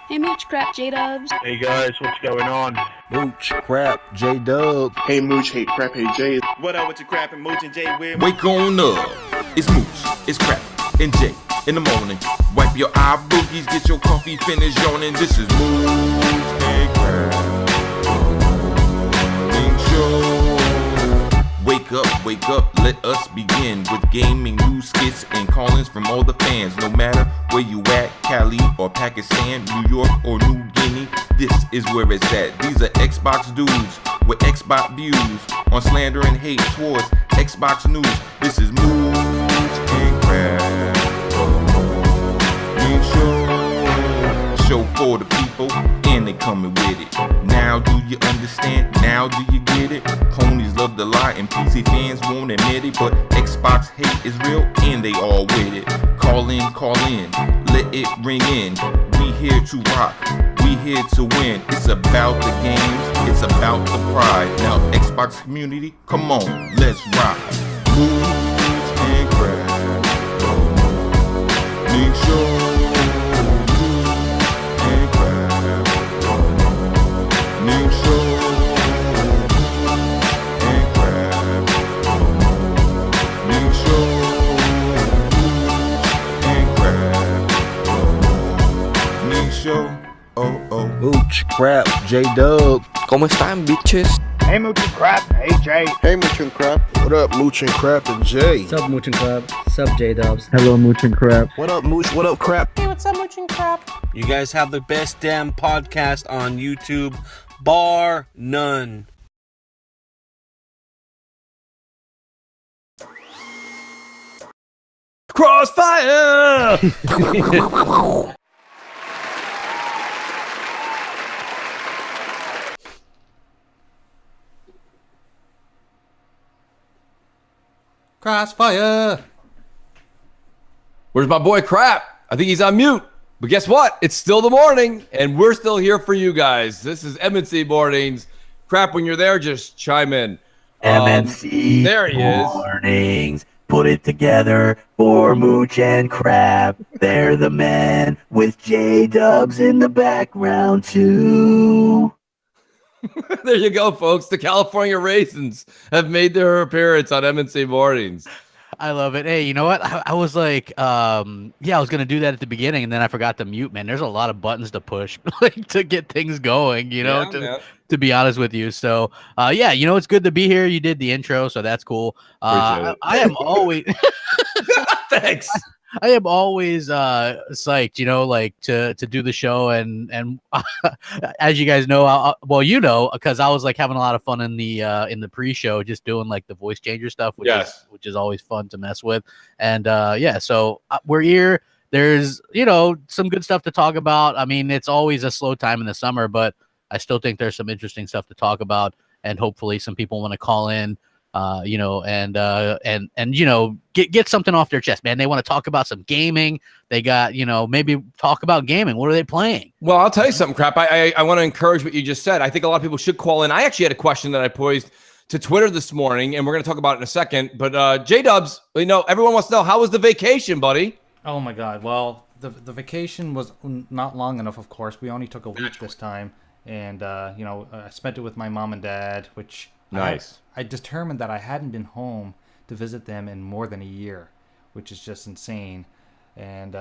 Hey, Mooch Crap J-Dubs. Hey guys, what's going on? Mooch, Crap, J-Dub. Hey Mooch, hey Crap, hey Jay. What up with your Crap and Mooch and Jay with? Wake on up. It's Mooch, it's Crap, and Jay in the morning. Wipe your eye boogies, get your coffee finished yawning. This is Mooch and Crap. Show. Wake up, let us begin with gaming news, skits, and call-ins from all the fans. No matter where you at, Cali or Pakistan, New York or New Guinea, this is where it's at. These are Xbox dudes with Xbox views on slander and hate towards Xbox news. This is Mooch and Crap. Show for the people, and they coming with it. Now do you understand? Now do you get it? Ponies love to lie and PC fans won't admit it, but Xbox hate is real and they all with it. Call in, let it ring in. We here to rock, we here to win. It's about the games, it's about the pride. Now Xbox community, come on, let's rock. Mooch and Crap. Make sure. Mooch, Crap, J-Dub. ¿Cómo están, bitches? Hey Mooch and Crap, hey Jay. Hey Mooch and Crap. What up, Mooch and Crap and Jay? Sup, Mooch and Crap. Sup, J-Dubs. Hello, Mooch and Crap. What up, Mooch? What up, Crap? Hey, what's up, Mooch and Crap? You guys have the best damn podcast on YouTube, bar none. Crossfire! Crossfire! Where's my boy Crap? I think he's on mute. But guess what? It's still the morning, and we're still here for you guys. This is M&C Mornings. Crap, when you're there, just chime in. M&C there he is. Mornings. Put it together for Mooch and Crap. They're the men with J-Dubs in the background, too. There you go, folks. The California Raisins have made their appearance on M&C Mornings. I love it. Hey, you know what? I was like, I was going to do that at the beginning, and then I forgot to mute, man. There's a lot of buttons to push like to get things going, to be honest with you. So, it's good to be here. You did the intro, so that's cool. I am always... Thanks. I am always psyched, to do the show, and as you guys know, because I was like having a lot of fun in the pre-show, just doing like the voice changer stuff, which is always fun to mess with, and so we're here. There's some good stuff to talk about. I mean, it's always a slow time in the summer, but I still think there's some interesting stuff to talk about, and hopefully some people want to call in. Get something off their chest, man. They want to talk about some gaming. They got, maybe talk about gaming. What are they playing? Well, I'll tell you something, Crap. I want to encourage what you just said. I think a lot of people should call in. I actually had a question that I posed to Twitter this morning, and we're going to talk about it in a second. But J-Dubs, everyone wants to know, how was the vacation, buddy? Oh my God. Well, the vacation was not long enough, of course. We only took a week this time. And, I spent it with my mom and dad, which... Nice. I determined that I hadn't been home to visit them in more than a year, which is just insane. And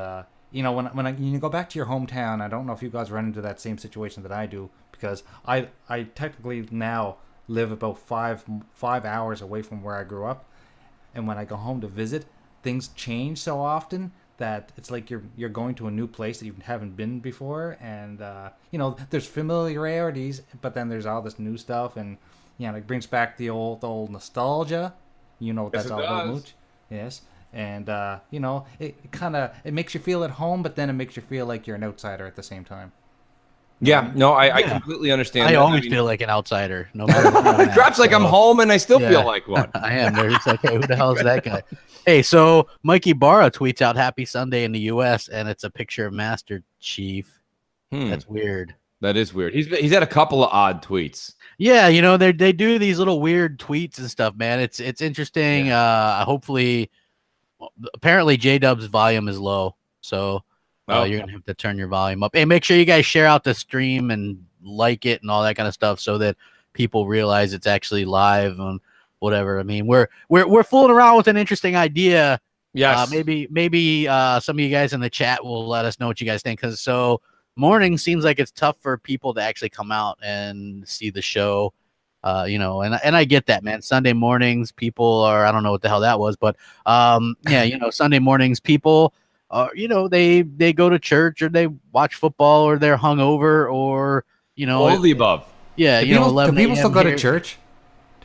when you go back to your hometown, I don't know if you guys run into that same situation that I do, because I technically now live about five hours away from where I grew up, and when I go home to visit, things change so often that it's like you're going to a new place that you haven't been before, and there's familiarities, but then there's all this new stuff, and it brings back the old nostalgia. You know what that's all about, Mooch? Yes. And, it makes you feel at home, but then it makes you feel like you're an outsider at the same time. Yeah, no, I completely understand. I always feel like an outsider, no matter what I'm at. Crap's like I'm home, and I still feel like one. I am. They're just like, hey, who the hell is that guy? Hey, so Mikey Barra tweets out Happy Sunday in the U.S., and it's a picture of Master Chief. That's weird. That is weird. He's had a couple of odd tweets. Yeah, they do these little weird tweets and stuff, man. It's interesting. Yeah. Hopefully, apparently J-Dub's volume is low, so You're gonna have to turn your volume up. Hey, make sure you guys share out the stream and like it and all that kind of stuff so that people realize it's actually live and whatever. I mean, we're fooling around with an interesting idea. Yes. Maybe some of you guys in the chat will let us know what you guys think. Because morning seems like it's tough for people to actually come out and see the show. And I get that, man. Sunday mornings, people are, I don't know what the hell that was, but Sunday mornings, people they go to church or they watch football or they're hungover or all of the above. Yeah, do people still go to church?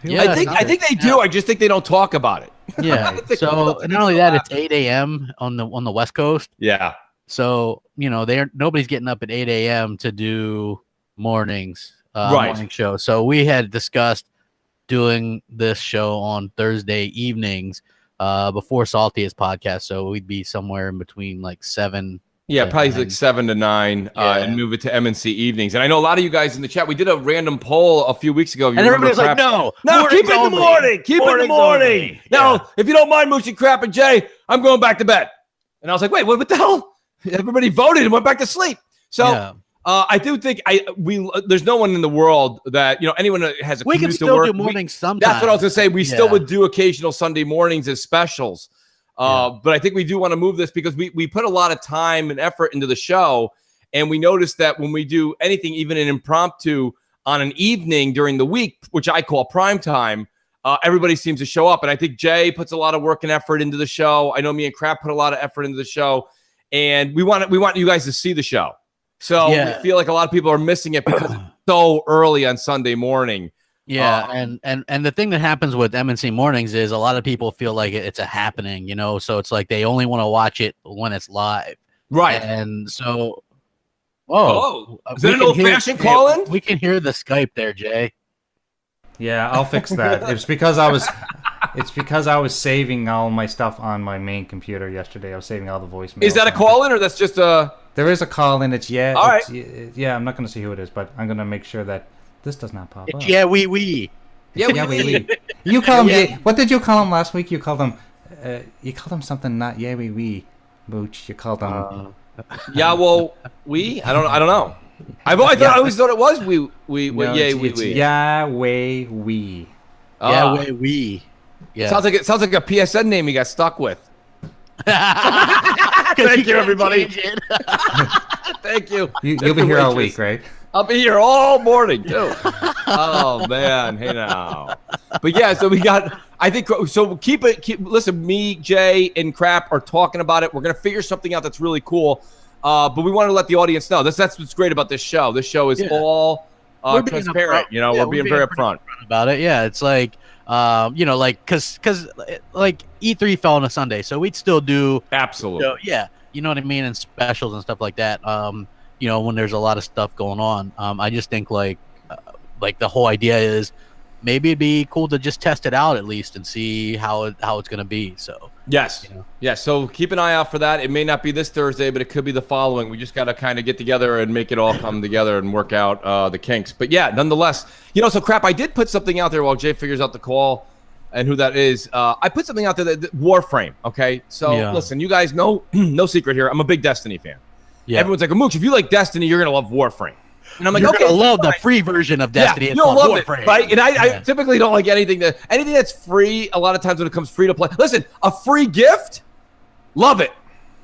Yeah, I think they do. I just think they don't talk about it. Yeah. So not only that, it's 8 a.m. on the West Coast. Yeah. So nobody's getting up at 8 a.m. to do mornings. Morning show. So we had discussed doing this show on Thursday evenings before Saltiest podcast. So we'd be somewhere in between like 7. Yeah, probably like 7 to 9 and move it to M&C evenings. And I know a lot of you guys in the chat, we did a random poll a few weeks ago. And everybody's like, no, keep it in the morning. Keep it in the morning. Now, if you don't mind Mooch and Crap and Jay, I'm going back to bed. And I was like, wait, what the hell? Everybody voted and went back to sleep. So I do think there's no one in the world that, anyone that has a we commute can to still work. do mornings sometimes. That's what I was going to say. We still would do occasional Sunday mornings as specials. But I think we do want to move this because we put a lot of time and effort into the show. And we noticed that when we do anything, even an impromptu on an evening during the week, which I call prime time, everybody seems to show up. And I think Jay puts a lot of work and effort into the show. I know me and Crap put a lot of effort into the show. And we want you guys to see the show. So we feel like a lot of people are missing it because it's so early on Sunday morning. Yeah, and the thing that happens with M&C Mornings is a lot of people feel like it's a happening, so it's like they only want to watch it when it's live. Right. And so is that an old-fashioned call-in? We can hear the Skype there, Jay. Yeah, I'll fix that. It's because I was saving all my stuff on my main computer yesterday. I was saving all the voicemails. Is that a call-in or that's just a... There is a call-in. It's all right. I'm not going to see who it is, but I'm going to make sure that this does not pop up. Yeah, we. Yeah, we. You call him. What did you call him last week? You called him. You called him something. Not we. Mooch. You called him. Yeah. Well, we. I don't know. I always thought it was we. Yeah, we. Yeah, we. Yeah. Sounds like a PSN name you got stuck with. Thank you, everybody. Thank you. You'll be here all week, right? I'll be here all morning too. Oh man, hey now. But yeah, so we got. I think so. Listen, me, Jay, and Crap are talking about it. We're gonna figure something out that's really cool. But we want to let the audience know. That's what's great about this show. This show is all transparent. We're being very upfront about it. Yeah, it's like. Because E3 fell on a Sunday, so we'd still do absolutely. You know what I mean, and specials and stuff like that. When there's a lot of stuff going on, I just think like the whole idea is maybe it'd be cool to just test it out at least and see how it's gonna be. So yes. So keep an eye out for that. It may not be this Thursday, but it could be the following. We just got to kind of get together and make it all come together and work out the kinks. But yeah, nonetheless, so Crap. I did put something out there while Jay figures out the call and who that is. I put something out there that Warframe. Okay, so listen, you guys know, no secret here. I'm a a Destiny fan. Yeah. Everyone's like, Mooch, if you like Destiny, you're gonna love Warframe. And I'm like, you're gonna love the free version of Destiny. Yeah, you'll love it, right? And I typically don't like anything that's free. A lot of times when it comes free to play, listen, a free gift, love it.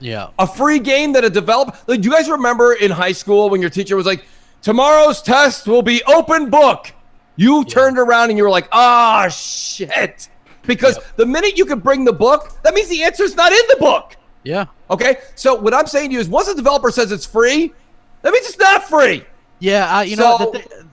Yeah, a free game that a developer. Like, do you guys remember in high school when your teacher was like, tomorrow's test will be open book? You turned around and you were like, ah, shit, because the minute you can bring the book, that means the answer's not in the book. Yeah. Okay. So what I'm saying to you is, once a developer says it's free, that means it's not free. Yeah,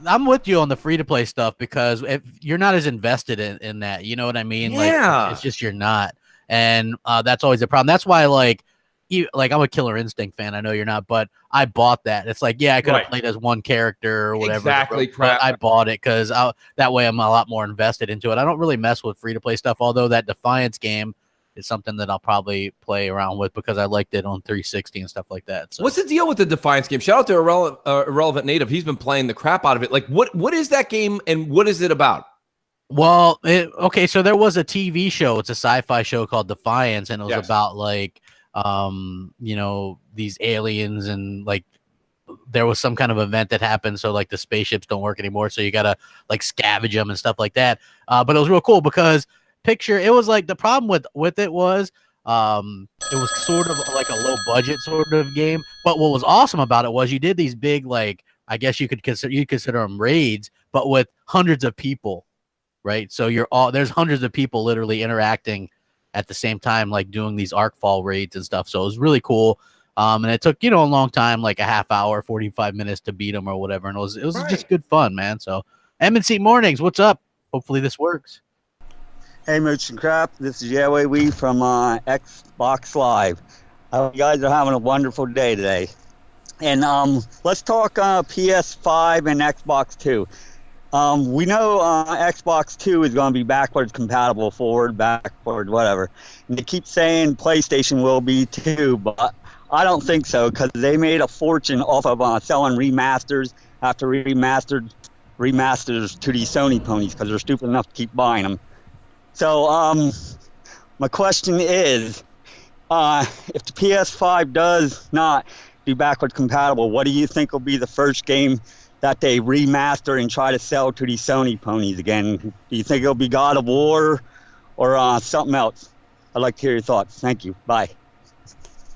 I'm with you on the free-to-play stuff because if you're not as invested in that, you know what I mean? Yeah. It's just you're not, and that's always a problem. That's why, I'm a Killer Instinct fan. I know you're not, but I bought that. It's like, I could have played as one character or whatever. Exactly. But I bought it because that way I'm a lot more invested into it. I don't really mess with free-to-play stuff, although that Defiance game is something that I'll probably play around with because I liked it on 360 and stuff like that. So. What's the deal with the Defiance game? Shout out to Irrelevant Native. He's been playing the crap out of it. Like, what is that game and what is it about? Well, so there was a TV show. It's a sci-fi show called Defiance, and it was about these aliens and like there was some kind of event that happened, so like the spaceships don't work anymore, so you gotta like scavenge them and stuff like that. But it was real cool because it was like the problem with it was it was sort of like a low budget sort of game. But what was awesome about it was you did these big, like, I guess you consider them raids, but with hundreds of people, right? So there's hundreds of people literally interacting at the same time, like doing these Arcfall raids and stuff. So it was really cool. And it took, a long time, like a half hour, 45 minutes to beat them or whatever. And it was just good fun, man. So M&C Mornings, what's up? Hopefully this works. Hey, Mooch and Crap. This is Yahweh Wee from Xbox Live. I hope you guys are having a wonderful day today. And let's talk PS5 and Xbox 2. We know Xbox 2 is going to be backwards compatible, forward, backward, whatever. And they keep saying PlayStation will be too, but I don't think so, because they made a fortune off of selling remasters after remasters to these Sony ponies, because they're stupid enough to keep buying them. So my question is, if the PS5 does not be backward compatible, what do you think will be the first game that they remaster and try to sell to these Sony ponies again? Do you think it'll be God of War or something else? I'd like to hear your thoughts. Thank you. Bye.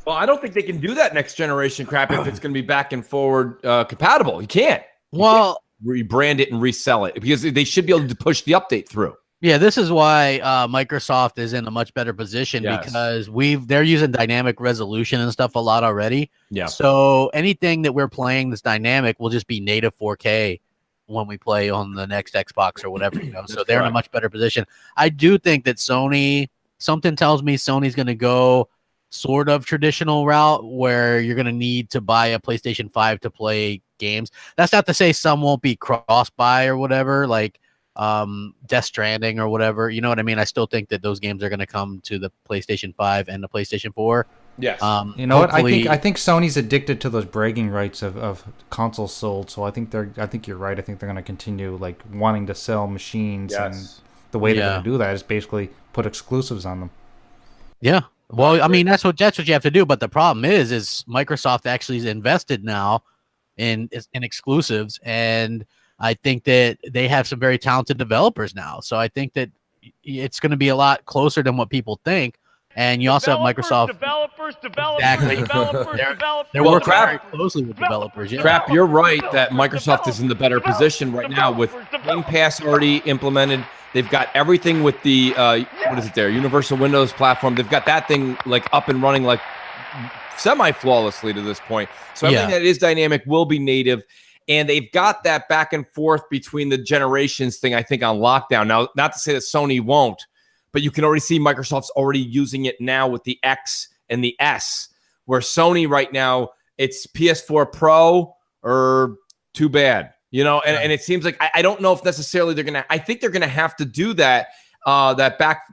Well, I don't think they can do that next generation crap if it's going to be back and forward compatible. You can't. Well, rebrand it and resell it, because they should be able to push the update through. Yeah, this is why Microsoft is in a much better position, because they're using dynamic resolution and stuff a lot already. Yeah. So anything that we're playing that's dynamic will just be native 4K when we play on the next Xbox or whatever. So they're in a much better position. I do think that something tells me Sony's going to go sort of traditional route where you're going to need to buy a PlayStation 5 to play games. That's not to say some won't be cross-buy or whatever, like Death Stranding or whatever. You know what I mean? I still think that those games are going to come to the PlayStation 5 and the PlayStation 4. Yes. You know what? I think Sony's addicted to those bragging rights of consoles sold. So I think you're right. I think they're going to continue like wanting to sell machines, and the way they're going to do that is basically put exclusives on them. Yeah. Well, I mean, that's what you have to do. But the problem is Microsoft actually is invested now in exclusives, and I think that they have some very talented developers now. So I think that it's going to be a lot closer than what people think. And you also have Microsoft. Developers. They're working very closely with developers. Yeah. Crap, you're right that Microsoft is in the better position right now with Game Pass already implemented. They've got everything with the Universal Windows platform. They've got that thing like up and running like semi-flawlessly to this point. So everything that is dynamic will be native. And they've got that back and forth between the generations thing, I think, on lockdown. Now, not to say that Sony won't, but you can already see Microsoft's already using it now with the X and the S, where Sony right now, it's PS4 Pro or too bad. And it seems like I don't know if necessarily I think they're gonna have to do that. That back.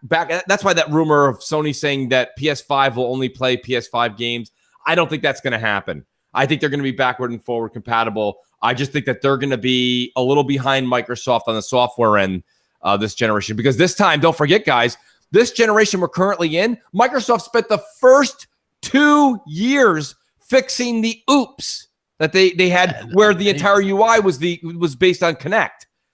That's why that rumor of Sony saying that PS5 will only play PS5 games. I don't think that's gonna happen. I think they're gonna be backward and forward compatible. I just think that they're gonna be a little behind Microsoft on the software end this generation, because this time, don't forget, guys, this generation we're currently in, Microsoft spent the first 2 years fixing the oops that they had, where the entire UI was based on Kinect.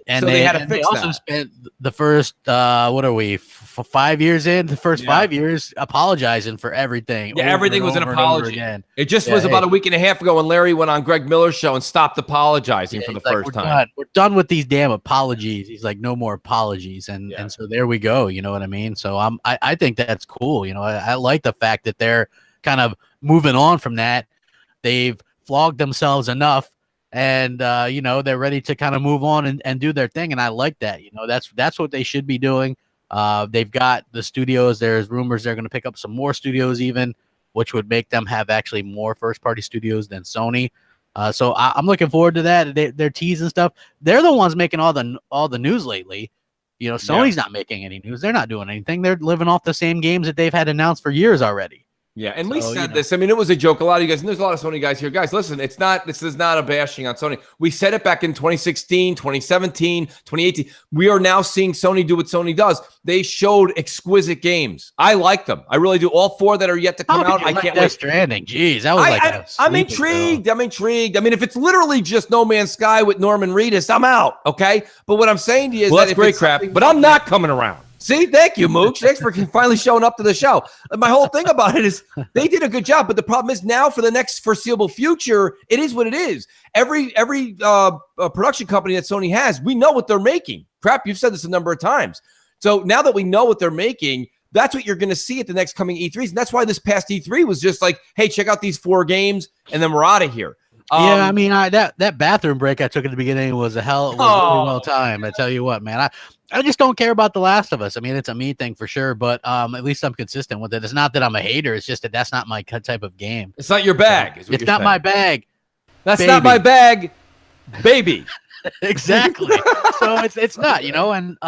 And so they had to fix that. They also spent the first 5 years in, the first 5 years apologizing for everything. Yeah, everything was an apology. It just was about a week and a half ago when Larry went on Greg Miller's show and stopped apologizing for the first time. We're done with these damn apologies. He's like, no more apologies. And so there we go. You know what I mean? So I think that's cool. I like the fact that they're kind of moving on from that. They've flogged themselves enough, and they're ready to kind of move on and do their thing. And I like that. That's what they should be doing. They've got the studios. There's rumors they're going to pick up some more studios even, which would make them have actually more first-party studios than Sony. So I'm looking forward to that. They're teasing stuff. They're the ones making all the news lately. Sony's not making any news. They're not doing anything. They're living off the same games that they've had announced for years already. Yeah, and we So, said this. I mean, it was a joke. A lot of you guys, and there's a lot of Sony guys here. Guys, listen, this is not a bashing on Sony. We said it back in 2016, 2017, 2018. We are now seeing Sony do what Sony does. They showed exquisite games. I like them. I really do. All 4 that are yet to come out. I can't wait. Death Stranding. Jeez, that was I'm intrigued. I'm intrigued. I mean, if it's literally just No Man's Sky with Norman Reedus, I'm out. Okay, but what I'm saying to you is that's great crap. But I'm not coming around. See, thank you, Mooch. Thanks for finally showing up to the show. And my whole thing about it is they did a good job, but the problem is now for the next foreseeable future, it is what it is. Every production company that Sony has, we know what they're making. Crap, you've said this a number of times. So now that we know what they're making, that's what you're going to see at the next coming E3s. And that's why this past E3 was just like, hey, check out these 4 games, and then we're out of here. Yeah, I mean, that bathroom break I took at the beginning was really well timed. I tell you what, man, I just don't care about The Last of Us. I mean, it's a me thing for sure, but at least I'm consistent with it. It's not that I'm a hater. It's just that that's not my type of game. It's not your bag. It's not my bag. That's not my bag, baby. Exactly. So it's not, and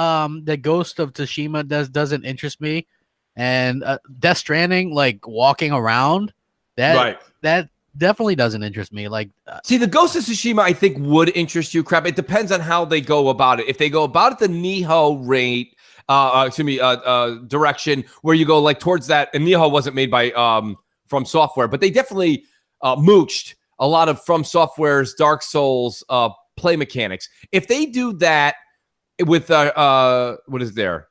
the Ghost of Tsushima doesn't interest me, and Death Stranding, like walking around, that definitely doesn't interest me. Like, see, the Ghost of Tsushima, I think, would interest you. Crap, it depends on how they go about it. If they go about it the Nihon rate, direction, where you go like towards that, and Nihon wasn't made by From Software, but they definitely mooched a lot of From Software's Dark Souls play mechanics. If they do that with what is there?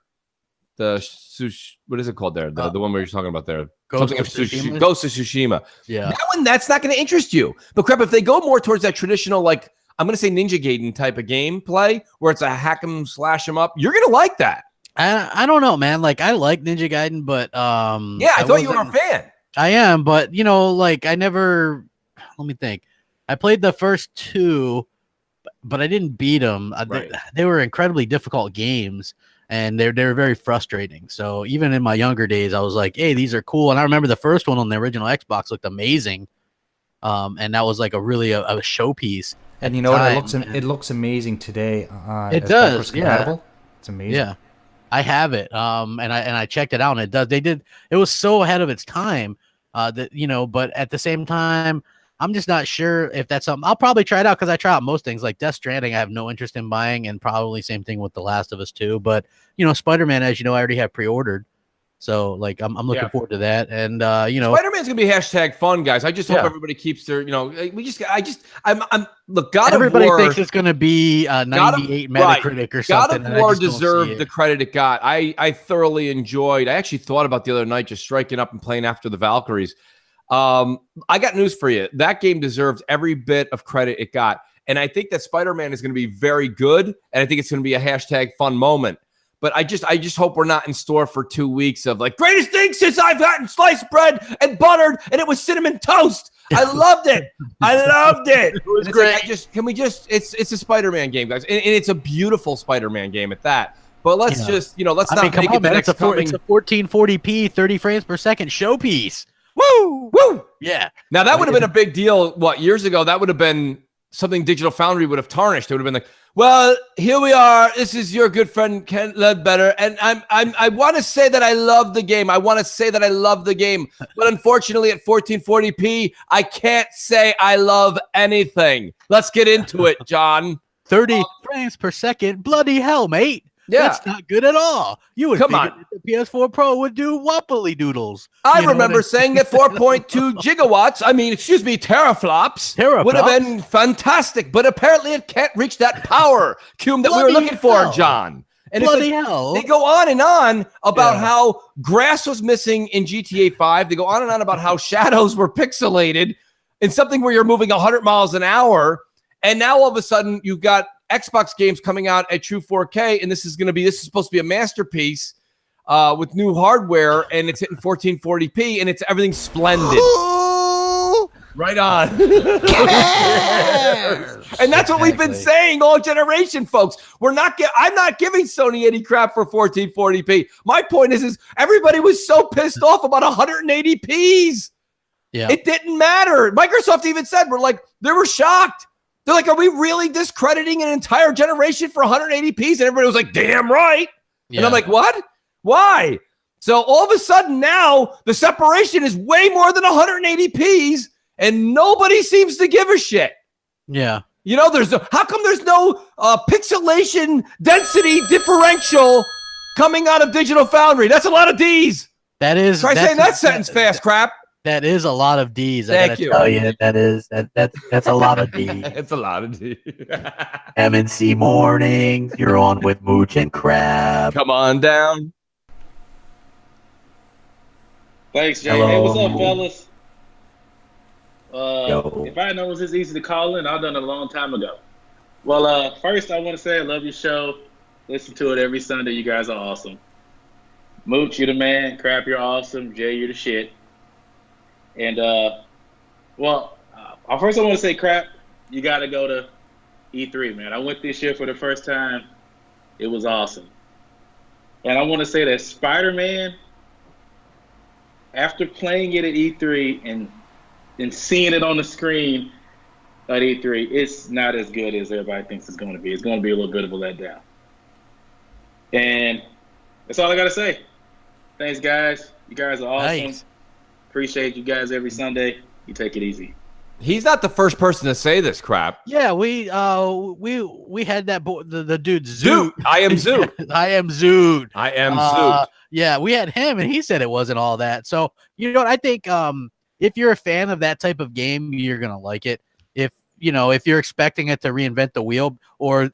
What is it called there? The one we were talking about there. Ghost of Tsushima. Yeah. That's not going to interest you. But crap, if they go more towards that traditional, like, I'm going to say Ninja Gaiden type of gameplay, where it's a hack 'em, slash 'em up, you're going to like that. I don't know, man. Like, I like Ninja Gaiden, but yeah, I thought you were a fan. I am, but like, I never. Let me think. I played the first 2, but I didn't beat them. Right. They were incredibly difficult games. And they're very frustrating. So even in my younger days, I was like, "Hey, these are cool." And I remember the first one on the original Xbox looked amazing, and that was like a showpiece. And you know what? It looks amazing today. It does, yeah. It's amazing. Yeah, I have it. And I checked it out, and it does. It was so ahead of its time. But at the same time, I'm just not sure if that's something. I'll probably try it out because I try out most things. Like Death Stranding, I have no interest in buying, and probably same thing with The Last of Us 2. But Spider-Man, as you know, I already have pre-ordered, so like I'm looking forward to that. And Spider-Man's gonna be #fun, guys. I just hope everybody keeps their. I'm look. God everybody of War thinks it's gonna be 98 Metacritic or something. God of War deserved the credit it got. I thoroughly enjoyed. I actually thought about the other night just striking up and playing After the Valkyries. I got news for you. That game deserves every bit of credit it got. And I think that Spider-Man is going to be very good. And I think it's going to be a #fun moment. But I just hope we're not in store for 2 weeks of like greatest thing since I've had sliced bread and buttered, and it was cinnamon toast. I loved it. It was great. Like, it's a Spider-Man game, guys. And it's a beautiful Spider-Man game at that. But let's let's not make it the next coming. It's a 1440p, 30 frames per second showpiece. Woo! Yeah. Now that would have been a big deal. Years ago? That would have been something Digital Foundry would have tarnished. It would have been like, well, here we are. This is your good friend Ken Ledbetter, and I want to say that I love the game. But unfortunately, at 1440p, I can't say I love anything. Let's get into it, John. 30 frames per second. Bloody hell, mate. Yeah. That's not good at all. You would Come figure on. that the PS4 Pro would do wobbly doodles. I remember saying that 4.2 teraflops would have been fantastic, but apparently it can't reach that power cube that we were looking for, John. And Bloody hell. They go on and on about how grass was missing in GTA 5. They go on and on about how shadows were pixelated in something where you're moving 100 miles an hour. And now all of a sudden you've got Xbox games coming out at true 4K, and this is supposed to be a masterpiece with new hardware, and it's hitting 1440p, and it's everything splendid. Right on. And that's what we've been saying all generation, folks. I'm not giving Sony any crap for 1440p. My point is everybody was so pissed off about 180p's. Yeah. It didn't matter. Microsoft even said they were shocked. They're like, are we really discrediting an entire generation for 180p's? And everybody was like, damn right. Yeah. And I'm like, what? Why? So all of a sudden now the separation is way more than 180 Ps, and nobody seems to give a shit. Yeah. You know, how come there's no pixelation density differential coming out of Digital Foundry? That's a lot of Ds. That is. Try saying that sentence fast, crap. That is a lot of D's. Thank you. Tell you, that's a lot of D's. It's a lot of D's. M&C Mornings, you're on with Mooch and Crab. Come on down. Thanks, Jay. Hello. Hey, what's up, fellas? Yo. If I know it was this easy to call in, I've done it a long time ago. Well, first I want to say I love your show. Listen to it every Sunday. You guys are awesome. Mooch, you're the man. Crap, you're awesome. Jay, you're the shit. And, first I want to say, Crap, you got to go to E3, man. I went this year for the first time. It was awesome. And I want to say that Spider-Man, after playing it at E3 and seeing it on the screen at E3, it's not as good as everybody thinks it's going to be. It's going to be a little bit of a letdown. And that's all I got to say. Thanks, guys. You guys are awesome. Nice. Appreciate you guys every Sunday. You take it easy. He's not the first person to say this crap. Yeah, we had that the dude Zoot. I am Zoot. I am Zoot. I am Zoot. Yeah, we had him, and he said it wasn't all that. So you know what? I think if you're a fan of that type of game, you're gonna like it. If you're expecting it to reinvent the wheel, or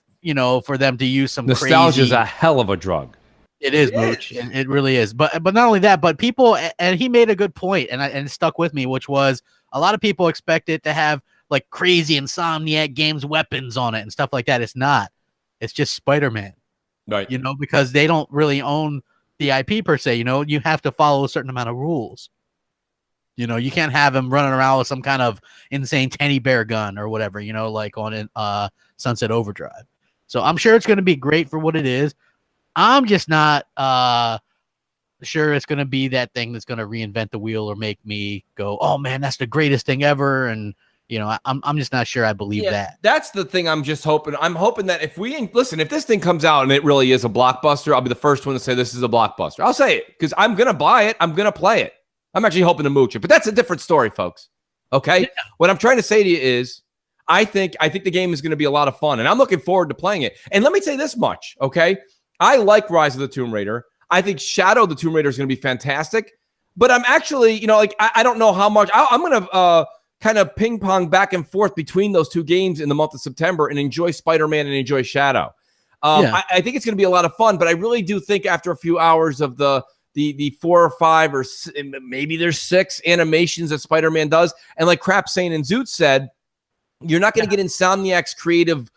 for them to use some Nostalgia is crazy, a hell of a drug. It is, Mooch. It really is. But not only that, but people, and he made a good point, and it stuck with me, which was a lot of people expect it to have like crazy Insomniac Games weapons on it and stuff like that. It's not. It's just Spider-Man. Right. Because they don't really own the IP per se. You have to follow a certain amount of rules. You can't have him running around with some kind of insane teddy bear gun or whatever, like on Sunset Overdrive. So I'm sure it's going to be great for what it is. I'm just not sure it's going to be that thing that's going to reinvent the wheel or make me go, oh man, that's the greatest thing ever. And I'm just not sure I believe that. That's the thing. I'm just hoping. I'm hoping that if this thing comes out and it really is a blockbuster, I'll be the first one to say this is a blockbuster. I'll say it because I'm going to buy it. I'm going to play it. I'm actually hoping to mooch it, but that's a different story, folks. Okay. Yeah. What I'm trying to say to you is I think the game is going to be a lot of fun and I'm looking forward to playing it. And let me say this much. Okay. I like Rise of the Tomb Raider. I think Shadow of the Tomb Raider is going to be fantastic, but I'm actually, I don't know how much I'm going to kind of ping pong back and forth between those two games in the month of September and enjoy Spider-Man and enjoy Shadow. I think it's going to be a lot of fun, but I really do think after a few hours of the 4 or 5 or maybe there's 6 animations that Spider-Man does. And like Crap Sane and Zoot said, you're not going to get Insomniac's creative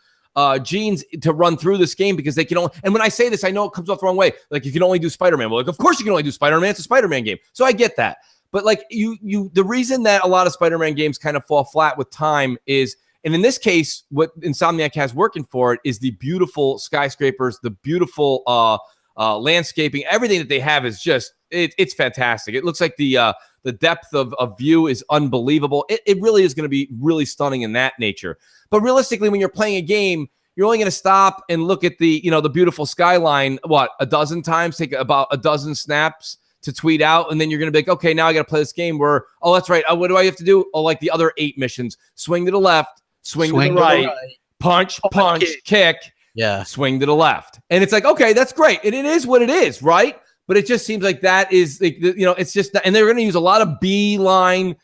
genes to run through this game because they can only, and when I say this, I know it comes off the wrong way. Like you can only do Spider-Man. Well, like, of course you can only do Spider-Man. It's a Spider-Man game. So I get that. But like the reason that a lot of Spider-Man games kind of fall flat with time is, and in this case, what Insomniac has working for it is the beautiful skyscrapers, the beautiful landscaping, everything that they have is just, it's fantastic. It looks like the depth of view is unbelievable. It really is going to be really stunning in that nature. But realistically, when you're playing a game, you're only going to stop and look at the beautiful skyline, a dozen times, take about a dozen snaps to tweet out. And then you're going to be like, okay, now I got to play this game where, oh, that's right. What do I have to do? Oh, like the other 8 missions, swing to the left, swing to the right, punch, kick. Yeah. Swing to the left. And it's like, okay, that's great. And it is what it is, right? But it just seems like that is, like, it's just, and they're going to use a lot of B-line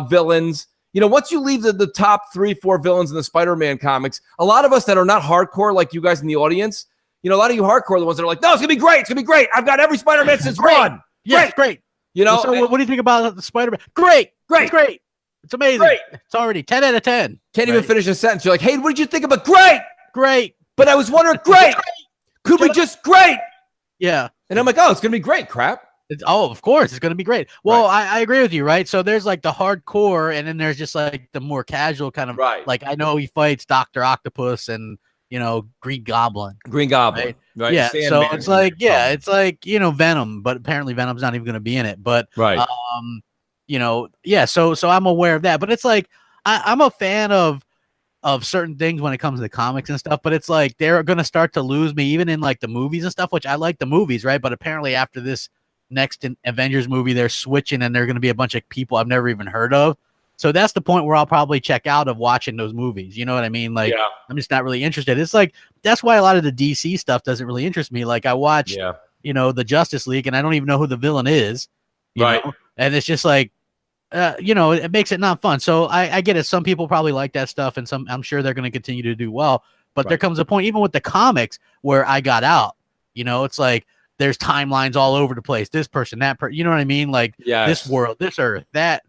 villains. Once you leave the top 3-4 villains in the Spider-Man comics, a lot of us that are not hardcore, like you guys in the audience, a lot of you hardcore, the ones that are like, no, it's going to be great. It's going to be great. I've got every Spider-Man since 1. Yes, great. So what do you think about the Spider-Man? Great. It's great. It's amazing. Great. It's already 10 out of 10. Can't even finish a sentence. You're like, hey, what did you think about great? But I was wondering, great. Could we just great? Yeah. And I'm like, oh, it's going to be great, Crap. Of course, it's going to be great. Well, right. I agree with you, right? So there's like the hardcore, and then there's just like the more casual kind of, like I know he fights Dr. Octopus and, Green Goblin. Right? Yeah, Sandman. so it's like, it's like, Venom, but apparently Venom's not even going to be in it. But, right. So I'm aware of that. But it's like, I'm a fan of certain things when it comes to comics and stuff, but it's like they're going to start to lose me even in like the movies and stuff, which I like the movies, right? But apparently after this next Avengers movie they're switching and they're going to be a bunch of people I've never even heard of. So that's the point where I'll probably check out of watching those movies. You know what I mean? Like, I'm just not really interested. It's like, that's why a lot of the DC stuff doesn't really interest me. Like I watched, the Justice League and I don't even know who the villain is, you know? And it's just like, it makes it not fun. So I get it. Some people probably like that stuff and I'm sure they're going to continue to do well, but there comes a point, even with the comics, where I got out, it's like, there's timelines all over the place. This person, that person, you know what I mean? Like this world, this earth, that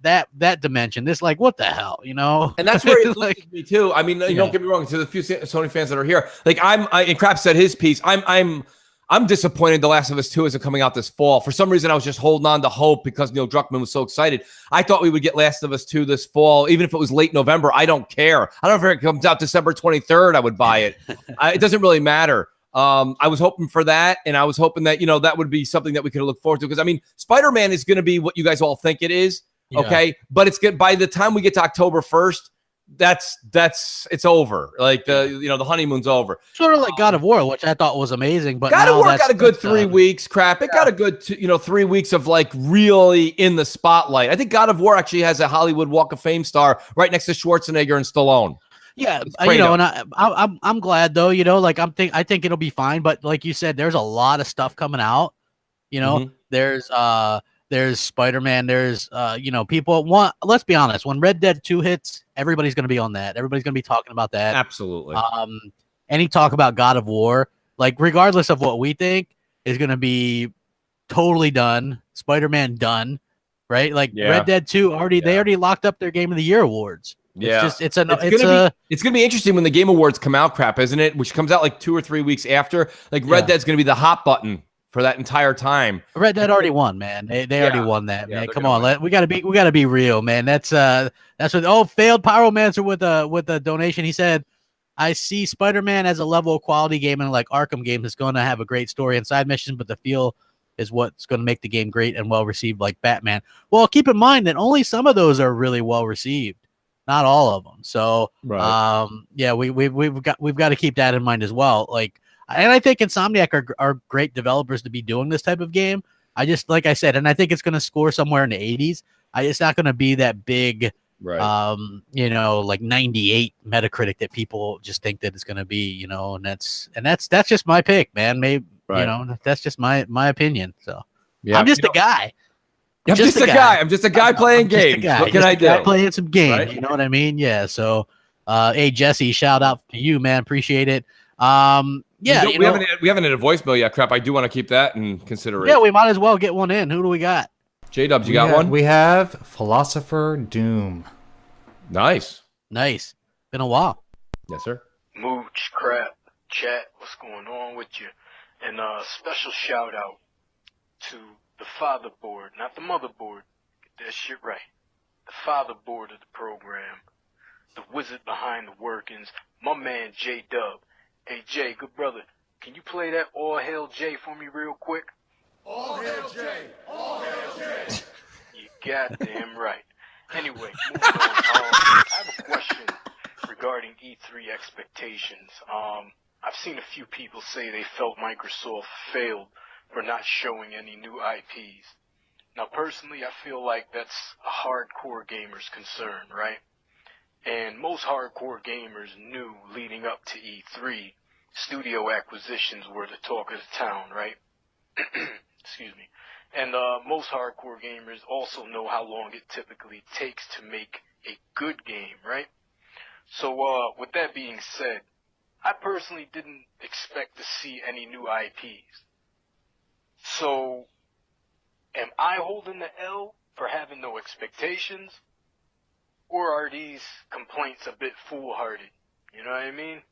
dimension, this, like, what the hell, And that's where it like me too. I mean, don't get me wrong. To the few Sony fans that are here, like and Crap said his piece. I'm disappointed The Last of Us 2 isn't coming out this fall. For some reason, I was just holding on to hope because Neil Druckmann was so excited. I thought we would get Last of Us 2 this fall, even if it was late November. I don't care. I don't know if it comes out December 23rd, I would buy it. It doesn't really matter. I was hoping for that, and I was hoping that, that would be something that we could look forward to. Because, I mean, Spider-Man is going to be what you guys all think it is, okay? But it's good. By the time we get to October 1st, it's over. Like, the honeymoon's over. Sort of like God of War, which I thought was amazing. But God of War got a good 3 weeks, Crap. It got a good, 3 weeks of, like, really in the spotlight. I think God of War actually has a Hollywood Walk of Fame star right next to Schwarzenegger and Stallone. Yeah, and I'm glad though, like I think it'll be fine. But like you said, there's a lot of stuff coming out. There's Spider-Man. There's people want. Let's be honest. When Red Dead 2 hits, everybody's going to be on that. Everybody's going to be talking about that. Absolutely. Any talk about God of War, like regardless of what we think, is going to be totally done. Spider-Man done, right? Like Red Dead 2 they already locked up their Game of the Year awards. Yeah, it's gonna be interesting when the Game Awards come out, Crap, isn't it? Which comes out like 2 or 3 weeks after. Like Red Dead's gonna be the hot button for that entire time. Red Dead already won, man. They already won that, man. Come on, we gotta be real, man. That's what. Failed Pyromancer with a donation. He said, "I see Spider-Man as a level of quality game and like Arkham games. It's going to have a great story and side missions, but the feel is what's going to make the game great and well received, like Batman. Well, keep in mind that only some of those are really well received." Not all of them. So, we've got to keep that in mind as well. Like, and I think Insomniac are great developers to be doing this type of game. I just, like I said, and I think it's going to score somewhere in the 80s. It's not going to be that big, like 98 Metacritic that people just think that it's going to be, and that's just my pick, man. Maybe, that's just my opinion. So, I'm just a guy. I'm just a guy. I'm just a guy playing games. What can I do? Playing some games. Right? You know what I mean? Yeah. So, hey, Jesse, shout out to you, man. Appreciate it. We haven't had a voicemail yet, Crap. I do want to keep that in consideration. Yeah, we might as well get one in. Who do we got? J-Dubs, you got one? We have Philosopher Doom. Nice. Been a while. Yes, sir. Mooch, Crap, chat, what's going on with you? And special shout out to the fatherboard, not the motherboard. Get that shit right. The fatherboard of the program. The wizard behind the workings. My man, J-Dub. Hey, Jay, good brother. Can you play that All Hail Jay for me real quick? All Hail Jay! All Hail Jay! You goddamn right. Anyway, moving on. I have a question regarding E3 expectations. I've seen a few people say they felt Microsoft failed for not showing any new IPs. Now, personally, I feel like that's a hardcore gamer's concern, right? And most hardcore gamers knew leading up to E3, studio acquisitions were the talk of the town, right? Excuse me. And most hardcore gamers also know how long it typically takes to make a good game, right? So, with that being said, I personally didn't expect to see any new IPs. So, am I holding the L for having no expectations? Or are these complaints a bit foolhardy? You know what I mean?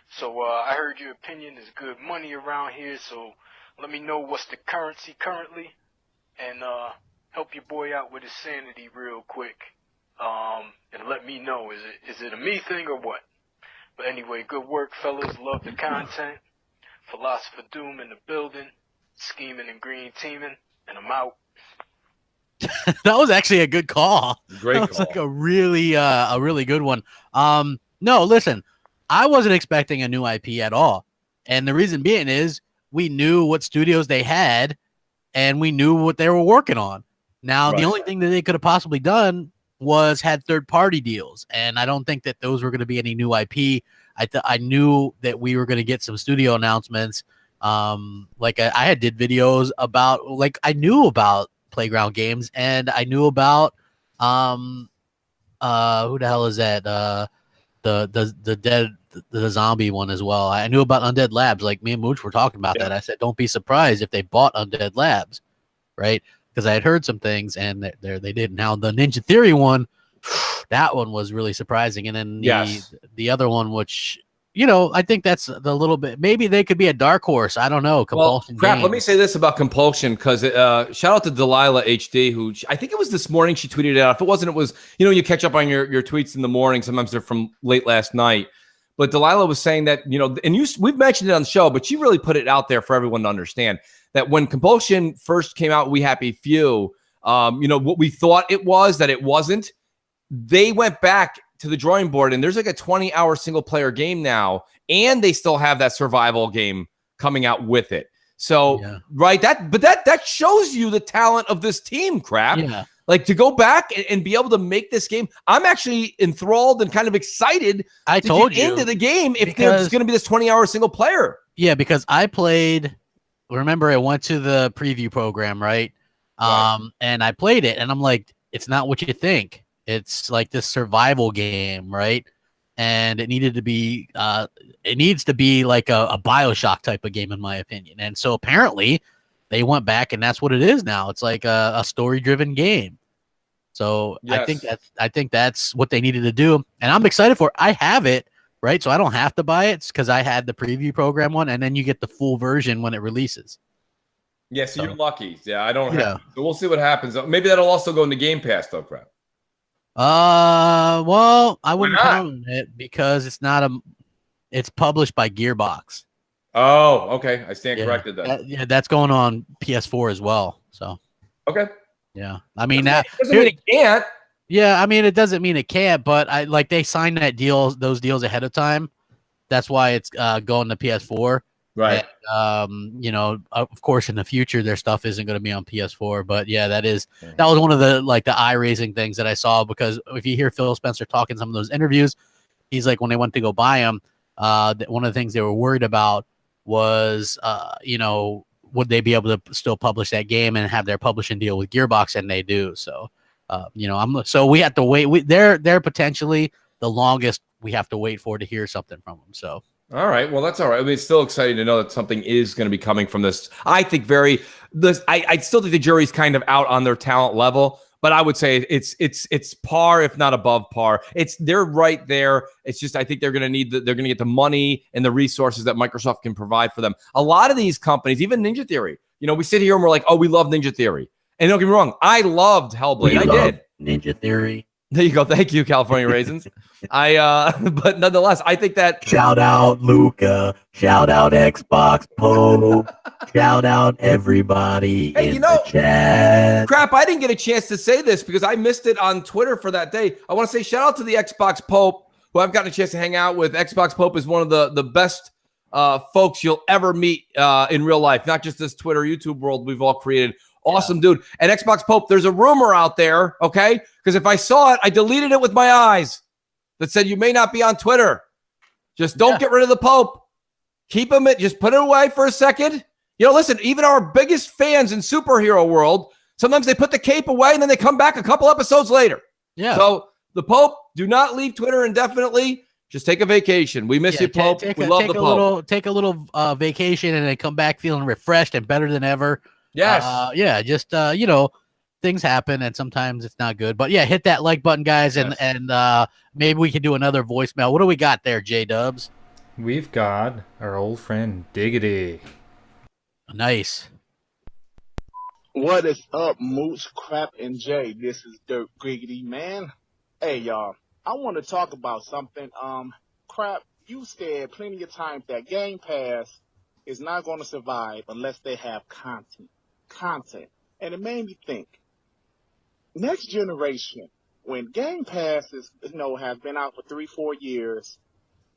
So, I heard your opinion is good money around here, so let me know what's the currency currently, and help your boy out with his sanity real quick. And let me know, is it a me thing or what? But anyway, good work, fellas. Love the content. Philosopher Doom in the building. Scheming and green teaming, and I'm out. That was actually a good call. Great call. That was like a really good one. No, listen, I wasn't expecting a new IP at all. And the reason being is we knew what studios they had and we knew what they were working on. Now, the Right. only thing that they could have possibly done was had third-party deals, and I don't think that those were going to be any new IP. I knew that we were going to get some studio announcements. Like I had did videos about, like I knew about Playground Games, and I knew about who the hell is that? The zombie one as well. I knew about Undead Labs. Like me and Mooch were talking about that. I said, don't be surprised if they bought Undead Labs, right? Because I had heard some things, and they did. Now the Ninja Theory one, that one was really surprising. And then the other one, which I think that's the little bit. Maybe they could be a dark horse. I don't know. Compulsion. Crap. Games. Let me say this about Compulsion, because shout out to Delilah HD, who I think it was this morning she tweeted it out. If it wasn't, it was you catch up on your tweets in the morning. Sometimes they're from late last night. But Delilah was saying that and we've mentioned it on the show, but she really put it out there for everyone to understand that when Compulsion first came out, We Happy Few, what we thought it was, that it wasn't. They went back to the drawing board, and there's like a 20-hour single-player game now, and they still have that survival game coming out with it. So, right, that shows you the talent of this team, Crap. Yeah. Like, to go back and be able to make this game, I'm actually enthralled and kind of excited to get into the game if there's going to be this 20-hour single player. Yeah, because I played. Remember, I went to the preview program, right? And I played it, and I'm like, it's not what you think. It's like this survival game, right? And it needed to be, it needs to be like a BioShock type of game, in my opinion. And so apparently, they went back, and that's what it is now. It's like a story-driven game. So Yes. I think that's what they needed to do, and I'm excited for it. I have it, right? So I don't have to buy it because I had the preview program one, and then you get the full version when it releases. Yeah, so you're lucky. Yeah, I don't Yeah. have. So we'll see what happens. Maybe that'll also go into Game Pass, though, Crap. Well, I wouldn't not? count on it because it's published by Gearbox. Oh, okay. I stand corrected then. That's going on PS4 as well. So okay. Yeah, I mean doesn't mean it can't. Yeah, I mean it doesn't mean it can't, but they signed those deals ahead of time. That's why it's going to PS4. Right. And, of course, in the future, their stuff isn't going to be on PS4. But yeah, that was one of the eye-raising things that I saw, because if you hear Phil Spencer talk in some of those interviews, he's like, when they went to go buy them, one of the things they were worried about was, would they be able to still publish that game and have their publishing deal with Gearbox, and they do. So, so we have to wait. They're potentially the longest we have to wait for to hear something from them. So. All right. Well, that's all right. I mean, it's still exciting to know that something is going to be coming from this. I think I still think the jury's kind of out on their talent level, but I would say it's par, if not above par. They're right there. It's just I think they're going to they're going to get the money and the resources that Microsoft can provide for them. A lot of these companies, even Ninja Theory, we sit here and we're like, oh, we love Ninja Theory, and don't get me wrong, I loved Hellblade. I did. Ninja Theory. There you go. Thank you, California Raisins. But nonetheless, I think that shout out Luca, shout out Xbox Pope, shout out everybody in the chat. Crap, I didn't get a chance to say this because I missed it on Twitter for that day. I want to say shout out to the Xbox Pope, who I've gotten a chance to hang out with. Xbox Pope is one of the best folks you'll ever meet in real life, not just this Twitter, YouTube world we've all created. Awesome dude. And Xbox Pope, there's a rumor out there, okay? Because if I saw it, I deleted it with my eyes that said you may not be on Twitter. Just don't get rid of the Pope. Keep him, just put it away for a second. Listen, even our biggest fans in superhero world, sometimes they put the cape away and then they come back a couple episodes later. Yeah. So the Pope, do not leave Twitter indefinitely. Just take a vacation. We miss you, Pope. We love the Pope. Take a little vacation and then come back feeling refreshed and better than ever. Yes. Just things happen and sometimes it's not good. But yeah, hit that like button, guys, and maybe we can do another voicemail. What do we got there, J-Dubs? We've got our old friend Diggity. Nice. What is up, Mooch, Crap, and Jay? This is Dirt Griggity, man. Hey, y'all. I want to talk about something. Crap, you said plenty of times that Game Pass is not going to survive unless they have content. And it made me think, next generation, when Game Pass has been out for 3-4 years,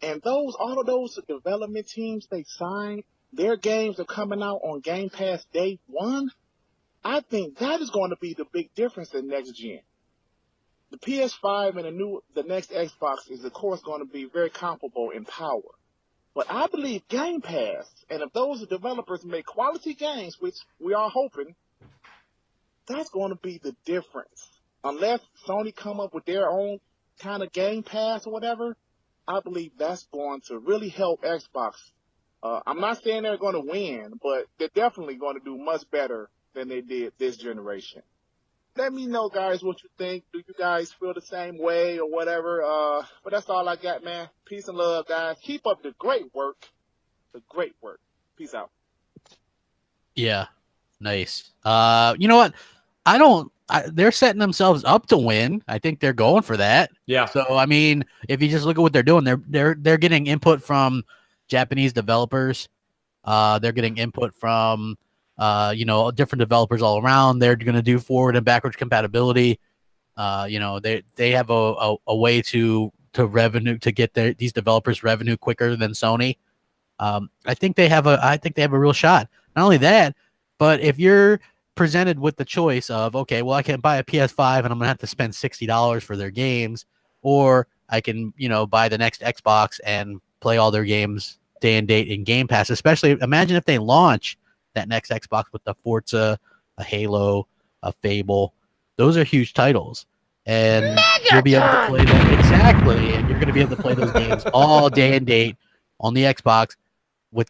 and all of those development teams they signed, their games are coming out on Game Pass day one, I think that is going to be the big difference in next gen. The PS5 and the next Xbox is, of course, going to be very comparable in power. But I believe Game Pass, and if those developers make quality games, which we are hoping, that's going to be the difference. Unless Sony come up with their own kind of Game Pass or whatever, I believe that's going to really help Xbox. I'm not saying they're going to win, but they're definitely going to do much better than they did this generation. Let me know, guys, what you think. Do you guys feel the same way or whatever? But that's all I got, man. Peace and love, guys. Keep up the great work. Peace out. Yeah. Nice. You know what? They're setting themselves up to win. I think they're going for that. Yeah. So, I mean, if you just look at what they're doing, they're getting input from Japanese developers. They're getting input from different developers all around. They're going to do forward and backwards compatibility. They have a way to revenue, to get these developers revenue quicker than Sony. I think they have a real shot. Not only that, but if you're presented with the choice of, okay, well, I can buy a PS5 and I'm gonna have to spend $60 for their games, or I can, buy the next Xbox and play all their games day and date in Game Pass. Especially, imagine if they launch that next Xbox with the Forza, a Halo, a Fable. Those are huge titles, and you'll be able to play them exactly, and you're going to be able to play those games all day and date on the Xbox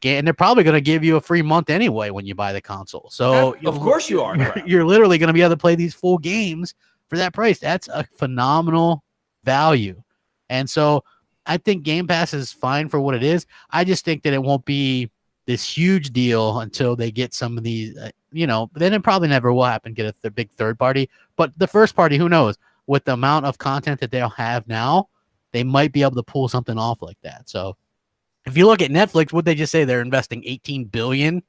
and they're probably going to give you a free month anyway when you buy the console. So of course you are. You're literally going to be able to play these full games for that price. That's a phenomenal value, and so I think Game Pass is fine for what it is. I just think that it won't be this huge deal until they get some of these, then it probably never will happen, get a big third party. But the first party, who knows? With the amount of content that they'll have now, they might be able to pull something off like that. So if you look at Netflix, what they just say, they're investing $18 billion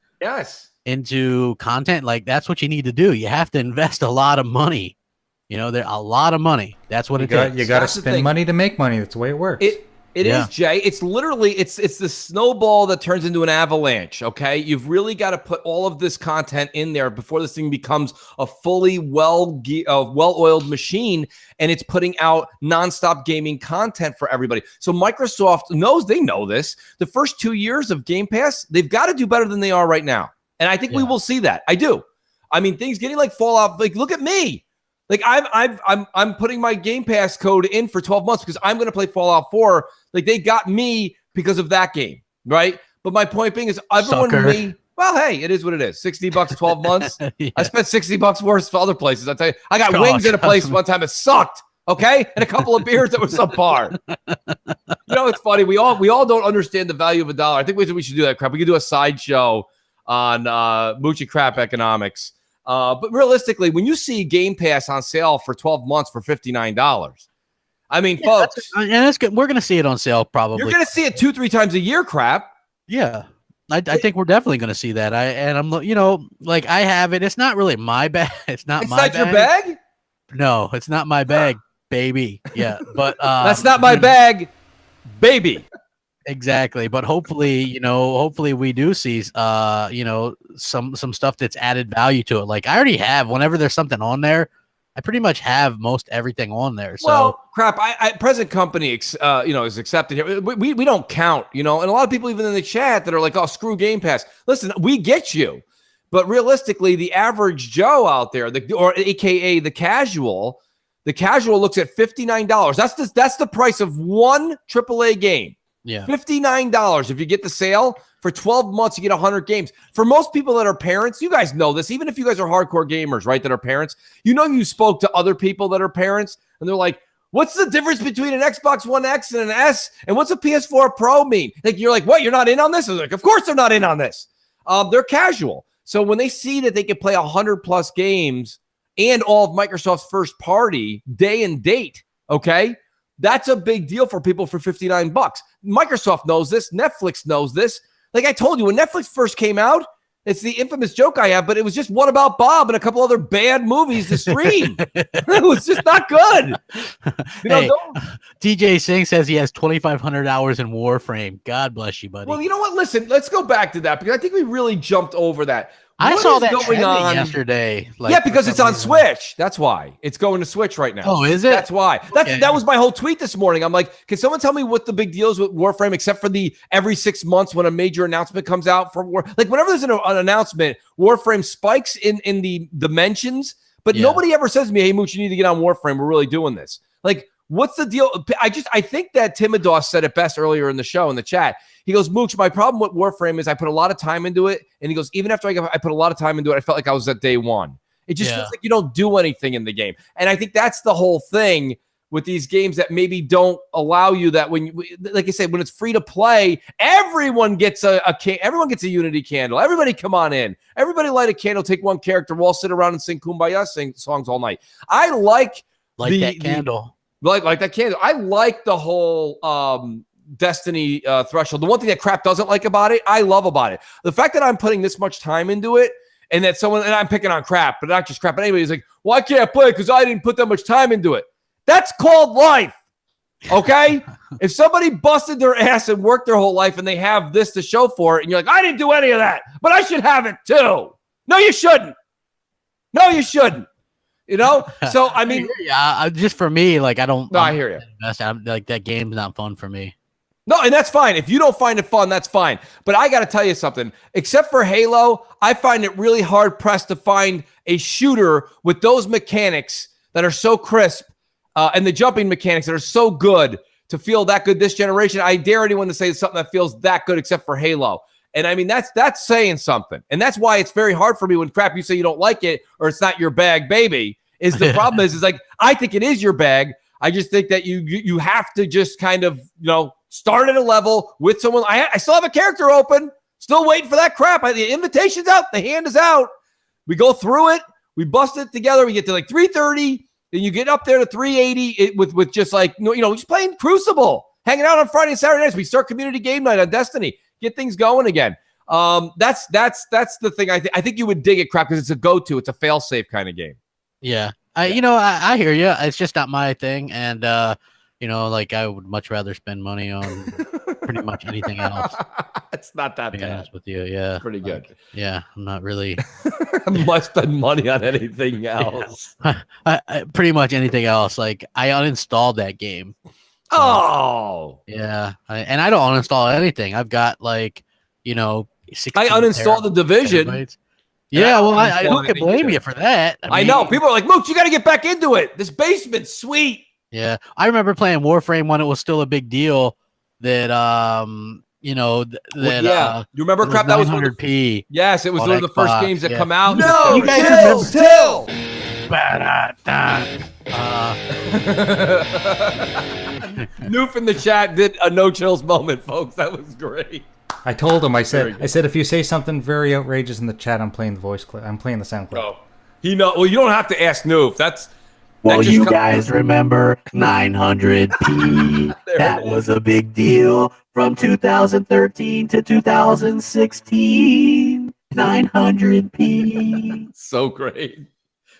into content. Like, that's what you need to do. You have to invest a lot of money. They're a lot of money. That's what it takes. You got to spend money to make money. That's the way it works. It is, Jay. It's literally, it's the snowball that turns into an avalanche, okay? You've really got to put all of this content in there before this thing becomes a fully well-oiled machine, and it's putting out nonstop gaming content for everybody. So Microsoft they know this. The first 2 years of Game Pass, they've got to do better than they are right now. And I think we will see that. I do. I mean, things getting like Fallout, like, look at me. Like, I'm putting my Game Pass code in for 12 months because I'm going to play Fallout 4. Like, they got me because of that game, right? But my point being is, everyone to me, well, hey, it is what it is. $60, 12 months. Yeah. I spent $60 worse for other places. I tell you, I got wings at a place one time. It sucked. Okay, and a couple of beers that were subpar. It's funny. We all don't understand the value of a dollar. I think we should do that crap. We could do a sideshow on Mooch and Crap economics. But realistically, when you see Game Pass on sale for 12 months for $59, I mean, folks, that's good. We're going to see it on sale probably. You're going to see it 2-3 times a year, Crap. Yeah. I think we're definitely going to see that. I'm I have it. It's not really my bag. It's not my bag. Your bag? No, it's not my bag, baby. Yeah, but that's not my bag, baby. Exactly, but hopefully we do see some stuff that's added value to it. Like, I already have, whenever there's something on there, I pretty much have most everything on there. So, well, Crap, I present company is accepted here. We don't count, and a lot of people even in the chat that are like, oh, screw Game Pass. Listen, we get you, but realistically, the average Joe out there, or AKA the casual looks at $59. That's the price of one AAA game. Yeah, $59 if you get the sale. For 12 months, you get 100 games. For most people that are parents, you guys know this, even if you guys are hardcore gamers, right, that are parents, you spoke to other people that are parents, and they're like, what's the difference between an Xbox One X and an S? And what's a PS4 Pro mean? Like, you're like, what, you're not in on this? I was like, of course they're not in on this. They're casual. So when they see that they can play 100-plus games and all of Microsoft's first party, day and date, okay, that's a big deal for people for $59. Microsoft knows this. Netflix knows this. Like I told you, when Netflix first came out, it's the infamous joke I have, but it was just What About Bob and a couple other bad movies to stream. It was just not good. TJ Singh says he has 2,500 hours in Warframe. God bless you, buddy. Well, you know what? Listen, let's go back to that because I think we really jumped over that. I What saw is that going trending on yesterday. yeah, because it's on Switch. That's why it's going to Switch right now. Oh, is it? That's why. That was my whole tweet this morning. I'm like, can someone tell me what the big deal is with Warframe, except for the every 6 months when a major announcement comes out for War? Like whenever there's an announcement, Warframe spikes in the mentions, but nobody ever says to me, "Hey, Mooch, you need to get on Warframe. We're really doing this." Like, what's the deal? I think that Timidos said it best earlier in the show in the chat. He goes, Mooch, my problem with Warframe is I put a lot of time into it. And he goes, even after I put a lot of time into it, I felt like I was at day one. It just feels like you don't do anything in the game. And I think that's the whole thing with these games that maybe don't allow you that when you, like I said, when it's free to play, everyone gets everyone gets a Unity candle. Everybody come on in. Everybody light a candle, take one character. We'll all sit around and sing Kumbaya, sing songs all night. I like that candle. Like that candle. I like the whole Destiny threshold. The one thing that crap doesn't like about it, I love about it. The fact that I'm putting this much time into it and that someone, and I'm picking on crap, but not just crap, but anybody's like, well, I can't play because I didn't put that much time into it. That's called life. Okay? If somebody busted their ass and worked their whole life and they have this to show for it, and you're like, I didn't do any of that, but I should have it too. No, you shouldn't. No, you shouldn't. You know? So, I mean, just for me, like, I don't. No, I hear you. I'm like, that game's not fun for me. No, and that's fine. If you don't find it fun, that's fine. But I got to tell you something. Except for Halo, I find it really hard pressed to find a shooter with those mechanics that are so crisp and the jumping mechanics that are so good to feel that good this generation. I dare anyone to say something that feels that good except for Halo. And I mean, that's saying something. And that's why it's very hard for me when crap you say you don't like it or it's not your bag, baby. Is the problem is like, I think it is your bag. I just think that you have to just kind of, start at a level with someone. I still have a character open, still waiting for that crap. The invitation's out, the hand is out. We go through it, we bust it together, we get to like 330, then you get up there to 380 with just like, just playing Crucible, hanging out on Friday and Saturday nights. We start community game night on Destiny, get things going again. That's the thing. I think you would dig it, crap, because it's a go-to, it's a fail-safe kind of game. Yeah. I hear you. It's just not my thing. And, like I would much rather spend money on pretty much anything else. It's not that bad. Honest with you. Yeah. Pretty good. Yeah. I'm not really. I must spend money on anything else. I pretty much anything else. Like I uninstalled that game. Oh. Yeah. And I don't uninstall anything. I've got like, 16 I uninstalled the Division. Terabytes. Yeah, well, I who can blame you for that? I know. People are like, Mooch, you got to get back into it. This basement's sweet. Yeah. I remember playing Warframe when it was still a big deal that, you remember crap? That was 900p. Yes, it was one of the first games that come out. No, you guys still. Noof in the chat did a no chills moment, folks. That was great. I told him. I said if you say something very outrageous in the chat, I'm playing the voice clip. I'm playing the sound clip. Oh, well, you don't have to ask Noof. Well, you guys remember 900p? That was a big deal from 2013 to 2016. 900p. So great.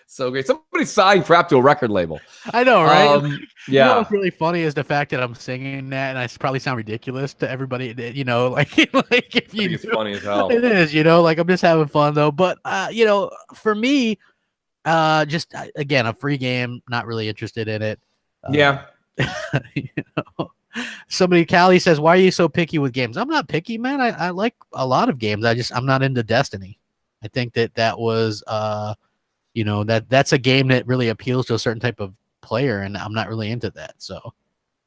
So great. Somebody signed crap to a record label. I know, right? Yeah. You know what's really funny is the fact that I'm singing that, and I probably sound ridiculous to everybody. Like if you, it's funny as hell. It is, like I'm just having fun though. But for me, just again, a free game, not really interested in it. Yeah. Somebody, Callie says, "Why are you so picky with games?" I'm not picky, man. I like a lot of games. I'm not into Destiny. I think that was that's a game that really appeals to a certain type of player, and I'm not really into that. So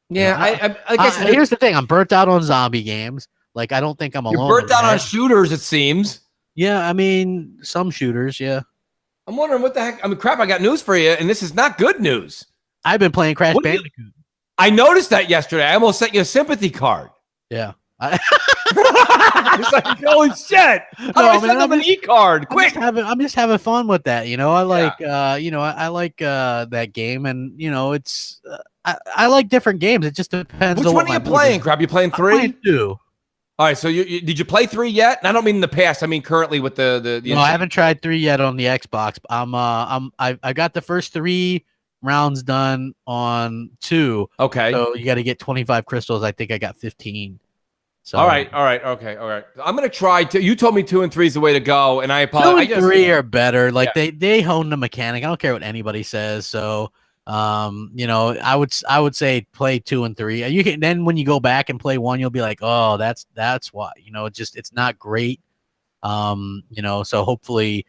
yeah, I guess here's the thing: I'm burnt out on zombie games. Like I don't think I'm alone. You're burnt out on shooters, it seems. Yeah, I mean some shooters. Yeah, I'm wondering what the heck. I mean, crap! I got news for you, and this is not good news. I've been playing Crash Bandicoot. I noticed that yesterday. I almost sent you a sympathy card. Yeah. It's like, holy shit! I sent them an e-card. Quick! I'm just having fun with that. I like, I like that game, and it's. I like different games. It just depends. Which one are you playing? Crap, you playing 3? I'm playing 2. All right. So did you play 3 yet? And I don't mean in the past. I mean currently with the. No, I haven't tried 3 yet on the Xbox. I got the first 3 rounds done on 2. Okay. So you got to get 25 crystals. I think I got 15. So all right, okay, all right. I'm gonna try to. You told me 2 and 3 is the way to go, and I apologize. 2 and 3 are better. Like they hone the mechanic. I don't care what anybody says. So I would say play 2 and 3. You can then when you go back and play 1, you'll be like, oh, that's why. It's not great. So hopefully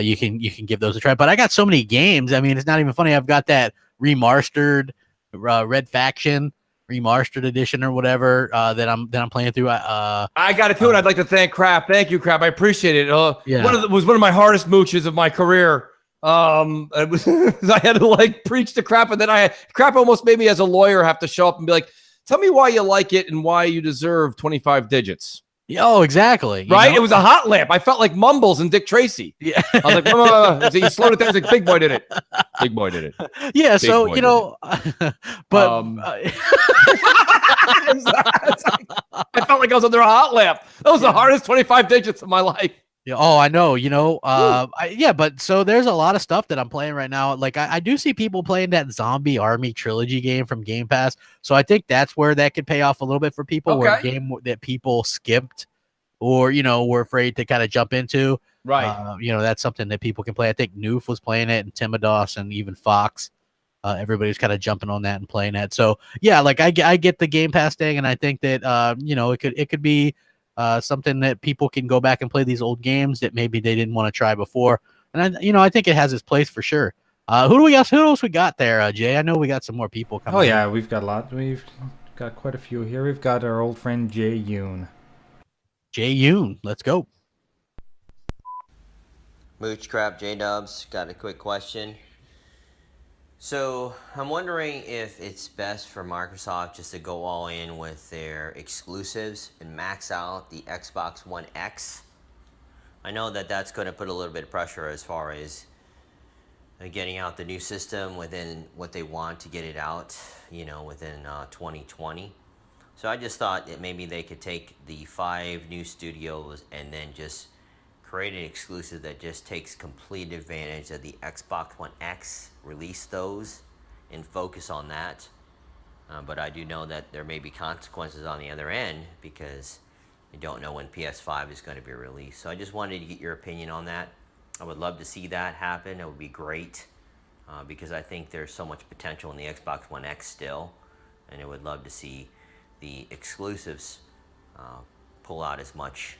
you can give those a try. But I got so many games. I mean, it's not even funny. I've got that remastered Red Faction remastered edition or whatever that I'm playing through. I got it too, and I'd like to thank Crap. Thank you, Crap. I appreciate it. Yeah. Was one of my hardest mooches of my career. It was, I had to preach to Crap, and then Crap almost made me as a lawyer have to show up and be like, "Tell me why you like it and why you deserve 25 digits." Oh, exactly. Right? It was a hot lamp. I felt like Mumbles and Dick Tracy. Yeah. I was like, no. So you slowed it down. Like, Big Boy did it. Big Boy did it. Yeah. Big So, Boy but I felt like I was under a hot lamp. That was the hardest 25 digits of my life. Yeah, oh, I know. But so there's a lot of stuff that I'm playing right now. Like I do see people playing that Zombie Army Trilogy game from Game Pass. So I think that's where that could pay off a little bit for people. Where a game that people skipped or, were afraid to kind of jump into. Right. That's something that people can play. I think Noof was playing it and Timidos and even Fox. Everybody's kind of jumping on that and playing that. So yeah, like I get the Game Pass thing, and I think that it could be something that people can go back and play these old games that maybe they didn't want to try before. And I think it has its place for sure. Who else we got there, Jay? I know we got some more people coming. Oh yeah, we've got a lot. We've got quite a few here. We've got our old friend Jay Yoon. Jay Yoon, let's go. Mooch Crap, J-Dubs, got a quick question. So I'm wondering if it's best for Microsoft just to go all in with their exclusives and max out the Xbox One X. I know that that's going to put a little bit of pressure as far as getting out the new system within what they want to get it out, within 2020. So I just thought that maybe they could take the 5 new studios and then just create an exclusive that just takes complete advantage of the Xbox One X, release those, and focus on that. But I do know that there may be consequences on the other end because you don't know when PS5 is going to be released. So I just wanted to get your opinion on that. I would love to see that happen. It would be great because I think there's so much potential in the Xbox One X still, and I would love to see the exclusives pull out as much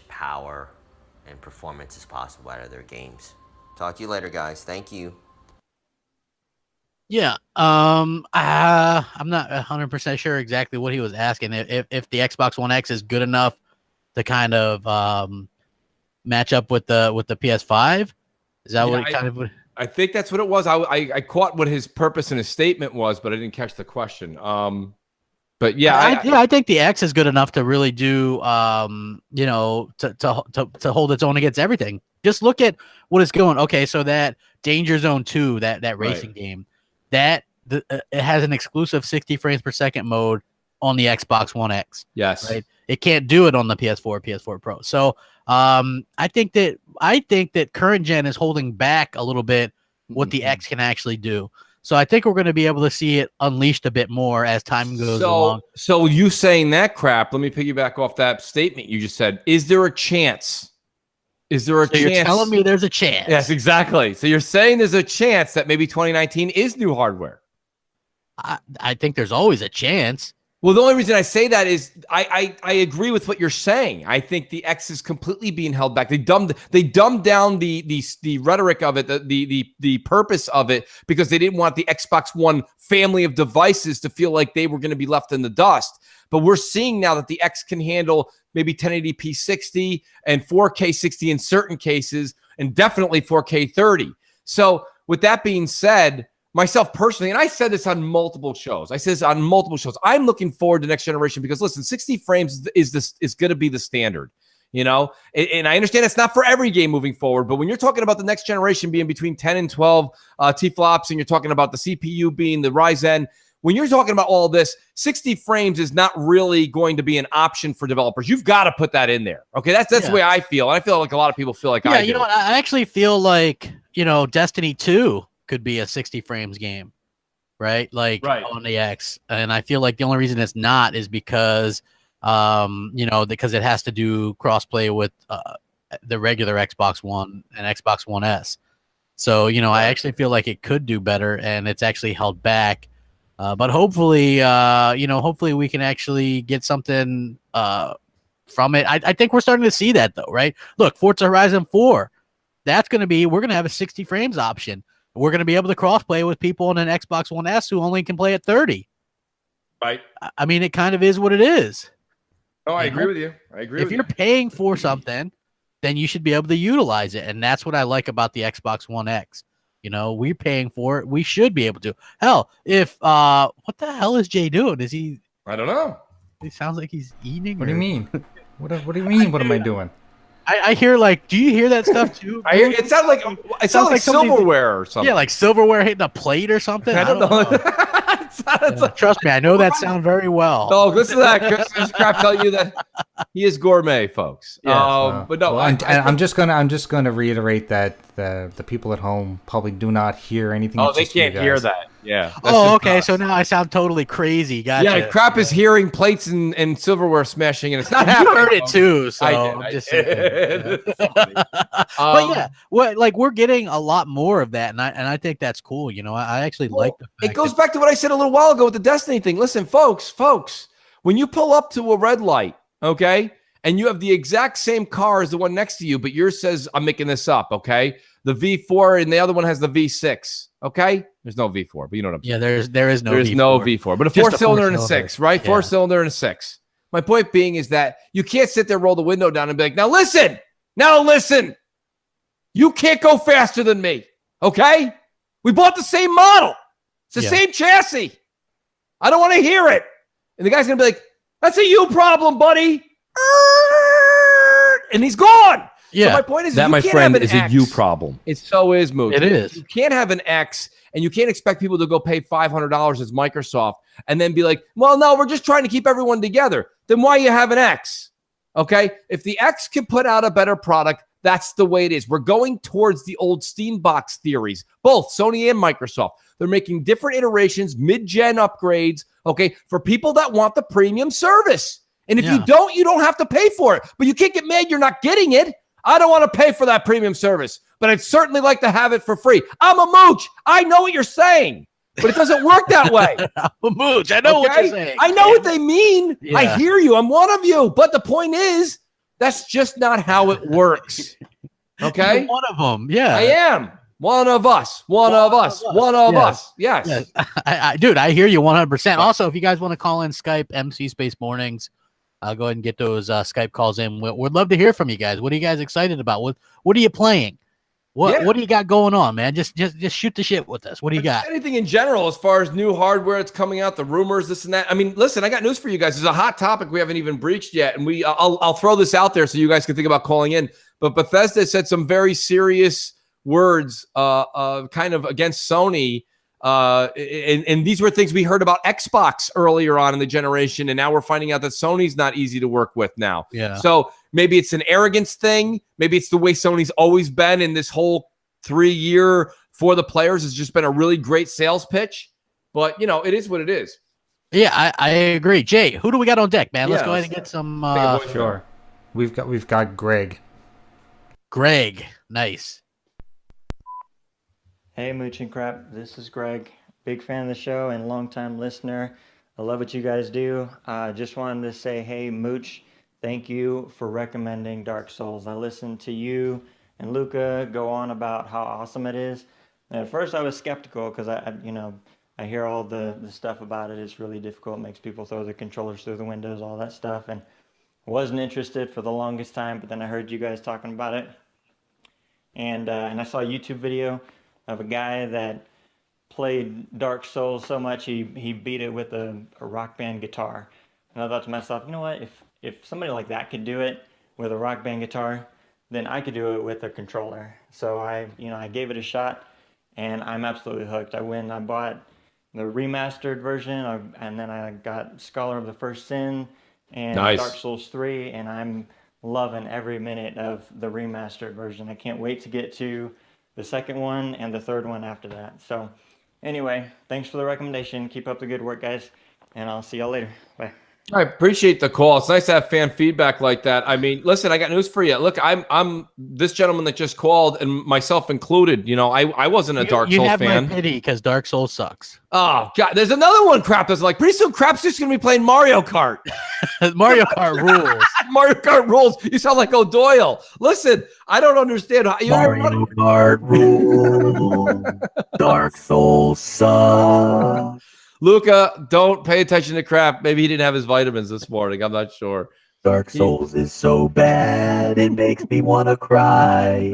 power and performance as possible out of their games. Talk to you later, guys. Thank you. Yeah, I'm not 100% sure exactly what he was asking. If the Xbox One X is good enough to kind of match up with the PS5, is that what it kind of? I think that's what it was. I caught what his purpose in his statement was, but I didn't catch the question. But yeah, I think the X is good enough to really do, to hold its own against everything. Just look at what it's going. Okay, so that Danger Zone 2, that racing game, it has an exclusive 60 frames per second mode on the Xbox One X. Yes, right. It can't do it on the PS4 Pro. So I think that current gen is holding back a little bit what the X can actually do. So I think we're going to be able to see it unleashed a bit more as time goes along. So you saying that Crap, let me piggyback off that statement you just said. Is there a chance? You're telling me there's a chance? Yes, exactly. So you're saying there's a chance that maybe 2019 is new hardware? I think there's always a chance. Well, the only reason I say that is I agree with what you're saying. I think the X is completely being held back. They dumbed down the rhetoric of it, the purpose of it, because they didn't want the Xbox One family of devices to feel like they were going to be left in the dust. But we're seeing now that the X can handle maybe 1080p 60 and 4K 60 in certain cases, and definitely 4K 30. So with that being said, myself personally, and I said this on multiple shows. I'm looking forward to next generation because listen, 60 frames is going to be the standard, and I understand it's not for every game moving forward, but when you're talking about the next generation being between 10 and 12 T-flops, and you're talking about the CPU being the Ryzen, when you're talking about all this, 60 frames is not really going to be an option for developers. You've got to put that in there. Okay, that's the way I feel. And I feel like a lot of people feel like I do. You know what? I actually feel like, Destiny 2 could be a 60 frames game, right? On the X. And I feel like the only reason it's not is because Because it has to do crossplay with the regular Xbox One and Xbox One S. So, I actually feel like it could do better, and it's actually held back. But hopefully, hopefully we can actually get something from it. I think we're starting to see that, though, right? Look, Forza Horizon 4, we're going to have a 60 frames option. We're going to be able to crossplay with people on an Xbox One S who only can play at 30. Right. I mean, it kind of is what it is. Oh, I agree with you. I agree with you. If you're paying for something, then you should be able to utilize it. And that's what I like about the Xbox One X. We're paying for it. We should be able to. Hell, if what the hell is Jay doing? Is he? I don't know. It sounds like he's eating. What do you mean? What do you mean? What am I doing? I hear do you hear that stuff too? I hear it sounds like silverware or something. Yeah, like silverware hitting a plate or something. I don't know. Trust me, I know that sound very well. Oh, listen to that. Chris Crap tell you that he is gourmet, folks. Yes, but no, I'm just gonna reiterate that the people at home probably do not hear anything. Oh, they can't hear that. Yeah. Okay. So now I sound totally crazy. Gotcha. Yeah, Crap is hearing plates and silverware smashing, and it's not happening. You heard it too. So I did. But yeah, we're getting a lot more of that, and I think that's cool. I actually like the fact it goes back to what I said a little while ago with the Destiny thing. Listen, folks, when you pull up to a red light, okay, and you have the exact same car as the one next to you, but yours says, I'm making this up, okay, the V4 and the other one has the V6, okay? There's no V4, but you know what I'm saying. Yeah, there is no V4. No V4, but a four-cylinder and a 6, right? Yeah. 4-cylinder and a 6. My point being is that you can't sit there, roll the window down and be like, now listen, you can't go faster than me, okay? We bought the same model. It's the same chassis. I don't want to hear it. And the guy's going to be like, that's a you problem, buddy. And he's gone. Yeah. So my point is that, my friend, is a you problem. It so is, Mooch. It is. You can't have an X, and you can't expect people to go pay $500 as Microsoft and then be like, well, no, we're just trying to keep everyone together. Then why you have an X? Okay? If the X can put out a better product, that's the way it is. We're going towards the old Steambox theories, both Sony and Microsoft. They're making different iterations, mid-gen upgrades, okay, for people that want the premium service. And if you don't have to pay for it. But you can't get mad you're not getting it. I don't want to pay for that premium service, but I'd certainly like to have it for free. I'm a mooch. I know what you're saying, but it doesn't work that way. I'm a mooch. I know what you're saying. I know what they mean. Yeah. I hear you. I'm one of you. But the point is, that's just not how it works. Okay? You're one of them. Yeah. I am. One of us. One of us. Yes. Dude, I hear you 100%. Also, if you guys want to call in Skype, MC Space Mornings, I'll go ahead and get those Skype calls in. We'd love to hear from you guys. What are you guys excited about? What are you playing? What do you got going on, man? Just shoot the shit with us. What do you got? Anything in general as far as new hardware that's coming out, the rumors, this and that. I mean, listen, I got news for you guys. There's a hot topic we haven't even breached yet, and I'll throw this out there so you guys can think about calling in. But Bethesda said some very serious words kind of against Sony. And these were things we heard about Xbox earlier on in the generation, and now we're finding out that Sony's not easy to work with now. Yeah. So maybe it's an arrogance thing. Maybe it's the way Sony's always been in this whole 3-year for the players has just been a really great sales pitch. But, it is what it is. Yeah, I agree. Jay, who do we got on deck, man? Let's go ahead and get some. Sure. We've got Greg. Greg, nice. Hey, Mooch and Crap. This is Greg. Big fan of the show and longtime listener. I love what you guys do. Just wanted to say, hey, Mooch, thank you for recommending Dark Souls. I listened to you and Luca go on about how awesome it is. And at first I was skeptical because I hear all the stuff about it. It's really difficult. It makes people throw the controllers through the windows, all that stuff. And wasn't interested for the longest time, but then I heard you guys talking about it. And I saw a YouTube video of a guy that played Dark Souls so much he beat it with a Rock Band guitar. And I thought to myself, you know what, if somebody like that could do it with a Rock Band guitar, then I could do it with a controller. So I gave it a shot, and I'm absolutely hooked. I bought the remastered version, and then I got Scholar of the First Sin and Dark Souls 3, and I'm loving every minute of the remastered version. I can't wait to get to the second one and the third one after that. So anyway, thanks for the recommendation. Keep up the good work, guys, and I'll see y'all later. Bye. I appreciate the call. It's nice to have fan feedback like that. I mean, listen, I got news for you. Look, I'm this gentleman that just called, and myself included. You know, I wasn't a Dark Souls fan. You have my pity because Dark Souls sucks. Oh God, there's another one. Crap doesn't like. Pretty soon, Crap's just gonna be playing Mario Kart. Mario Kart rules. Mario Kart rules. You sound like O'Doyle. Listen, I don't understand how you Mario Kart rules. Dark Souls sucks. Luca, don't pay attention to Crap. Maybe he didn't have his vitamins this morning. I'm not sure. Dark Souls is so bad, it makes me want to cry.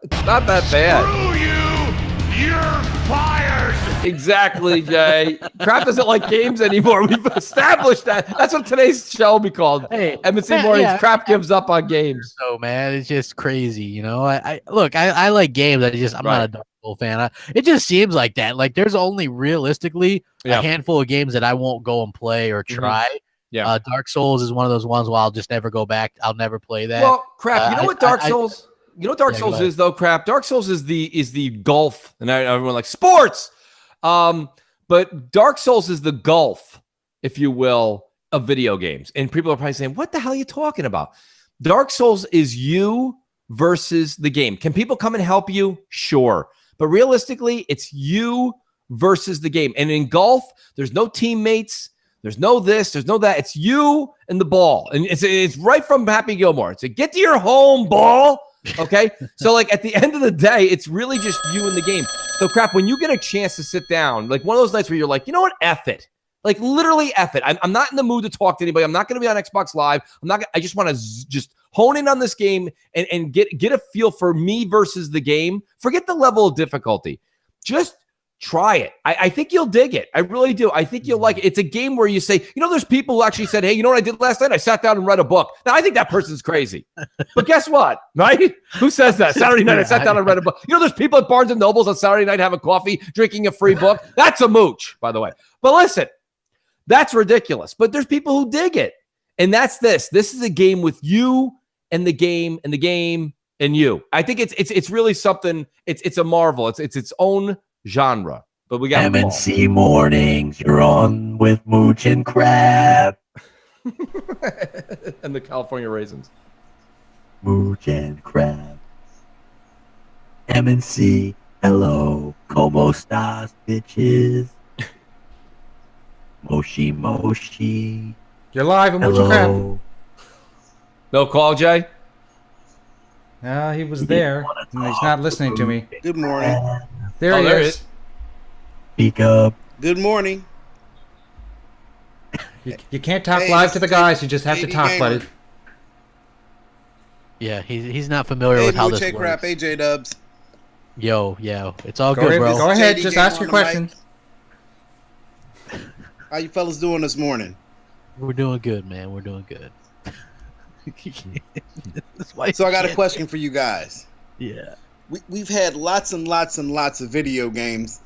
It's not that bad. Screw you! You're fired! Exactly, Jay. Crap doesn't like games anymore. We've established that. That's what today's show will be called. Hey, M&C Mornings. Crap gives up on games. So man, it's just crazy. You know, I look, I like games. I'm not a Dark Souls fan. It just seems like that. Like there's only realistically a handful of games that I won't go and play or try. Yeah. Dark Souls is one of those ones where I'll just never go back. I'll never play that. Well, Crap, you know what Dark Souls? You know what Dark Souls go is though, Crap? Dark Souls is the golf, and everyone like sports. But Dark Souls is the golf, if you will, of video games. And people are probably saying, what the hell are you talking about? Dark Souls is you versus the game. Can people come and help you? Sure. But realistically, it's you versus the game. And in golf, there's no teammates. There's no this. There's no that. It's you and the ball. And it's right from Happy Gilmore. It's a get to your home, ball. Okay? So, like, at the end of the day, it's really just you and the game. So, Crap, when you get a chance to sit down, like one of those nights where you're like, you know what? F it. Like, literally F it. I'm not in the mood to talk to anybody. I'm not going to be on Xbox Live. I just want to just hone in on this game and get a feel for me versus the game. Forget the level of difficulty. Just try it. I think you'll dig it. I really do. I think you'll like it. It's a game where you say, you know, there's people who actually said, hey, you know what I did last night? I sat down and read a book. Now, I think that person's crazy. But guess what? Right? Who says that? Saturday night, I sat down and read a book. You know, there's people at Barnes & Nobles on Saturday night having coffee, drinking a free book. That's a mooch, by the way. But listen, that's ridiculous. But there's people who dig it. And that's this. This is a game with you and the game and the game and you. I think it's really something. It's a marvel. It's its own genre. But we got M&C Mornings. You're on with Mooch and Crab. and the California Raisins. Mooch and Crab. M&C. Hello. Como estas, bitches? Moshi Moshi. You're live on Mooch and Crab. No call, Jay? He was there, and he's not listening to me. Good morning. There he is. Speak up. Good morning. You can't talk live to the guys. You just have to talk, buddy. Yeah, he's not familiar with how this works. Crap, AJ Dubs. Yo, it's all good, bro. Go ahead, just ask your question. How you fellas doing this morning? We're doing good, man. We're doing good. So I got a question for you guys. Yeah. We've had lots and lots and lots of video games.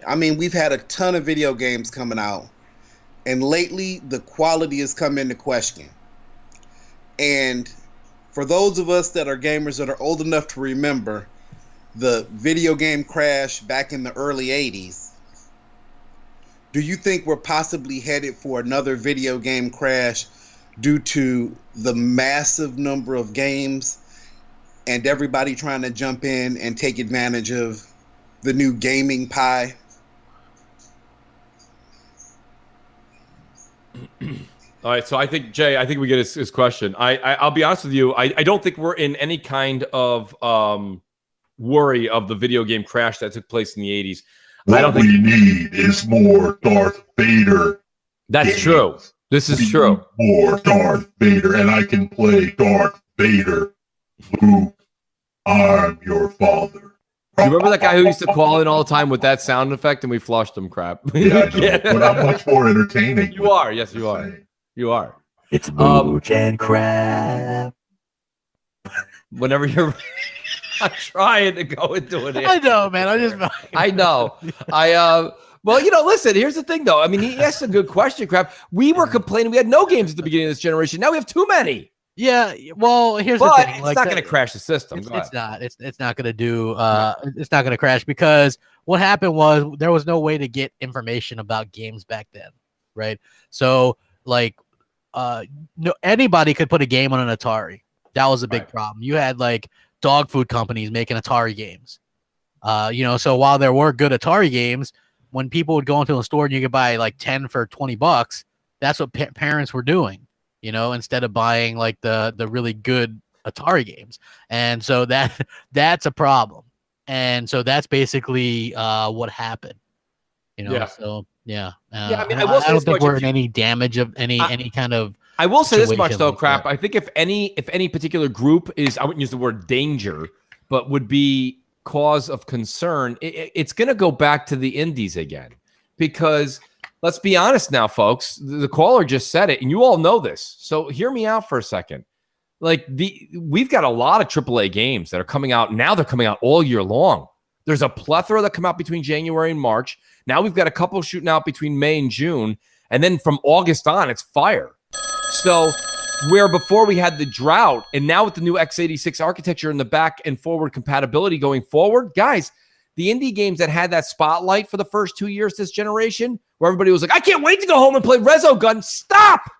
I mean, we've had a ton of video games coming out, and lately the quality has come into question. And for those of us that are gamers that are old enough to remember the video game crash back in the early 80s, do you think we're possibly headed for another video game crash due to the massive number of games and everybody trying to jump in and take advantage of the new gaming pie? All right, so I think, Jay, we get his question. I'll be honest with you. I don't think we're in any kind of worry of the video game crash that took place in the 80s. What we need is more Darth Vader. That's games. True. This is true. More Darth Vader, and I can play Darth Vader. Luke, I'm your father. You remember that guy who used to call in all the time with that sound effect, and we flushed him? Crap. Yeah, I know, but I'm much more entertaining. You are. Yes, you are. You are. It's Mooch and Crab. Whenever you're... I'm trying to go into it. I know, man. I know. Well, you know, listen, here's the thing, though. I mean, he asked a good question, Crap. We were complaining. We had no games at the beginning of this generation. Now we have too many. Yeah, well, here's But the thing. it's Like, not going to crash the system. Go ahead. it's not. It's not going to do. It's not going to crash because what happened was there was no way to get information about games back then, right? So like, no anybody could put a game on an Atari. That was a big problem. You had like dog food companies making Atari games. So while there were good Atari games, when people would go into a store and you could buy like 10 for $20, that's what parents were doing. Instead of buying like the really good Atari games. And so that's a problem. And so that's basically what happened. Yeah. So yeah. I mean, I don't think we're in any damage of any kind of. I will say this much though, like crap. that. I think if any particular group is, I wouldn't use the word danger, but would be cause of concern, it's going to go back to the indies again, because let's be honest now, folks. The caller just said it, and you all know this. So hear me out for a second. Like we've got a lot of AAA games that are coming out now. They're coming out all year long. There's a plethora that come out between January and March. Now we've got a couple shooting out between May and June, and then from August on, it's fire. So where before we had the drought, and now with the new x86 architecture and the back and forward compatibility going forward, guys, the indie games that had that spotlight for the first 2 years this generation, where everybody was like, I can't wait to go home and play Resogun. Stop!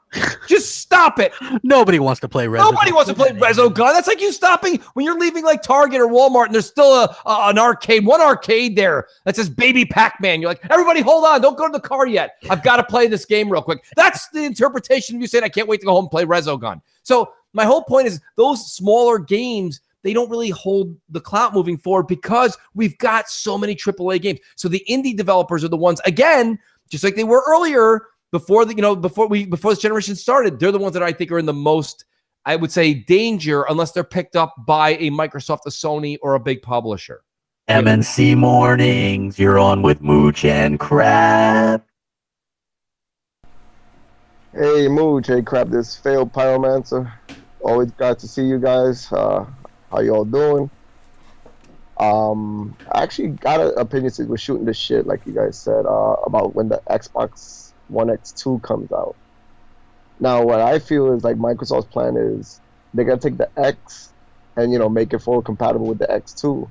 Just stop it. Nobody wants to play Resogun. Nobody wants to play Resogun. That's like you stopping when you're leaving like Target or Walmart and there's still an arcade, one arcade there that says Baby Pac-Man. You're like, everybody hold on. Don't go to the car yet. I've got to play this game real quick. That's the interpretation of you saying I can't wait to go home and play Resogun. So my whole point is those smaller games, they don't really hold the clout moving forward because we've got so many AAA games. So the indie developers are the ones, again, just like they were earlier, before this generation started, they're the ones that I think are in the most, I would say, danger unless they're picked up by a Microsoft, a Sony, or a big publisher. M&C Mornings, you're on with Mooch and Crab. Hey Mooch, hey Crab, this failed pyromancer. Always glad to see you guys. How you all doing? I actually got an opinion since we're shooting this shit, like you guys said, about when the Xbox One X2 comes out. Now, what I feel is like Microsoft's plan is they're gonna take the X and make it forward compatible with the X2.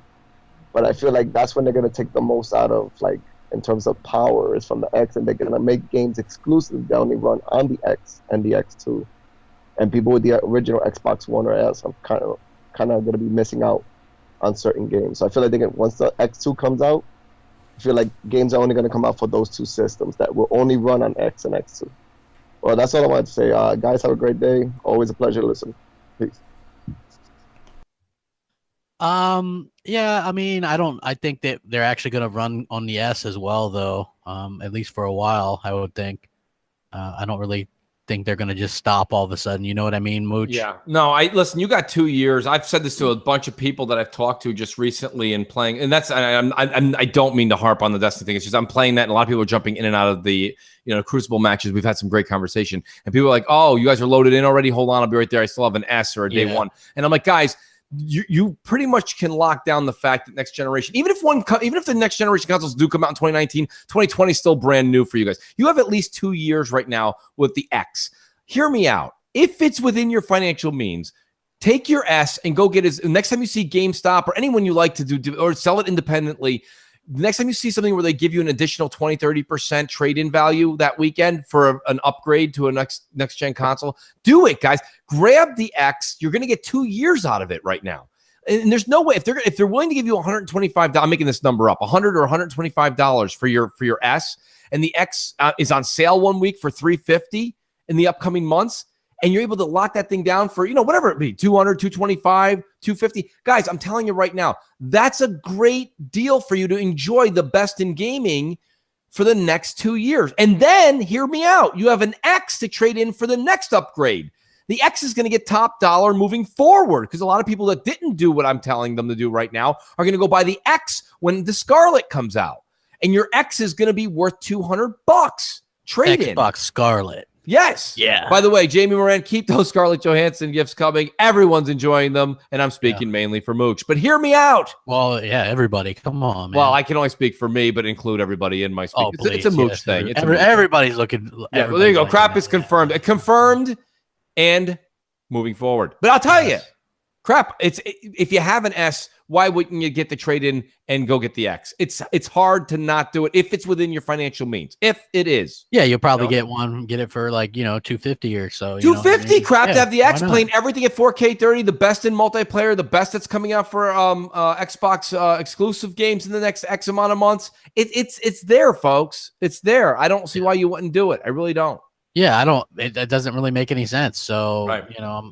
But I feel like that's when they're gonna take the most out of, like, in terms of power, is from the X, and they're gonna make games exclusive that only run on the X and the X2. And people with the original Xbox One or S are kind of gonna be missing out on certain games. So I feel like once the X2 comes out, I feel like games are only going to come out for those two systems that will only run on X and X2. Well, that's all I wanted to say. Guys, have a great day. Always a pleasure to listen. Peace. Yeah, I mean, I think that they're actually going to run on the S as well, though. At least for a while, I would think. I don't really think they're going to just stop all of a sudden. You know what I mean, Mooch? Yeah. No, listen, you got 2 years. I've said this to a bunch of people that I've talked to just recently and playing. And that's, I don't mean to harp on the Destiny thing. It's just I'm playing that, and a lot of people are jumping in and out of the, Crucible matches. We've had some great conversation. And people are like, oh, you guys are loaded in already? Hold on, I'll be right there. I still have an S or a day one. And I'm like, guys, you pretty much can lock down the fact that next generation, even if the next generation consoles do come out in 2019, 2020 is still brand new for you guys. You have at least 2 years right now with the X. Hear me out. If it's within your financial means, take your S and go get it. Next time you see GameStop or anyone you like to do or sell it independently, next time you see something where they give you an additional 20, 30% trade-in value that weekend for an upgrade to a next-gen console, do it, guys. Grab the X. You're going to get 2 years out of it right now. And there's no way, if they're willing to give you $125, I'm making this number up, $100 or $125 for your S, and the X is on sale 1 week for $350 in the upcoming months, and you're able to lock that thing down for, whatever it be, $200, $225, $250. Guys, I'm telling you right now, that's a great deal for you to enjoy the best in gaming for the next 2 years. And then, hear me out, you have an X to trade in for the next upgrade. The X is going to get top dollar moving forward because a lot of people that didn't do what I'm telling them to do right now are going to go buy the X when the Scarlet comes out. And your X is going to be worth $200. Trade in. Xbox Scarlet. Yes. Yeah. By the way, Jamie Moran, keep those Scarlett Johansson gifts coming. Everyone's enjoying them, and I'm speaking mainly for Mooch. But hear me out. Well, yeah, everybody. Come on, man. Well, I can only speak for me, but include everybody in my speech. It's a Mooch thing. Everybody's looking. Yeah, well, there you go. Crap is confirmed. Confirmed and moving forward. But I'll tell you, crap, if you have an S, why wouldn't you get the trade in and go get the X? It's hard to not do it if it's within your financial means. If it is. Yeah, you'll probably get it for like, $250 or so. $250 crap to have the X why not? playing everything at 4K 30, the best in multiplayer, the best that's coming out for Xbox exclusive games in the next X amount of months. It's there, folks. It's there. I don't see why you wouldn't do it. I really don't. Yeah, I don't. It doesn't really make any sense. So, Right.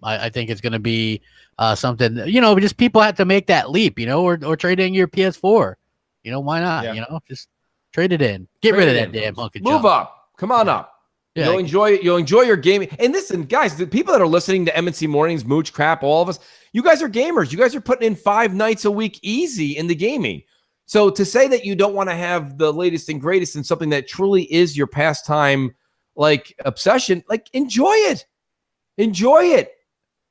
I think it's going to be something. Just people have to make that leap. Or trade in your PS4. Why not? Yeah. Just trade it in. Get rid of that damn hunk of Move junk. up. Come on up. Yeah. You'll enjoy it. You'll enjoy your gaming. And listen, guys, the people that are listening to M&C Mornings, Mooch, Crap, all of us, you guys are gamers. You guys are putting in 5 nights a week easy in the gaming. So to say that you don't want to have the latest and greatest in something that truly is your pastime, like obsession, like enjoy it. Enjoy it.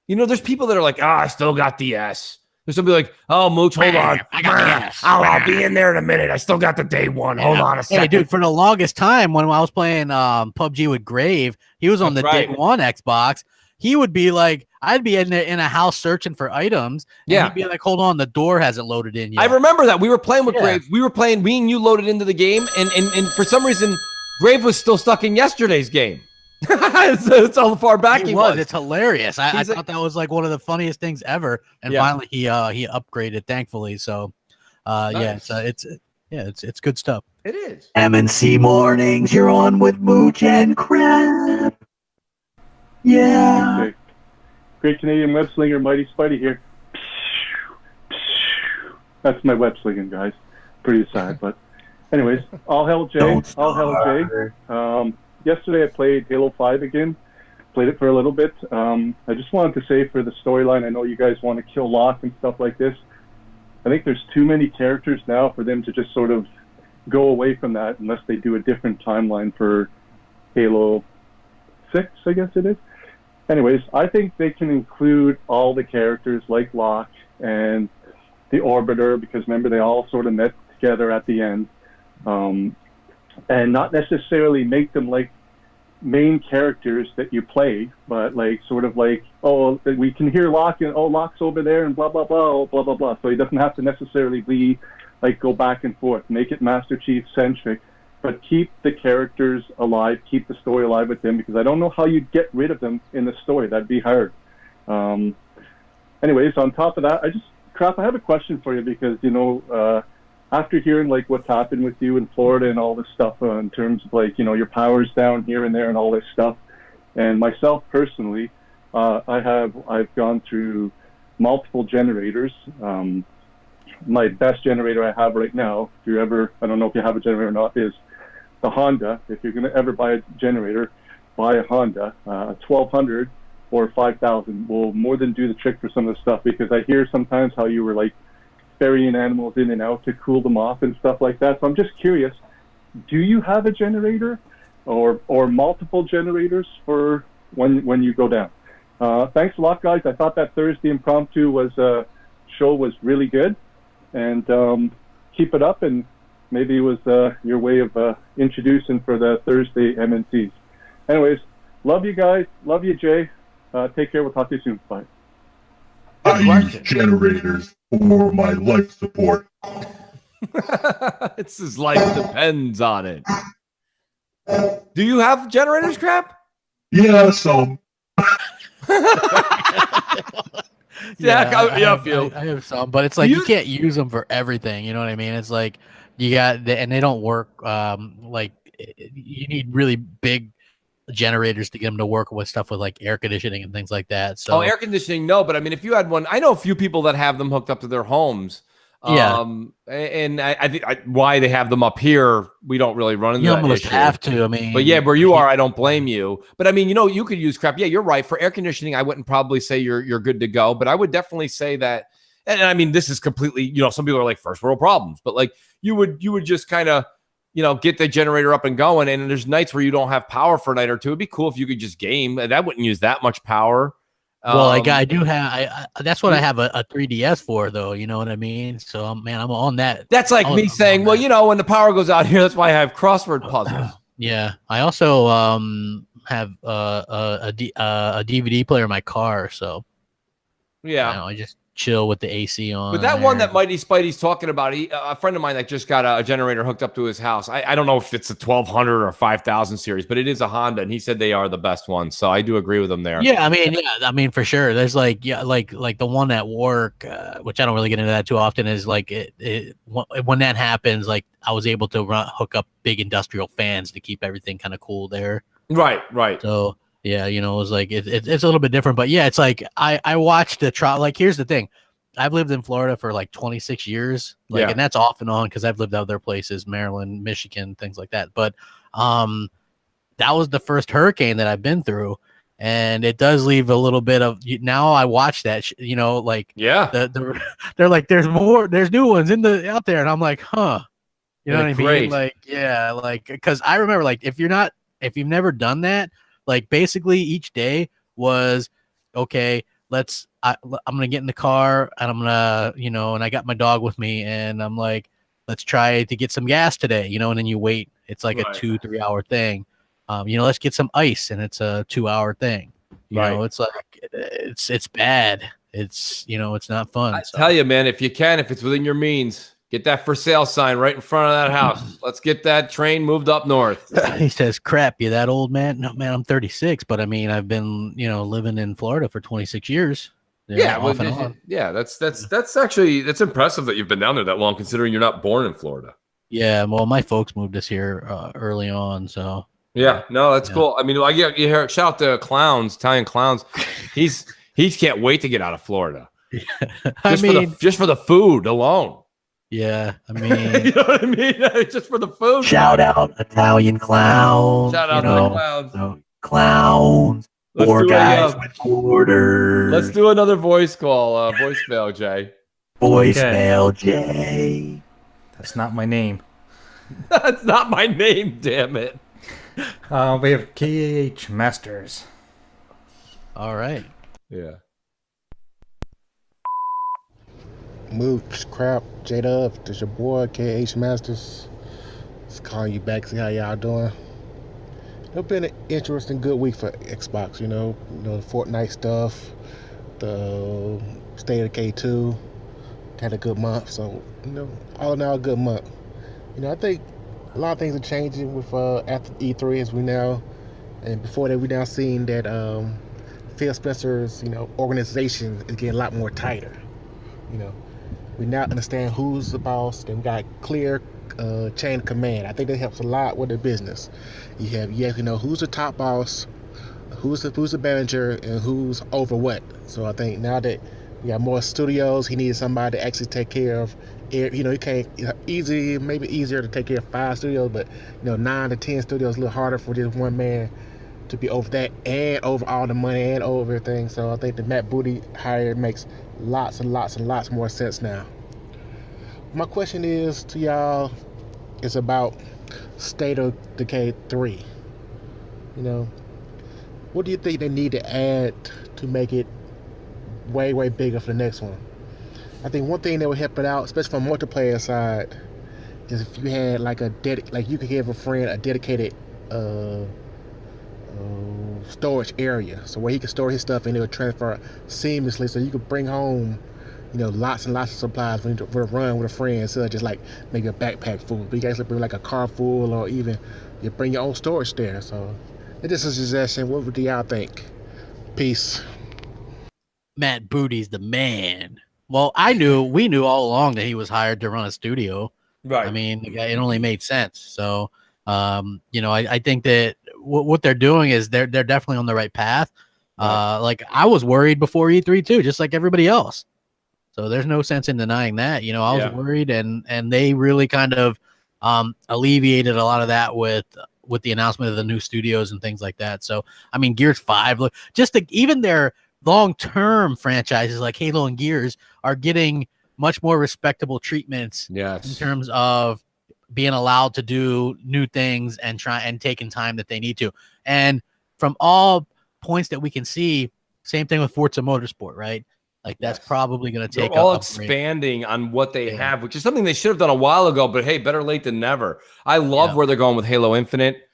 There's people that are like, I still got the S. There's somebody like, oh, Mooch, hold on. I got the S. I'll be in there in a minute. I still got the day one. Hold on a second. Hey, dude, for the longest time when I was playing PUBG with Grave, he was on That's the right. day one Xbox. He would be like, I'd be in a house searching for items. And Yeah. he'd be like, hold on, the door hasn't loaded in yet. I remember that. We were playing with Grave. We and you loaded into the game, and for some reason, Grave was still stuck in yesterday's game. It's how far back he was. It's hilarious. I He's thought that was like one of the funniest things ever. And Yeah. finally he upgraded, thankfully. So Nice. it's good stuff. It is. M&C Mornings, you're on with Mooch and Crab. Yeah. Okay. Great Canadian web slinger, Mighty Spidey here. That's my web slinging, guys. Pretty sad, but anyways, all hell Jay. All hell Jay. Yesterday I played Halo 5 again. Played it for a little bit. I just wanted to say for the storyline, I know you guys want to kill Locke and stuff like this. I think there's too many characters now for them to just sort of go away from that unless they do a different timeline for Halo 6, I guess it is. Anyways, I think they can include all the characters like Locke and the Orbiter, because remember they all sort of met together at the end, and not necessarily make them like main characters that you play, but like sort of like, oh, we can hear Locke and Locke's over there and blah blah blah blah blah blah. So he doesn't have to necessarily be like go back and forth. Make it Master Chief centric, but keep the characters alive, keep the story alive with them, because I don't know how you'd get rid of them in the story. That'd be hard. Anyways, on top of that, I have a question for you, because after hearing like what's happened with you in Florida and all this stuff in terms of like your powers down here and there and all this stuff, and myself personally, I've gone through multiple generators. My best generator I have right now, I don't know if you have a generator or not, is the Honda. If you're going to ever buy a generator, buy a Honda. 1200 or 5000 will more than do the trick for some of the stuff, because I hear sometimes how you were like ferrying animals in and out to cool them off and stuff like that. So I'm just curious, do you have a generator or multiple generators for when you go down? Thanks a lot, guys. I thought that Thursday impromptu show was really good, and keep it up, and maybe it was your way of introducing for the Thursday MNCs. Anyways, love you guys. Love you, Jay. Take care. We'll talk to you soon. Bye. I use generators for my life support. It's his life depends on it. Do you have generators, Crap? Yeah, some. I have some, but it's like you can't use them for everything. You know what I mean? It's like and they don't work. Like you need really big generators to get them to work with stuff with like air conditioning and things like that. So air conditioning, no, but I mean, if you had one, I know a few people that have them hooked up to their homes. Yeah. And I think why they have them up here, we don't really run into you that almost issue. have to. I mean, but yeah, where you are, I don't blame you. But I mean, you could use Crap. Yeah, you're right. For air conditioning, I wouldn't probably say you're good to go, but I would definitely say that. And I mean, this is completely, some people are like first world problems, but like you would just kind of, get the generator up and going. And there's nights where you don't have power for a night or two. It'd be cool if you could just game. That wouldn't use that much power. Well, I do have. That's what I have a 3DS for, though. You know what I mean? So, I'm on that. That's like me saying, well, when the power goes out here, that's why I have crossword puzzles. Yeah, I also have a DVD player in my car, so Yeah. I just chill with the AC on. But that one that Mighty Spidey's talking about, a friend of mine that just got a generator hooked up to his house. I don't know if it's a 1200 or 5000 series, but it is a Honda, and he said they are the best ones. So I do agree with him there. Yeah, I mean for sure. There's like like the one at work, which I don't really get into that too often. Is like when that happens, like I was able to hook up big industrial fans to keep everything kind of cool there. Right. So yeah, it was like it's a little bit different, but yeah, it's like I watched the trial. Like here's the thing. I've lived in Florida for like 26 years, and that's off and on because I've lived other places, Maryland, Michigan, things like that. But that was the first hurricane that I've been through, and it does leave a little bit of. Now I watch that, they're like there's new ones out there, and I'm like, huh, you know what I mean? Like because I remember if you've never done that, like basically each day was okay. I'm gonna get in the car and I'm gonna, and I got my dog with me and I'm like, let's try to get some gas today, and then you wait. It's like a 2-3 hour thing. Let's get some ice and it's a 2 hour thing. It's like it's bad. It's it's not fun. I tell you, man, if it's within your means, get that for sale sign right in front of that house. Let's get that train moved up north. He says, crap, you that old, man? No, man, I'm 36, but I mean, I've been, living in Florida for 26 years. That's impressive that you've been down there that long, considering you're not born in Florida. Yeah, well, my folks moved us here early on, so. Yeah, no, that's cool. I mean, you hear shout out to Clowns, Italian Clowns. He can't wait to get out of Florida. Just for the food alone. Yeah, I mean, you know what I mean? Just for the food. Shout out Italian Clowns. Shout out to Clowns. Clowns. Four guys with orders. Let's do another voicemail, Jay. Voicemail, Jay. That's not my name. That's not my name, damn it. We have KAH Masters. All right. Yeah. Mooch, Crap, J-Dub, this your boy, KH Masters. Just calling you back, see how y'all doing. It's been an interesting, good week for Xbox, the Fortnite stuff, the State of K2, had a good month, so, all in all, a good month. I think a lot of things are changing with after E3 as we know, and before that, we now seeing that Phil Spencer's, organization is getting a lot more tighter, We now understand who's the boss, and we got clear chain of command. I think that helps a lot with the business. You actually know who's the top boss, who's the manager, and who's over what. So I think now that we got more studios, he needs somebody to actually take care of. He can't maybe easier to take care of 5 studios, but 9 to 10 studios is a little harder for just one man to be over that and over all the money and over everything. So I think the Matt Booty hire makes lots and lots and lots more sense now. My question is to y'all is about State of Decay 3. What do you think they need to add to make it way, way bigger for the next one? I think one thing that would help it out, especially from the multiplayer side, is if you had you could give a friend a dedicated storage area, so where he could store his stuff and it would transfer seamlessly, so you could bring home lots and lots of supplies when you run with a friend, instead of just like maybe a backpack full, but you guys bring like a car full, or even you bring your own storage there. So it's just a suggestion. What do y'all think? Peace. Matt Booty's the man. Well, we knew all along that he was hired to run a studio. Right. I mean, it only made sense. So, I think that what they're doing is they're definitely on the right path. Right. I was worried before E3 too, just like everybody else. So there's no sense in denying that. I was worried, and they really kind of alleviated a lot of that with the announcement of the new studios and things like that. So, I mean, Gears 5, even their long-term franchises like Halo and Gears are getting much more respectable treatments in terms of being allowed to do new things and taking time that they need to. And from all points that we can see, same thing with Forza Motorsport, right? That's probably going to take all expanding on what they have, which is something they should have done a while ago, but hey, better late than never. I love where they're going with Halo Infinite.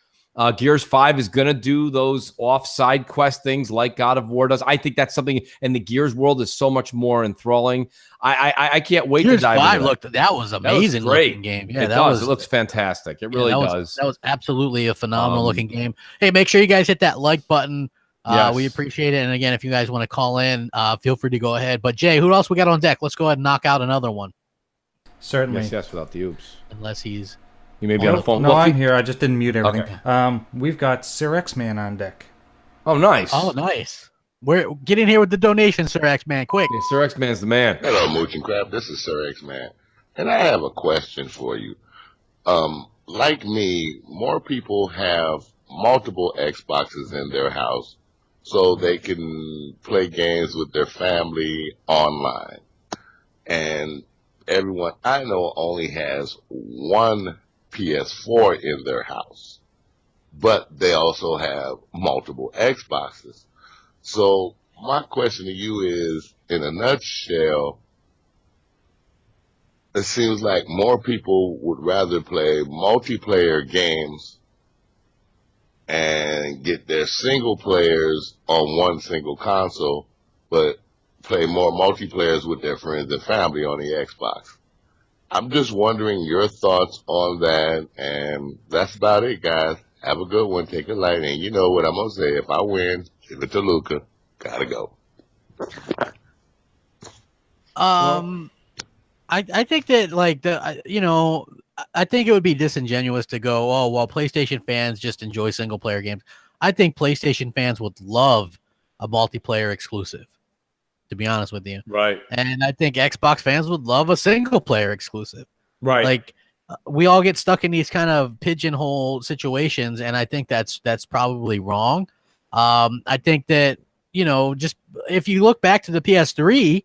Gears 5 is going to do those off-side quest things like God of War does. I think that's something, and the Gears world is so much more enthralling. I can't wait Gears to dive 5 into that was amazing looking game. Yeah, it does. It looks fantastic. It really does. That was absolutely a phenomenal looking game. Hey, make sure you guys hit that like button. Yes. We appreciate it. And again, if you guys want to call in, feel free to go ahead. But Jay, who else we got on deck? Let's go ahead and knock out another one. Certainly. Yes, without the oops. Unless he's... You may be on the phone. No, I'm here. I just didn't mute everything. Okay. We've got Sir X-Man on deck. Oh, nice. Oh, nice. We're get in here with the donation, Sir X-Man, quick. Yeah, Sir X-Man's the man. Hello, Mooch and Crab. This is Sir X-Man. And I have a question for you. Like me, more people have multiple Xboxes in their house so they can play games with their family online. And everyone I know only has one PS4 in their house, but they also have multiple Xboxes. So my question to you is, in a nutshell, it seems like more people would rather play multiplayer games and get their single players on one single console, but play more multiplayers with their friends and family on the Xbox. I'm just wondering your thoughts on that, and that's about it, guys. Have a good one. Take a light, and you know what I'm going to say. If I win, give it to Luca. Gotta go. I think that I think it would be disingenuous to go, oh, well, PlayStation fans just enjoy single player games. I think PlayStation fans would love a multiplayer exclusive, to be honest with you. Right. And I think Xbox fans would love a single player exclusive. Right. Like we all get stuck in these kind of pigeonhole situations, and I think that's probably wrong. I think that, just if you look back to the PS3,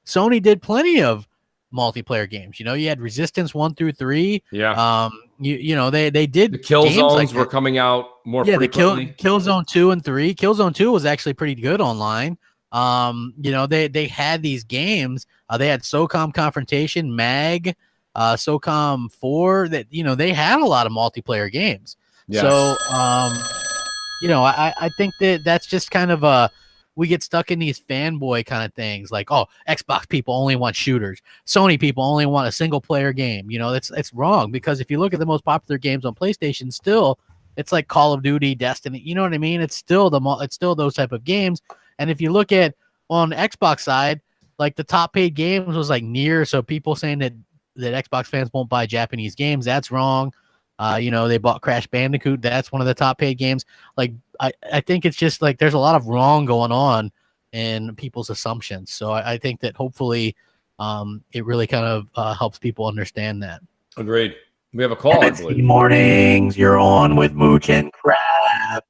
Sony did plenty of multiplayer games. You had Resistance 1 through 3. Yeah. They did the kill games zones like were coming out more yeah, frequently. the Killzone 2 and 3. Killzone 2 was actually pretty good online. They had these games. They had SOCOM Confrontation, MAG, SOCOM 4. That they had a lot of multiplayer games. Yes. So I think that's just kind of we get stuck in these fanboy kind of things, like, oh, Xbox people only want shooters, Sony people only want a single player game. It's wrong, because if you look at the most popular games on PlayStation, still it's like Call of Duty, Destiny. You know what I mean? It's still those type of games. And if you look at on Xbox side, like the top paid games was like Nier. So people saying that Xbox fans won't buy Japanese games, that's wrong. They bought Crash Bandicoot. That's one of the top paid games. Like, I think it's just like there's a lot of wrong going on in people's assumptions. So I think that hopefully it really kind of helps people understand that. Agreed. We have a call. M&C Mornings, you're on with Mooch and Crab.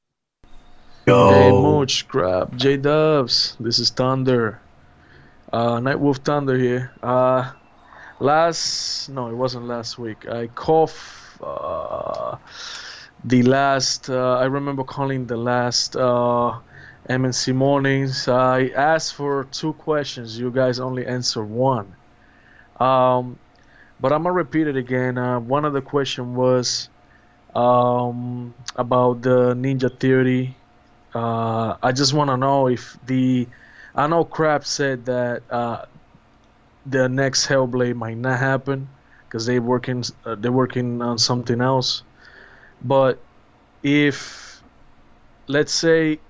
Go. Hey, Mooch, Crab, J-Dubs. This is Thunder. Nightwolf Thunder here. It wasn't last week. I coughed the last, I remember calling the last M&C Mornings. I asked for 2 questions. You guys only answered 1. But I'm going to repeat it again. One of the question was about the Ninja Theory. I just want to know if I know Crab said that the next Hellblade might not happen because they're working on something else. But if, let's say,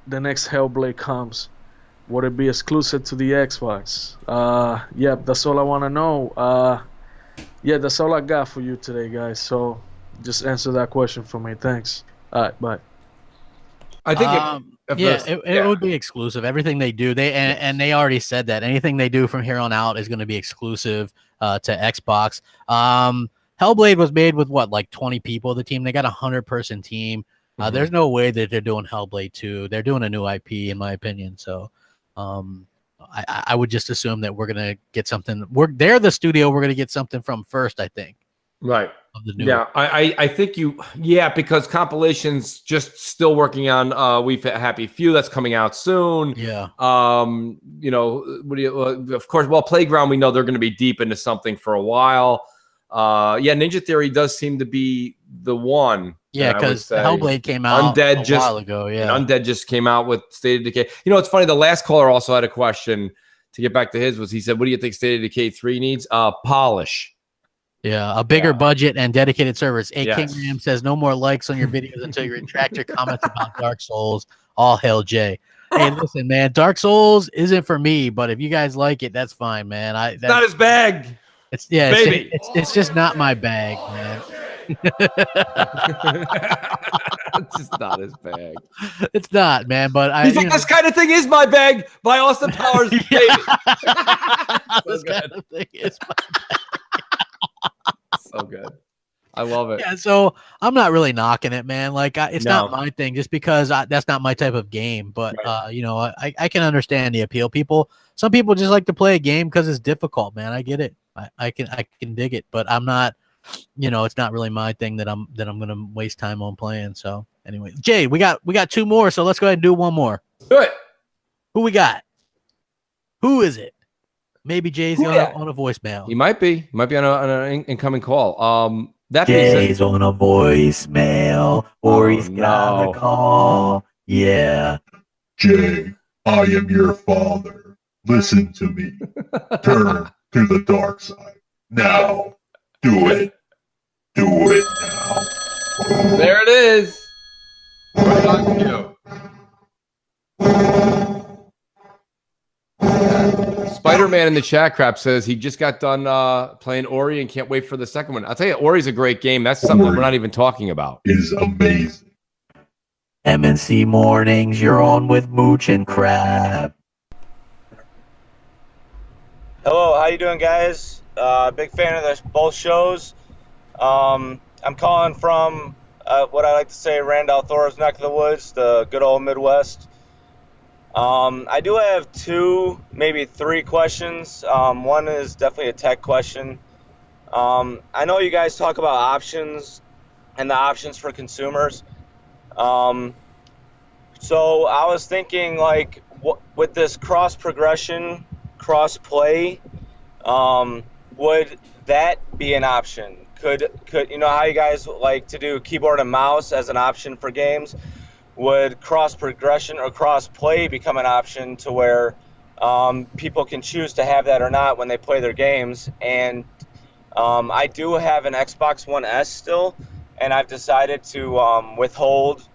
the next Hellblade comes, would it be exclusive to the Xbox? That's all I want to know. That's all I got for you today, guys. So just answer that question for me. Thanks. All right, bye. I think it would be exclusive. Everything they do, and they already said that anything they do from here on out is going to be exclusive to Xbox. Hellblade was made with like 20 people. The team, they got a 100-person team. There's no way that they're doing Hellblade 2. They're doing a new IP, in my opinion. So, I would just assume that we're gonna get something. They're the studio. We're gonna get something from first, I think. Right. Of the new I think because compilations just still working on We've Happy Few that's coming out soon. Yeah. Of course, Playground, we know they're going to be deep into something for a while. Ninja Theory does seem to be the one Yeah, And I would because say Hellblade came out a while ago. Yeah. And Undead just came out with State of Decay. You know, it's funny. The last caller also had a question to get back to his. Was he said, "What do you think State of Decay 3 needs?" Polish. Yeah, a bigger budget and dedicated servers. A Yes. King Ram says no more likes on your videos until you retract your comments about Dark Souls. All hail Jay. Hey, listen, man, Dark Souls isn't for me, but if you guys like it, that's fine, man. It's not his bag. It's yeah, baby. It's just not my bag, man. It's just not his bag. It's not, man. But He's like, this kind of thing is my bag by Austin Powers. Baby. This kind of thing is my so good. I love it. Yeah, so I'm not really knocking it, man. Like, it's No. not my thing, just because that's not my type of game. But you know, I can understand the appeal. Some people just like to play a game because it's difficult, man. I get it. I can dig it, but I'm not. You know, it's not really my thing that I'm gonna waste time on playing. So anyway, Jay, we got 2 more, so let's go ahead and do one more. Do it. Who we got? Who is it? Maybe Jay's on a voicemail. He might be. He might be on an incoming call. That Jay's on a voicemail, or he's got a call. Yeah. Jay, I am your father. Listen to me. Turn to the dark side. Now. Do it. Do it now. There it is. Right on cue. Spider-Man in the chat crap says he just got done playing Ori and can't wait for the second one. I'll tell you, Ori's a great game. That's something we're not even talking about. Is amazing. M&C Mornings, you're on with Mooch and Crab. Hello, how you doing, guys? Big fan of both shows. I'm calling from what I like to say Randall Thor's neck of the woods, the good old Midwest. I do have 2, maybe 3 questions. One is definitely a tech question. I know you guys talk about options and the options for consumers. So I was thinking, like, with this cross progression, cross play, would that be an option? Could you know how you guys like to do keyboard and mouse as an option for games? Would cross progression or cross play become an option to where people can choose to have that or not when they play their games? And I do have an Xbox One S still, and I've decided to withhold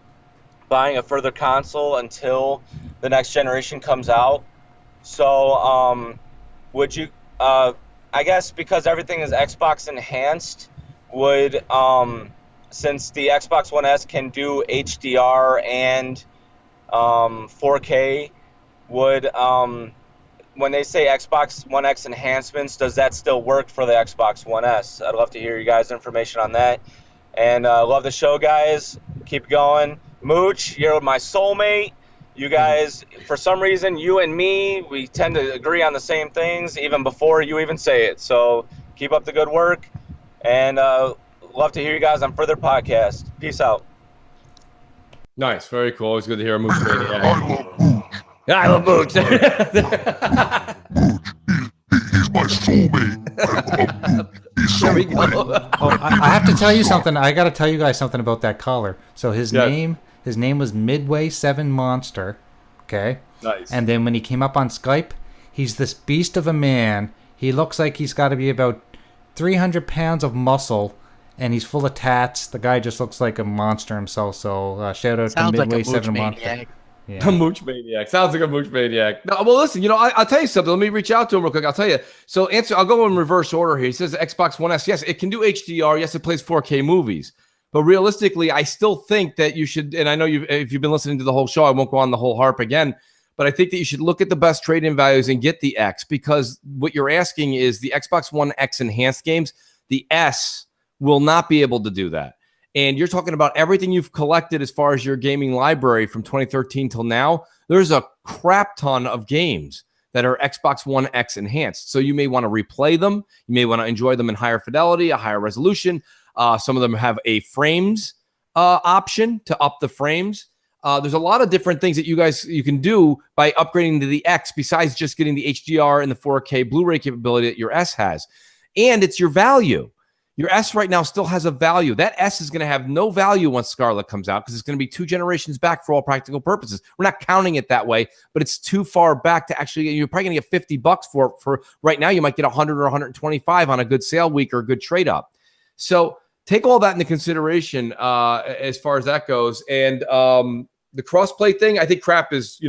buying a further console until the next generation comes out. So would you, I guess because everything is Xbox enhanced, would, since the Xbox One S can do HDR and 4K, would, when they say Xbox One X enhancements, does that still work for the Xbox One S? I'd love to hear you guys' information on that. And love the show, guys. Keep going. Mooch, you're my soulmate. You guys, for some reason, you and me, we tend to agree on the same things even before you even say it. So keep up the good work, and love to hear you guys on further podcasts. Peace out. Nice. Very cool. Always good to hear a Mooch maniac. I love Mooch. He's my soulmate. There we go. I have to tell you something. I got to tell you guys something about that caller. So his name was Midway 7 Monster. Okay. Nice. And then when he came up on Skype, he's this beast of a man. He looks like he's got to be about 300 pounds of muscle, and he's full of tats. The guy just looks like a monster himself. So shout out to Midway 7 Monster. Yeah. A Mooch maniac. Sounds like a Mooch maniac. No, well, listen, you know, I'll tell you something. Let me reach out to him real quick. I'll tell you. So I'll go in reverse order here. He says Xbox One S. Yes, it can do HDR. Yes, it plays 4K movies. But realistically, I still think that you should, and I know if you've been listening to the whole show, I won't go on the whole harp again, but I think that you should look at the best trade-in values and get the X, because what you're asking is the Xbox One X enhanced games. The S will not be able to do that. And you're talking about everything you've collected as far as your gaming library from 2013 till now. There's a crap ton of games that are Xbox One X enhanced. So you may want to replay them. You may want to enjoy them in higher fidelity, a higher resolution. Some of them have a frames option to up the frames. There's a lot of different things that you can do by upgrading to the X besides just getting the HDR and the 4K Blu-ray capability that your S has. And it's your value. your S right now still has a value. That S is going to have no value once Scarlet comes out because it's going to be 2 generations back for all practical purposes. We're not counting it that way, but it's too far back to actually, you're probably going to get $50 for right now. You might get 100 or 125 on a good sale week or a good trade up. So take all that into consideration as far as that goes. And the crossplay thing, I think crap is,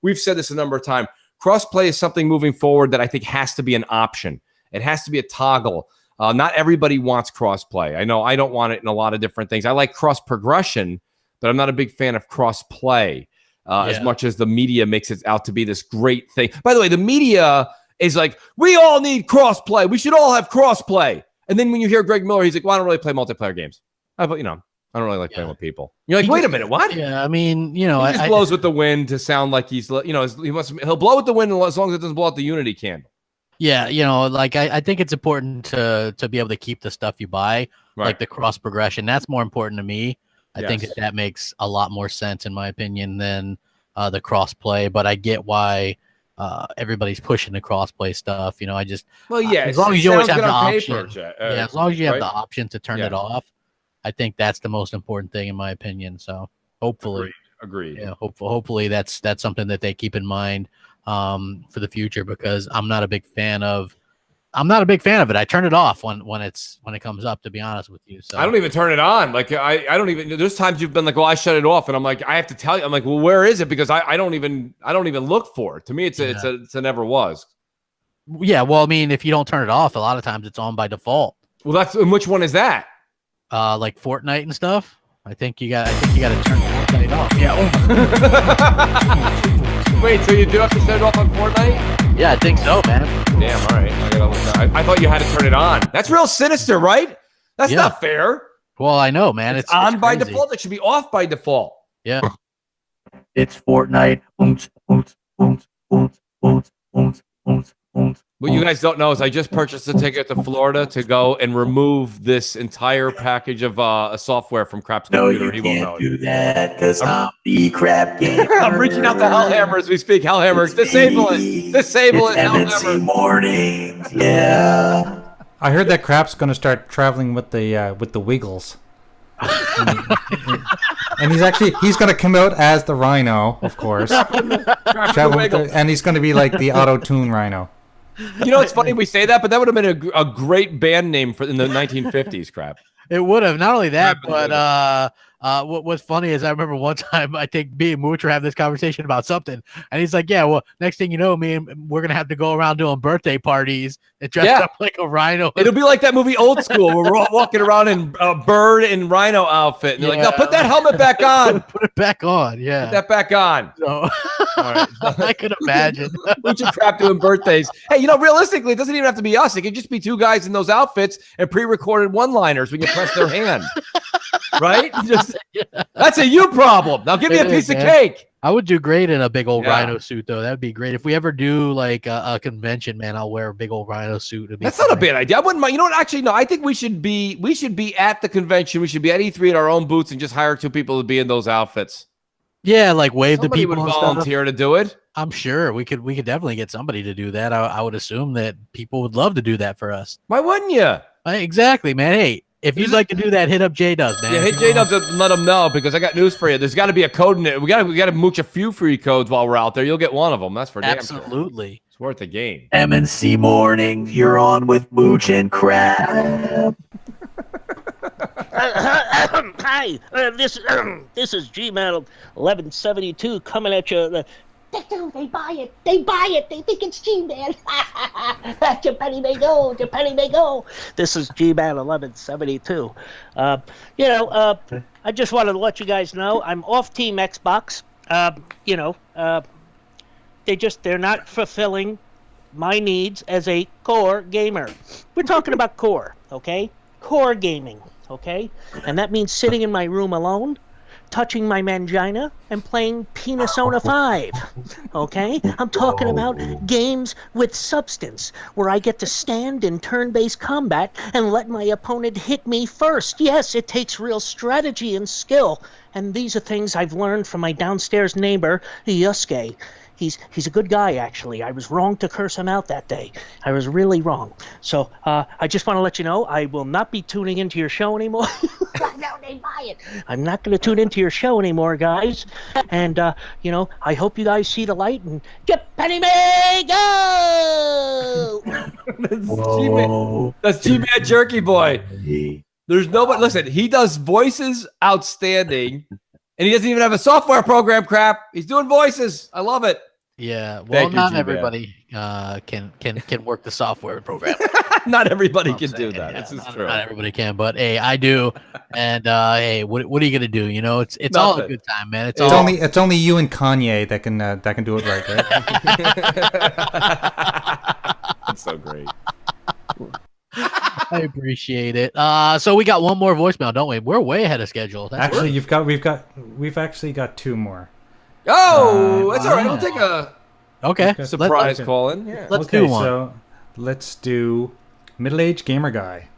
we've said this a number of times. Crossplay is something moving forward that I think has to be an option. It has to be a toggle. Not everybody wants crossplay. I know I don't want it in a lot of different things. I like cross progression, but I'm not a big fan of crossplay as much as the media makes it out to be this great thing. By the way, the media is like, we all need crossplay. We should all have crossplay. And then when you hear Greg Miller, he's like, well, I don't really play multiplayer games. I don't really like playing with people. You're like, wait a minute, what? Yeah, I mean, he just blows with the wind to sound like he's, he'll blow with the wind as long as it doesn't blow out the Unity candle. Yeah, I think it's important to be able to keep the stuff you buy, like the cross progression. That's more important to me. I think that makes a lot more sense, in my opinion, than the cross play. But I get why everybody's pushing the cross play stuff. As long as you always have the option. As long as you have the option to turn it off, I think that's the most important thing, in my opinion. So hopefully, agreed. Yeah, hopefully that's something that they keep in mind for the future, because I'm not a big fan of it. I turn it off when it comes up, to be honest with you. So I don't even turn it on. Like I don't even, there's times you've been like, well, I shut it off, and I'm like, I have to tell you, I'm like, well, where is it? Because I don't even look for it. To me, it's a never was. Yeah, well, I mean, if you don't turn it off, a lot of times it's on by default. Well, and which one is that? Like Fortnite and stuff. I think you got to turn Fortnite off. Yeah. Wait, so you do have to set it off on Fortnite? Yeah, I think so, man. Damn, all right. I thought you had to turn it on. That's real sinister, right? That's not fair. Well, I know, man. It's on by default. It should be off by default. Yeah. It's Fortnite. What you guys don't know is I just purchased a ticket to Florida to go and remove this entire package of software from Crap's computer. No, you can't do that because I'm the crap gamer. I'm reaching out to Hellhammer as we speak. Hellhammer, disable it. Disable it, M&C Mornings. Yeah. I heard that Crap's going to start traveling with the Wiggles. And he's going to come out as the Rhino, of course. And he's going to be like the auto-tune Rhino. It's funny we say that, but that would have been a great band name in the 1950s, Crap. It would have. Not only that, but what's funny is I remember one time I think me and Mooch were having this conversation about something, and he's like, "Yeah, well, next thing you know, we're gonna have to go around doing birthday parties and dress up like a rhino." It'll be like that movie Old School, where we're all walking around in a bird and rhino outfit, and they're like, "No, put that helmet back on. Put it back on." Yeah, put that back on. So, all right. I could imagine. Mooch and Crap doing birthdays. Hey, realistically, it doesn't even have to be us. It could just be 2 guys in those outfits and pre-recorded one-liners when you press their hand. Right? That's a you problem. Now give me a piece of cake. I would do great in a big old rhino suit, though. That'd be great. If we ever do like a convention, man, I'll wear a big old rhino suit. That's not a bad idea. I wouldn't mind. You know what? Actually, no. I think we should be at the convention. We should be at E3 in our own booths and just hire 2 people to be in those outfits. Yeah, like wave the people. Would volunteer to do it. I'm sure we could definitely get somebody to do that. I would assume that people would love to do that for us. Why wouldn't you? Exactly, man. Hey, if you'd like to do that, hit up J-Dubs, man. Yeah, hit J-Dubs and let them know, because I got news for you. There's got to be a code in it. We got to mooch a few free codes while we're out there. You'll get one of them. That's for damn sure. Absolutely. It's worth a game. M&C Mornings, you're on with Mooch and Crap. Hi, this is G-Man 1172 coming at you. They buy it. They buy it. They think it's G-Man. Japanny may go. Japanny may go. This is G-Man 1172. I just wanted to let you guys know I'm off Team Xbox. They're not fulfilling my needs as a core gamer. We're talking about core, okay? Core gaming, okay? And that means sitting in my room alone, touching my mangina, and playing Penisona 5, okay? I'm talking about games with substance, where I get to stand in turn-based combat and let my opponent hit me first. Yes, it takes real strategy and skill, and these are things I've learned from my downstairs neighbor, Yusuke. he's a good guy, actually. I was wrong to curse him out that day. I was really wrong. So I just want to let you know I will not be tuning into your show anymore. No, they buy it. I'm not going to tune into your show anymore, guys. And, I hope you guys see the light and get Penny May, go! That's G-Man Jerky Boy. There's nobody. Listen, he does voices outstanding, and he doesn't even have a software program. Crap, he's doing voices. I love it. Yeah, well, Thank you, not G-Man. everybody can work the software program. Not everybody can do that. Yeah, This is not, true. not everybody can, but hey, I do. And hey, what are you gonna do? It's all a Nothing. good time, man. It's only you and Kanye that can do it right, right? That's so great. I appreciate it. So we got one more voicemail, don't we? We're way ahead of schedule. That's Actually, great. we've actually got two more. Oh, that's all right. We'll take a surprise Okay. call in. Yeah. Let's do one. So let's do middle-aged gamer guy.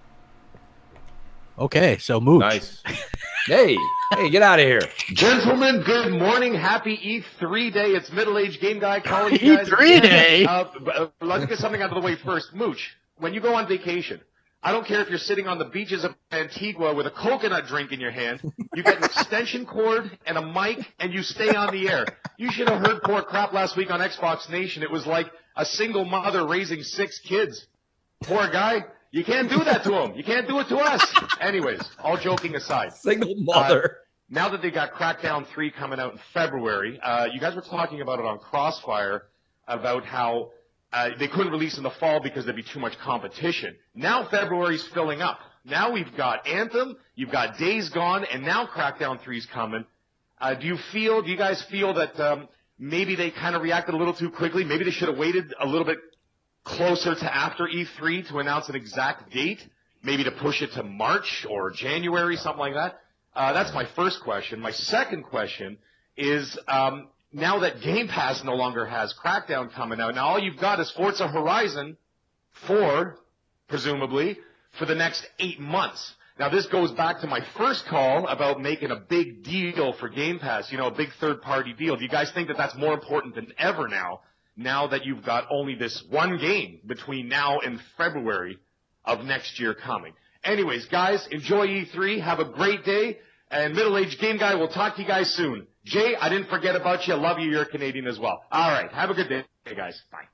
Okay, so Mooch. Nice. Hey, get out of here. Gentlemen, good morning. Happy E3 day. It's middle-aged game guy calling you guys. E3 day? Let's get something out of the way first. Mooch, when you go on vacation, I don't care if you're sitting on the beaches of Antigua with a coconut drink in your hand, you get an extension cord and a mic, and you stay on the air. You should have heard poor crap last week on Xbox Nation. It was like a single mother raising 6 kids. Poor guy. You can't do that to him. You can't do it to us. Anyways, all joking aside. Single mother. Now that they got Crackdown 3 coming out in February, you guys were talking about it on Crossfire about how they couldn't release in the fall because there'd be too much competition. Now February's filling up. Now we've got Anthem, you've got Days Gone, and now Crackdown 3's coming. Do you guys feel that maybe they kind of reacted a little too quickly? Maybe they should have waited a little bit closer to after E3 to announce an exact date? Maybe to push it to March or January, something like that? That's my first question. My second question is, now that Game Pass no longer has Crackdown coming out, now all you've got is Forza Horizon 4, presumably, for the next 8 months. Now this goes back to my first call about making a big deal for Game Pass, a big third-party deal. Do you guys think that that's more important than ever now that you've got only this one game between now and February of next year coming? Anyways, guys, enjoy E3. Have a great day. And middle-aged game guy, we'll talk to you guys soon. Jay, I didn't forget about you. I love you. You're a Canadian as well. All right. Have a good day, guys. Bye.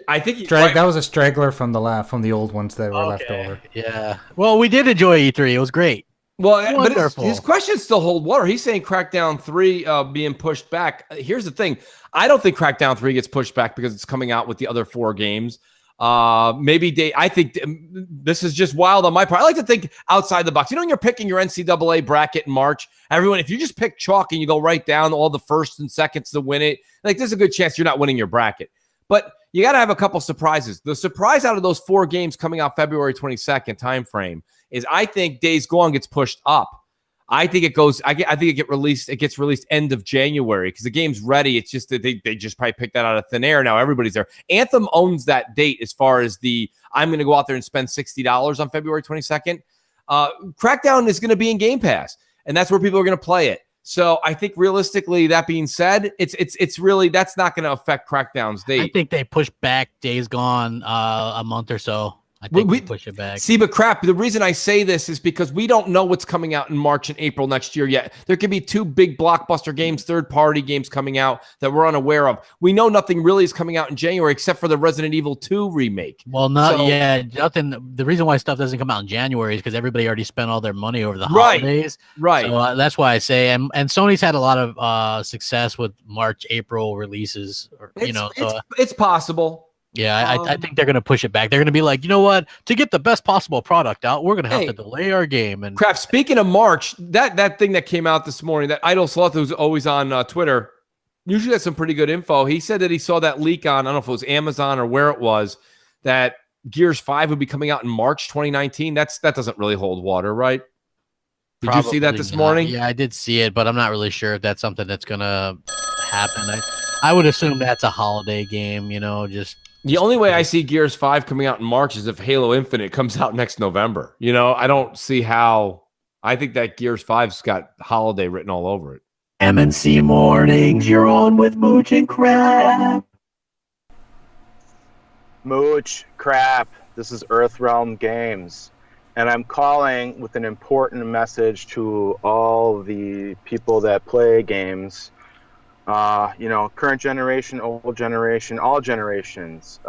I think That was a straggler from the old ones that were left over. Yeah. Well, we did enjoy E3. It was great. Well, but Wonderful. his questions still hold water. He's saying Crackdown 3 being pushed back. Here's the thing. I don't think Crackdown 3 gets pushed back because it's coming out with the other 4 games. I think this is just wild on my part. I like to think outside the box. When you're picking your NCAA bracket in March, if you just pick chalk and you go right down all the firsts and seconds to win it, there's a good chance you're not winning your bracket. But you got to have a couple surprises. The surprise out of those 4 games coming out February 22nd timeframe is I think Days Gone gets pushed up. I think it goes. I think it gets released end of January because the game's ready. It's just that they just probably picked that out of thin air. Now everybody's there. Anthem owns that date as far as I'm going to go out there and spend $60 on February 22nd. Crackdown is going to be in Game Pass, and that's where people are going to play it. So I think realistically, that being said, it's really that's not going to affect Crackdown's date. I think they pushed back Days Gone a month or so. I think we push it back. See, but crap, the reason I say this is because we don't know what's coming out in March and April next year yet. There could be 2 big blockbuster games, third-party games coming out that we're unaware of. We know nothing really is coming out in January except for the Resident Evil 2 remake. Well, nothing. The reason why stuff doesn't come out in January is because everybody already spent all their money over the holidays. Right. So that's why I say, and Sony's had a lot of success with March, April releases. It's possible. Yeah, I think they're going to push it back. They're going to be like, you know what? To get the best possible product out, we're going to have to delay our game. And crap. Speaking of March, that thing that came out this morning, that Idle Sloth who's always on Twitter, usually has some pretty good info. He said that he saw that leak on, I don't know if it was Amazon or where it was, that Gears 5 would be coming out in March 2019. That doesn't really hold water, right? Did you see that this morning? Yeah, I did see it, but I'm not really sure if that's something that's going to happen. I would assume that's a holiday game, The only way I see Gears 5 coming out in March is if Halo Infinite comes out next November. I don't see how. I think that Gears 5's got holiday written all over it. M&C Mornings, you're on with Mooch and Crab. Mooch, crap, this is Earthrealm Games, and I'm calling with an important message to all the people that play games. Current generation, old generation, all generations.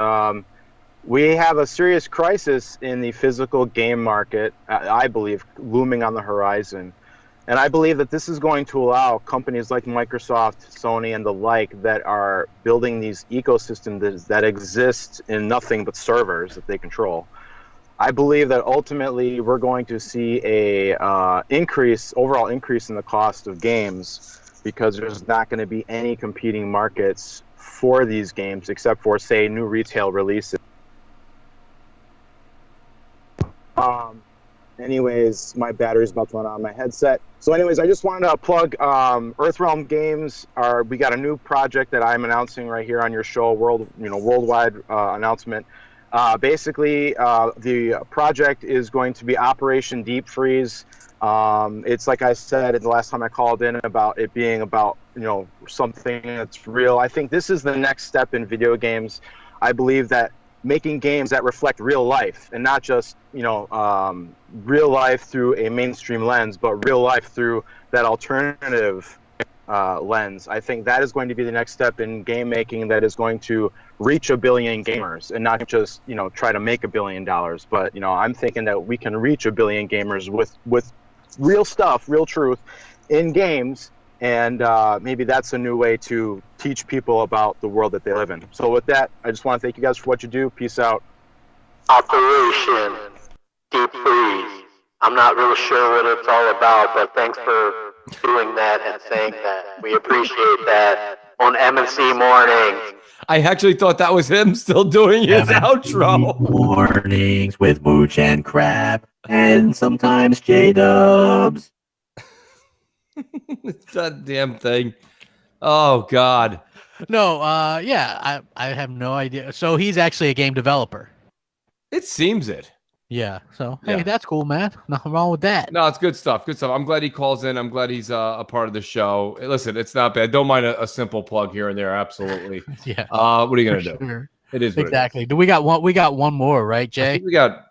We have a serious crisis in the physical game market, I believe, looming on the horizon. And I believe that this is going to allow companies like Microsoft, Sony, and the like that are building these ecosystems that exist in nothing but servers that they control. I believe that ultimately we're going to see a overall increase in the cost of games, because there's not going to be any competing markets for these games except for, say, new retail releases. Anyways, my battery's about to run out of my headset. So anyways, I just wanted to plug Earthrealm Games. We got a new project that I'm announcing right here on your show, worldwide announcement. Basically, the project is going to be Operation Deep Freeze. It's like I said the last time I called in about it being about, something that's real. I think this is the next step in video games. I believe that making games that reflect real life, and not just, real life through a mainstream lens, but real life through that alternative lens. I think that is going to be the next step in game making that is going to reach 1 billion gamers, and not just, try to make $1 billion. But, I'm thinking that we can reach 1 billion gamers with real stuff, real truth in games. And maybe that's a new way to teach people about the world that they live in. So with that, I just want to thank you guys for what you do. Peace out. Operation Deep Freeze. I'm not real sure what it's all about, but thanks for doing that and saying that. We appreciate that on M&C Mornings. I actually thought that was him still doing his outro. Mornings with Mooch and Crab, and sometimes J-Dubs. It's that damn thing. Oh God. No, I have no idea. So he's actually a game developer. It seems it. Yeah. So Yeah. hey, that's cool, man. Nothing wrong with that. No, it's good stuff. Good stuff. I'm glad he calls in. I'm glad he's a part of the show. Listen, it's not bad. Don't mind a simple plug here and there. Absolutely. Yeah. What are you gonna do? Sure. It is what Exactly. Do we got one? We got one more, right, I Jay? think we got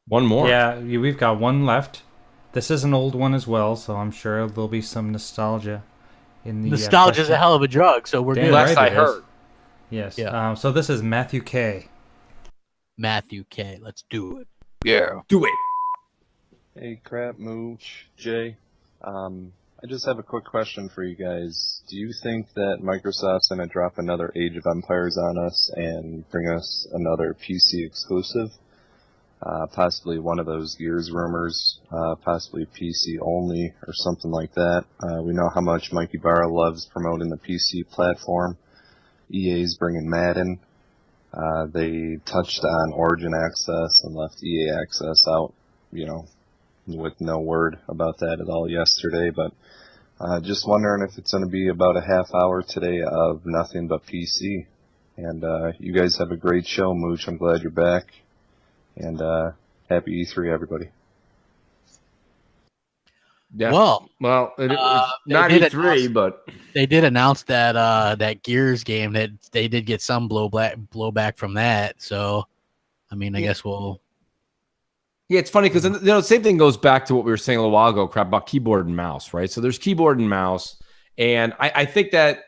one more. Yeah, we've got one left. This is an old one as well, so I'm sure there'll be some nostalgia in the Nostalgia is a hell of a drug, so we're Damn good. right I it is. heard. Yes. Yeah. So this is Matthew K. Matthew K. Let's do it. Yeah. Do it. Hey, Crap, Mooch, Jay. I just have a quick question for you guys. Do you think that Microsoft's going to drop another Age of Empires on us and bring us another PC exclusive? Possibly one of those Gears rumors, possibly PC only or something like that. We know how much Mikey Barra loves promoting the PC platform. EA's bringing Madden. They touched on Origin Access and left EA Access out, with no word about that at all yesterday. But just wondering if it's going to be about a half hour today of nothing but PC. And you guys have a great show, Mooch. I'm glad you're back. And happy E3, everybody. Yeah. Well, it's not E3, but they did announce that that Gears game that they did get some blowback from that. So, I mean, I guess we'll. Yeah, it's funny because the same thing goes back to what we were saying a little while ago, crap about keyboard and mouse, right? So there's keyboard and mouse, and I think that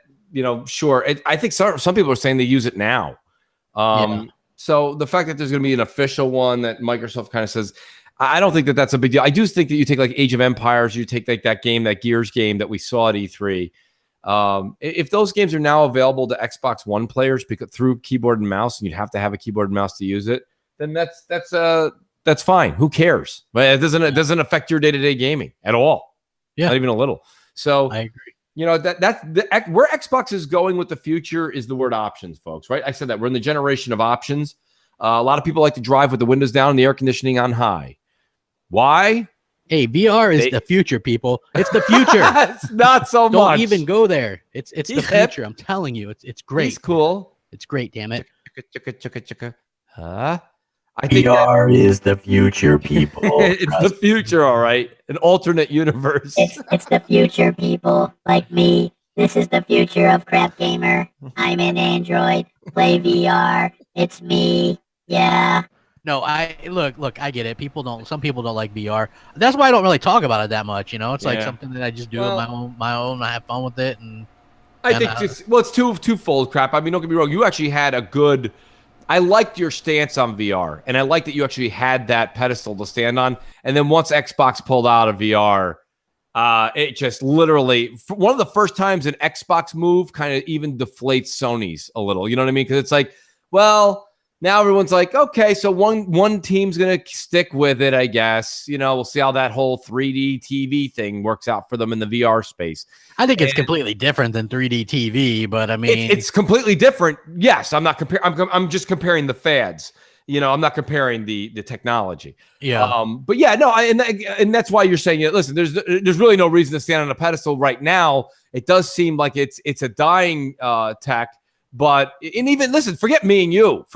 sure. I think some people are saying they use it now. So the fact that there's going to be an official one that Microsoft kind of says, I don't think that that's a big deal. I do think that you take like Age of Empires, you take like that game, that Gears game that we saw at E3. If those games are now available to Xbox One players through keyboard and mouse, and you'd have to have a keyboard and mouse to use it, then that's fine. Who cares? But it doesn't affect your day-to-day gaming at all. Yeah, not even a little. So I agree. Where Xbox is going with the future is the word options, folks, right? I said that we're in the generation of options. A lot of people like to drive with the windows down and the air conditioning on high. Why? Hey, VR is the future, people. It's the future. It's not so much. Don't even go there. It's the He's future. hip. I'm telling you, it's great. He's cool. It's great. Damn it. I think VR is the future, people. it's the future, all right. An alternate universe. It's the future, people like me. This is the future of Crap Gamer. I'm an Android. Play VR. It's me. Yeah. No, I look. I get it. Some people don't like VR. That's why I don't really talk about it that much. It's like Yeah. something that I just do Well- on my own. I have fun with it, and I think it's twofold, Crap. I mean, don't get me wrong. You actually had a good. I liked your stance on VR, and I liked that you actually had that pedestal to stand on. And then once Xbox pulled out of VR, it just literally one of the first times an Xbox move kind of even deflates Sony's a little. You know what I mean? Because it's like, well, now everyone's like, okay, so one team's gonna stick with it, I guess. We'll see how that whole 3D TV thing works out for them in the VR space. I think it's completely different than 3D TV. But I mean, It's completely different. Yes, I'm not comparing. I'm just comparing the fads. I'm not comparing the technology. Yeah. But yeah, no, and that's why you're saying it. Listen, there's really no reason to stand on a pedestal right now. It does seem like it's a dying tech. But and even listen, forget me and you.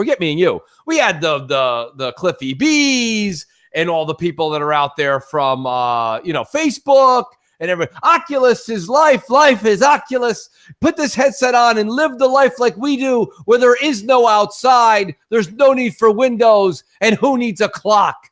We had the Cliffy B's and all the people that are out there from Facebook and everything. Oculus is life. Life is Oculus. Put this headset on and live the life like we do, where there is no outside. There's no need for windows, and who needs a clock?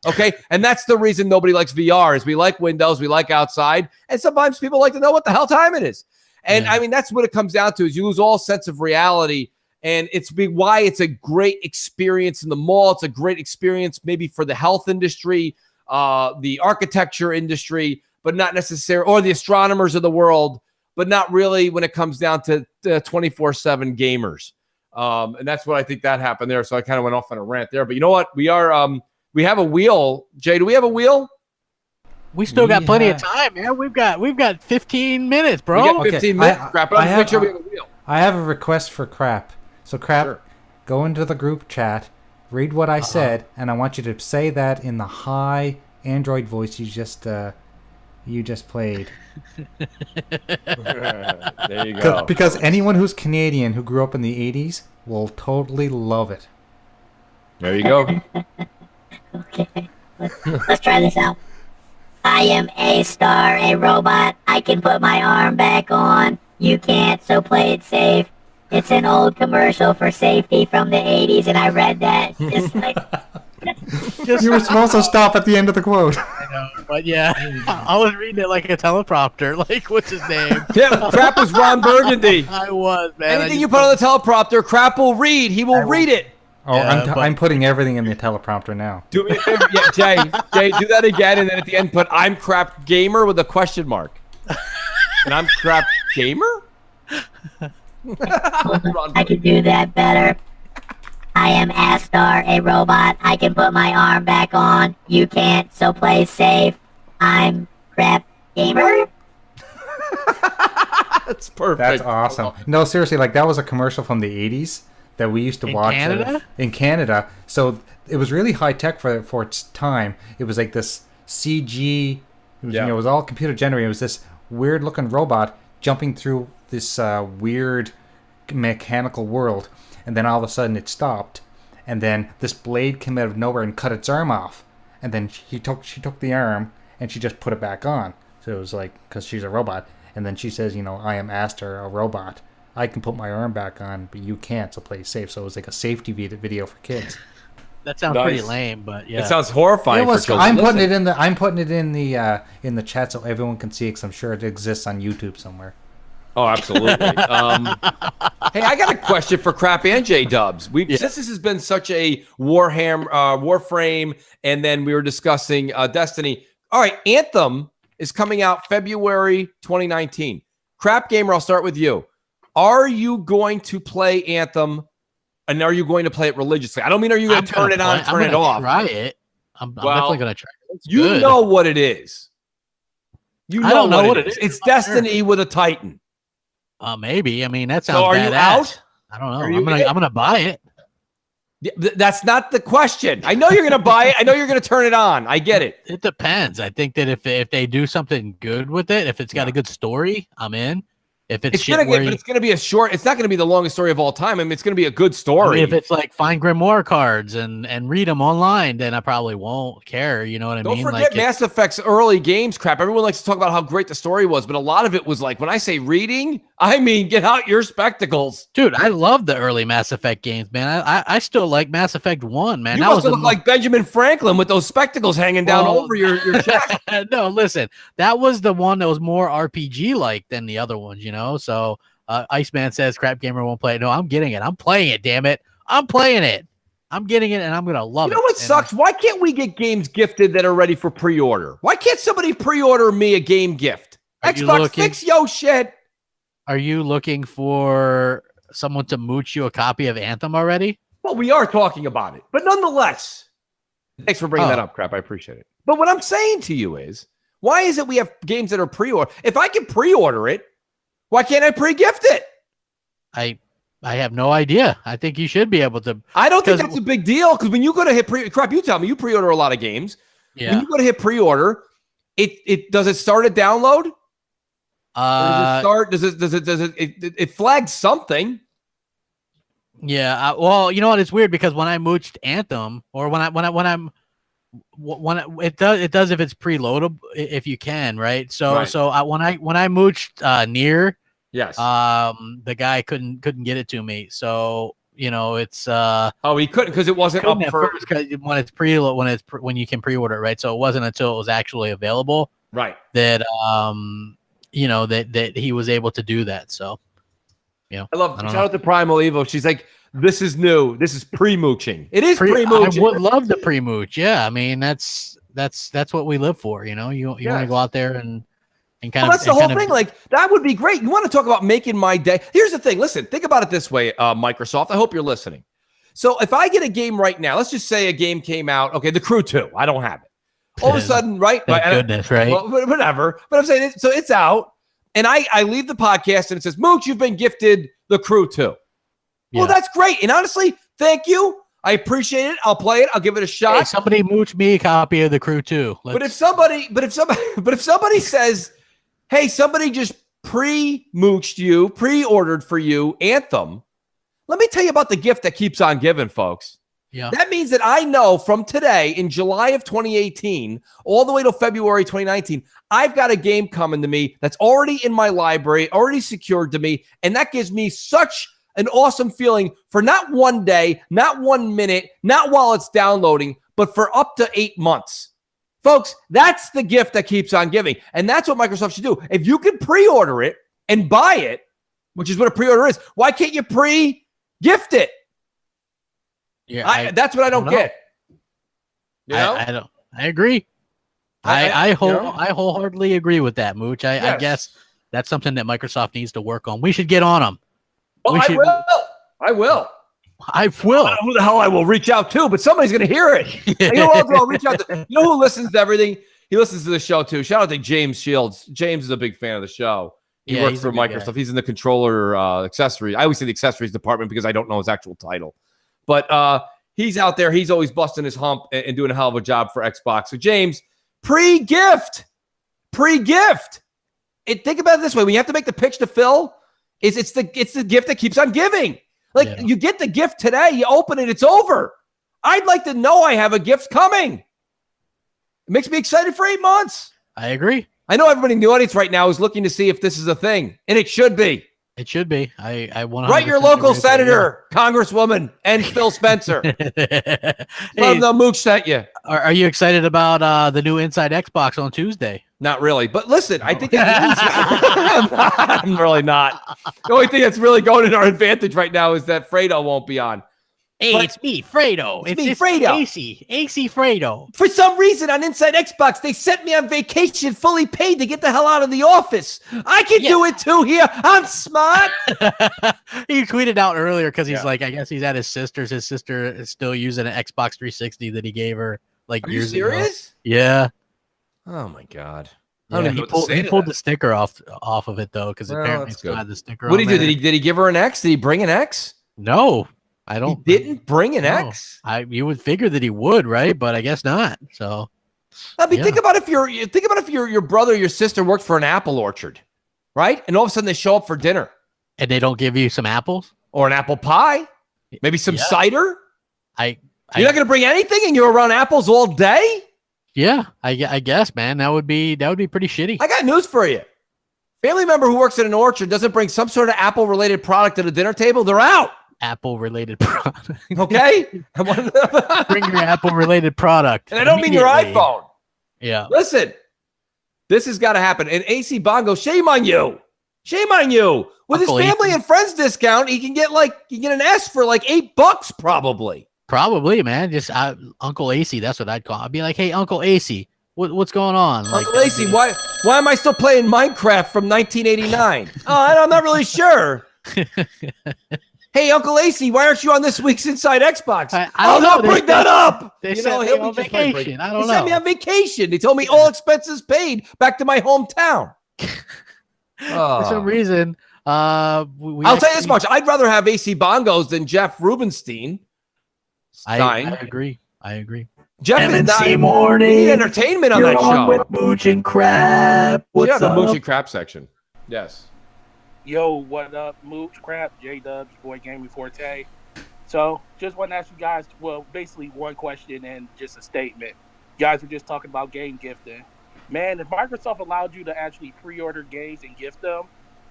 Okay, and that's the reason nobody likes VR. Is we like windows, we like outside, and sometimes people like to know what the hell time it is. And I mean, that's what it comes down to, is you lose all sense of reality. And it's why it's a great experience in the mall. It's a great experience maybe for the health industry, the architecture industry, but not necessarily, or the astronomers of the world, but not really when it comes down to 24/7 gamers. And that's what I think that happened there. So I kind of went off on a rant there. But you know what? We have a wheel. Jay, do we have a wheel? we still got plenty of time, man. We've got 15 minutes, bro. We got 15 minutes, Crap. But make sure we have a wheel. I have a request for Crap. So Crap, go into the group chat, read what I said, and I want you to say that in the high Android voice you just played. There you go. Because anyone who's Canadian who grew up in the 80s will totally love it. There you go. Okay. Let's try this out. I am a star, a robot. I can put my arm back on. You can't, so play it safe. It's an old commercial for safety from the 80s, and I read that just like... You were supposed to stop at the end of the quote. I know, but yeah, I was reading it like a teleprompter. Like, what's his name? Yeah, Crap was Ron Burgundy. I was, man. Anything you put on the teleprompter, Crap will read. He will read it. Oh, I'm putting everything in the teleprompter now. Do me a favor, yeah, Jay, do that again, and then at the end put "I'm Crap Gamer" with a question mark. And I'm Crap Gamer. I can do that better. I am Astar, a robot. I can put my arm back on. You can't, so play safe. I'm Crap Gamer. That's perfect. That's awesome. No, seriously, like that was a commercial from the 80s that we used to watch Canada? In Canada. So it was really high tech for its time. It was like this CG. It was, it was all computer generated. It was this weird looking robot jumping through this weird mechanical world, and then all of a sudden it stopped, and then this blade came out of nowhere and cut its arm off, and then she took the arm and she just put it back on. So it was like, because she's a robot, and then she says, I am Aster, a robot. I can put my arm back on, but you can't, so play safe. So it was like a safety video for kids. That sounds pretty lame, but yeah. It sounds horrifying for children. I'm putting it in the chat so everyone can see it, because I'm sure it exists on YouTube somewhere. Oh, absolutely. Hey, I got a question for Crap and J Dubs. Since this has been such a Warframe, and then we were discussing Destiny. All right, Anthem is coming out February 2019. Crap Gamer, I'll start with you. Are you going to play Anthem, and are you going to play it religiously? I don't mean are you going to turn it on, turn it off. Try it. I'm definitely going to try it. You know what it is. You know I don't know what it is. It's Destiny with a Titan. Maybe. I mean, that sounds So are badass. you out? I don't know. I'm gonna buy it. Yeah, that's not the question. I know you're going to buy it. I know you're going to turn it on. I get it. It depends. I think that if they do something good with it, if it's got a good story, I'm in. If it's, It's gonna get, but it's gonna be a short. It's not gonna be the longest story of all time. I mean, it's gonna be a good story. if it's like find grimoire cards and read them online, then I probably won't care. You know what I Don't mean? forget Like Mass Effect's early games crap. Everyone likes to talk about how great the story was, but a lot of it was like, when I say reading, I mean get out your spectacles. dude, I love the early Mass Effect games, man. I still like Mass Effect 1, man. You That must was have looked like Benjamin Franklin with those spectacles hanging down over your chest. No, listen, that was the one that was more RPG like than the other ones, you know. So Iceman says Crap Gamer won't play it. No, I'm getting it. I'm playing it, damn it. I'm playing it. I'm getting it, and I'm gonna love it. You know what sucks? Why can't we get games gifted that are ready for pre-order? Why can't somebody pre-order me a game gift? Xbox, fix yo shit. Are you looking for someone to mooch you a copy of Anthem already? Well, we are talking about it, but nonetheless, thanks for bringing that up, Crap. I appreciate it. But what I'm saying to you is, why is it we have games that are pre-order? If I can pre-order it, why can't I pre-gift it? I have no idea. I think you should be able to. I don't think that's a big deal, because when you go to hit Crap, you tell me, you pre-order a lot of games. Yeah. When you go to hit pre-order, it does it start a download? Does it flag something? Yeah. Well, you know what? It's weird because when I mooched Anthem, or when it does if it's preloadable, if you can, right? So when I mooched Near, yes, the guy couldn't get it to me. So you know it's he couldn't because it wasn't up for first, when you can pre-order it, right? So it wasn't until it was actually available, right, that you know that he was able to do that. So yeah, I love shout out to Primal Evo. She's like, this is new. This is pre-mooching. It is pre-mooching. I would love the pre-mooch. Yeah, I mean that's what we live for. You know, you want to go out there and kind of. That's the whole thing. Like that would be great. You want to talk about making my day? Here's the thing. Listen, think about it this way, Microsoft. I hope you're listening. So if I get a game right now, let's just say a game came out. Okay, The Crew 2. I don't have it. All of a sudden, right? Thank goodness, right? Well, whatever. But I'm saying so it's out, and I leave the podcast and it says, Mooch, you've been gifted The Crew 2. Well, that's great. And honestly, thank you. I appreciate it. I'll play it. I'll give it a shot. Hey, somebody mooch me a copy of The Crew 2. But if somebody says, hey, somebody just pre-mooched you, pre-ordered for you Anthem, let me tell you about the gift that keeps on giving, folks. Yeah. That means that I know from today in July of 2018 all the way till February 2019, I've got a game coming to me that's already in my library, already secured to me, and that gives me such an awesome feeling for not one day, not 1 minute, not while it's downloading, but for up to 8 months. Folks, that's the gift that keeps on giving. And that's what Microsoft should do. If you can pre-order it and buy it, which is what a pre-order is, why can't you pre-gift it? Yeah, that's what I don't get. You know? I don't. I agree. I wholeheartedly agree with that, Mooch. I guess that's something that Microsoft needs to work on. We should get on them. Well, I will. I will. I don't know who the hell I will reach out to, but somebody's going to hear it. You know who I'll reach out to? You know who listens to everything? He listens to the show too. Shout out to James Shields. James is a big fan of the show. He works for Microsoft. He's in the controller accessories. I always say the accessories department because I don't know his actual title. But he's out there. He's always busting his hump and doing a hell of a job for Xbox. So James, pre-gift. Think about it this way: when you have to make the pitch to Phil, it's the gift that keeps on giving. Like you get the gift today, you open it, it's over. I'd like to know I have a gift coming. It makes me excited for 8 months. I agree. I know everybody in the audience right now is looking to see if this is a thing, and it should be. It should be. I want to write your local senator, Congresswoman, and Phil Spencer. Tell them the Mooch sent you. Are you excited about the new Inside Xbox on Tuesday? Not really, but listen, I think I'm really not. The only thing that's really going in our advantage right now is that Fredo won't be on. Hey, it's me, Fredo. It's me, Fredo. AC Fredo. For some reason on Inside Xbox, they sent me on vacation fully paid to get the hell out of the office. I can do it too here. I'm smart. He tweeted out earlier because he's like, I guess he's at his sister's. His sister is still using an Xbox 360 that he gave her like years ago. Are you serious? Yeah. Oh my God. He pulled the sticker off of it though, because apparently it's got the sticker. What did he do? Did he give her an X? Did he bring an X? No, I don't. He didn't bring an X. You would figure that he would, right? But I guess not. So, I mean, think about if your brother, or your sister worked for an apple orchard. right? And all of a sudden they show up for dinner. And they don't give you some apples? Or an apple pie? Maybe some cider? You're not going to bring anything and you're around apples all day? Yeah, I guess, man. That would be pretty shitty. I got news for you. Family member who works at an orchard doesn't bring some sort of apple-related product to the dinner table, they're out. Apple-related product. Okay? Bring your Apple-related product. And I don't mean your iPhone. Yeah. Listen, this has got to happen. And AC Bongo, shame on you. Shame on you. With Uncle his family AC. and friends discount, he can get an S for like $8 probably. Probably, man. Just Uncle AC, that's what I'd call. I'd be like, hey, Uncle AC, what's going on? Uncle AC, why am I still playing Minecraft from 1989? I'm not really sure. Hey, Uncle AC, why aren't you on this week's Inside Xbox? I don't know. Bring that up. They sent me on vacation. I don't know. They sent me on vacation. They told me all expenses paid back to my hometown. For some reason, I'll tell you this much. I'd rather have AC Bongos than Jeff Rubenstein. I agree. Jeff M&C is Mornings. We need entertainment on You're that on show. with Mooch and Crab. What's the up? Mooch and Crab section. Yes. Yo, what up, Mooch, Crap, J-Dubs, Boy Gaming Forte. So, just want to ask you guys, well, basically one question and just a statement. You guys were just talking about game gifting. Man, if Microsoft allowed you to actually pre-order games and gift them,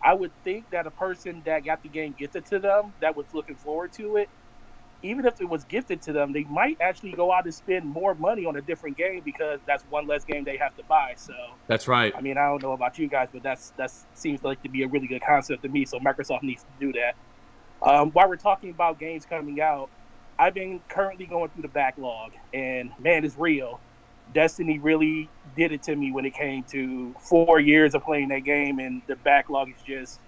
I would think that a person that got the game gifted to them, that was looking forward to it, even if it was gifted to them, they might actually go out and spend more money on a different game because that's one less game they have to buy. So That's right. I mean, I don't know about you guys, but that seems like to be a really good concept to me. So Microsoft needs to do that. While we're talking about games coming out, I've been currently going through the backlog, and man, it's real. Destiny really did it to me when it came to 4 years of playing that game, and the backlog is just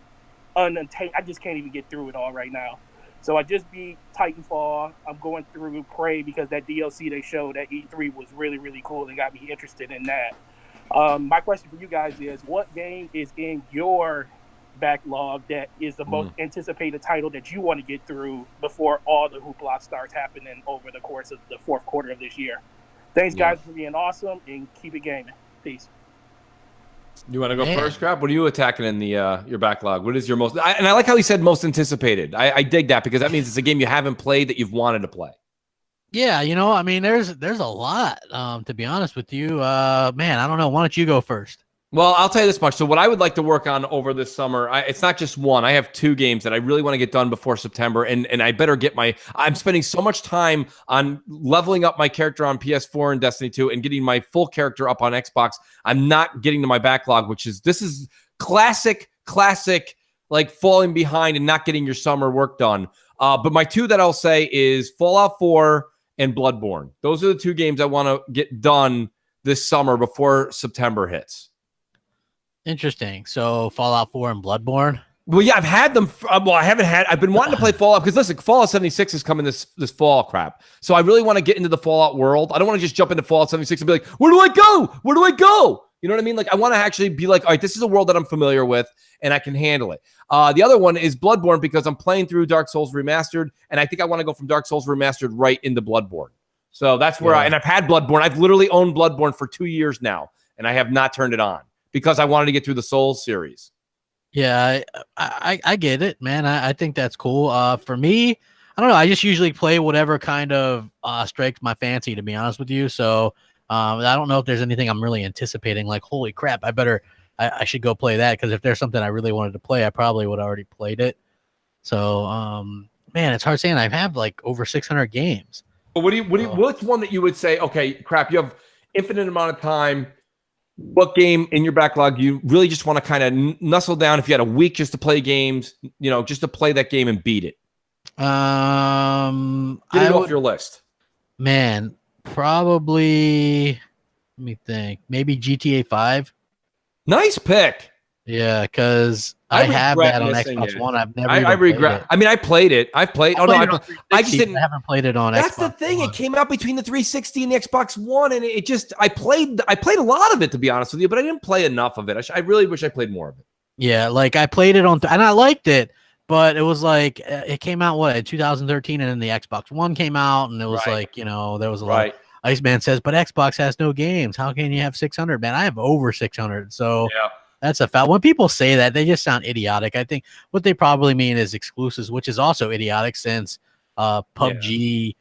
untamed. I just can't even get through it all right now. So I just beat Titanfall. I'm going through Prey because that DLC they showed at E3 was really, really cool and got me interested in that. My question for you guys is, what game is in your backlog that is the most anticipated title that you want to get through before all the hoopla starts happening over the course of the fourth quarter of this year? Thanks, guys, for being awesome, and keep it gaming. Peace. You want to go first, Crab? What are you attacking in the your backlog? What is your most? And I like how he said most anticipated. I dig that because that means it's a game you haven't played that you've wanted to play. Yeah, I mean, there's a lot. To be honest with you, man, I don't know. Why don't you go first? Well, I'll tell you this much. So what I would like to work on over this summer, it's not just one. I have 2 games that I really want to get done before September, and I better get I'm spending so much time on leveling up my character on PS4 and Destiny 2 and getting my full character up on Xbox. I'm not getting to my backlog, this is classic, like falling behind and not getting your summer work done. But my 2 that I'll say is Fallout 4 and Bloodborne. Those are the 2 games I want to get done this summer before September hits. Interesting. So Fallout 4 and Bloodborne. Well, yeah, I've had them. I've been wanting to play Fallout because listen, Fallout 76 is coming this fall, crap. So I really want to get into the Fallout world. I don't want to just jump into Fallout 76 and be like, where do I go? Where do I go? You know what I mean? Like, I want to actually be like, all right, this is a world that I'm familiar with and I can handle it. The other one is Bloodborne because I'm playing through Dark Souls Remastered, and I think I want to go from Dark Souls Remastered right into Bloodborne. So that's where and I've had Bloodborne. I've literally owned Bloodborne for 2 years now, and I have not turned it on because I wanted to get through the Souls series. Yeah, I get it, man. I think that's cool. For me, I don't know. I just usually play whatever kind of strikes my fancy, to be honest with you. So I don't know if there's anything I'm really anticipating. Like, holy crap, I should go play that, because if there's something I really wanted to play, I probably would have already played it. So, man, it's hard saying. I have like over 600 games. But what's one that you would say, okay, crap, you have infinite amount of time. What game in your backlog you really just want to kind of nuzzle down if you had a week just to play games, just to play that game and beat it? Get it off your list. Man, probably, let me think, maybe GTA 5. Nice pick. Yeah, because I have that on Xbox One. I've never. I regret. I mean, I played it. I've played. I just didn't. I haven't played it on. That's Xbox the thing. One. It came out between the 360 and the Xbox One, and it just. I played a lot of it, to be honest with you, but I didn't play enough of it. I really wish I played more of it. Yeah, like I played it on, and I liked it, but it was like it came out in 2013, and then the Xbox One came out, and it was like there was a lot. Iceman says, but Xbox has no games. How can you have 600? Man, I have over 600. So That's a fact. When people say that, they just sound idiotic. I think what they probably mean is exclusives, which is also idiotic since PUBG,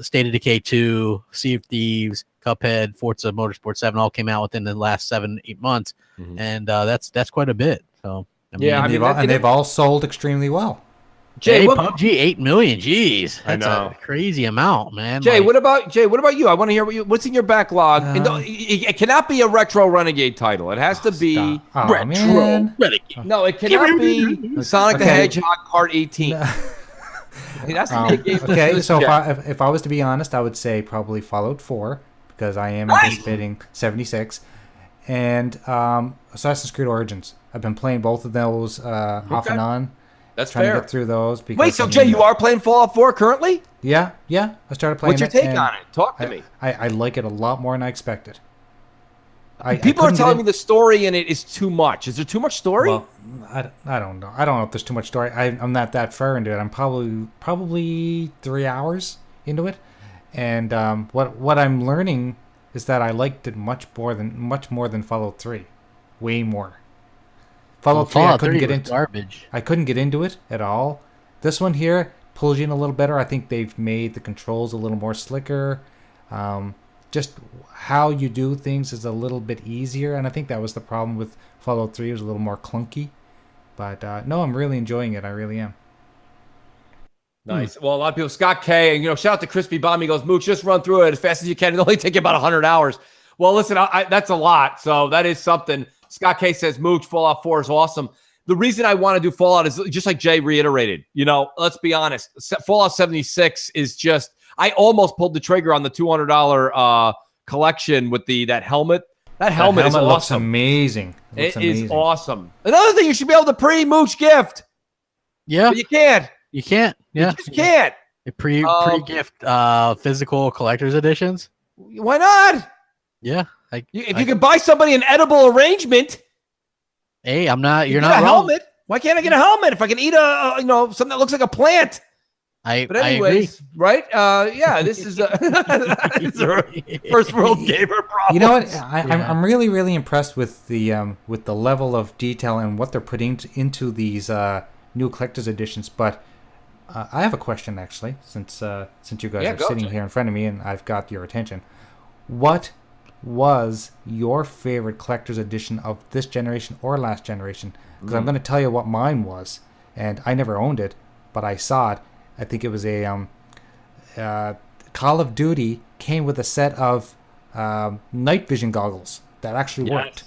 State of Decay 2, Sea of Thieves, Cuphead, Forza Motorsport 7 all came out within the last 7-8 months, and that's quite a bit. So I mean, and they've all sold extremely well. Jay, PUBG 8 million. Jeez, I that's know. a crazy amount, man. Jay, Like, what about you? I want to hear what's in your backlog. And it cannot be a retro Renegade title. It has to be retro Renegade. No, it cannot be Sonic the Hedgehog Part 18. It has to be a game. Okay, so if I was to be honest, I would say probably Fallout 4 because I am anticipating 76, and Assassin's Creed Origins. I've been playing both of those off and on. That's trying fair. to get through those. Because, Wait, so Jay, you are playing Fallout 4 currently? Yeah. I started playing. What's your take on it? Talk to me. I like it a lot more than I expected. People are telling me the story in it is too much. Is there too much story? Well, I don't know. I don't know if there's too much story. I'm not that far into it. I'm probably 3 hours into it, and what I'm learning is that I liked it much more than Fallout 3, way more. Fallout 3, I couldn't get into garbage. I couldn't get into it at all. This one here pulls you in a little better. I think they've made the controls a little more slicker. Just how you do things is a little bit easier, and I think that was the problem with Fallout 3. It was a little more clunky. But no, I'm really enjoying it. I really am. Nice. Well, a lot of people, Scott K, and shout out to Crispy Bomb. He goes, Mooch, just run through it as fast as you can. It'll only take you about 100 hours. Well, listen, that's a lot. So that is something. Scott K says, Mooch, Fallout 4 is awesome. The reason I want to do Fallout is just like Jay reiterated. Let's be honest. Fallout 76 is just, I almost pulled the trigger on the $200 collection with that helmet. That helmet is awesome. Looks amazing. It is awesome. Another thing, you should be able to pre-Mooch gift. Yeah. But you can't. You can't. Yeah. You just can't. Pre-gift physical collector's editions. Why not? Yeah. If you could buy somebody an edible arrangement. Hey, I'm not. You're get not a wrong. helmet. Why can't I get a helmet if I can eat something that looks like a plant? But anyways, right? Yeah, this is it's a first world gamer problem. You know what? I'm really, really impressed with the level of detail and what they're putting into these new collector's editions. But I have a question actually, since you guys are sitting here in front of me and I've got your attention. What was your favorite collector's edition of this generation or last generation? Because I'm going to tell you what mine was, and I never owned it, but I saw it. I think it was a Call of Duty came with a set of night vision goggles that actually worked.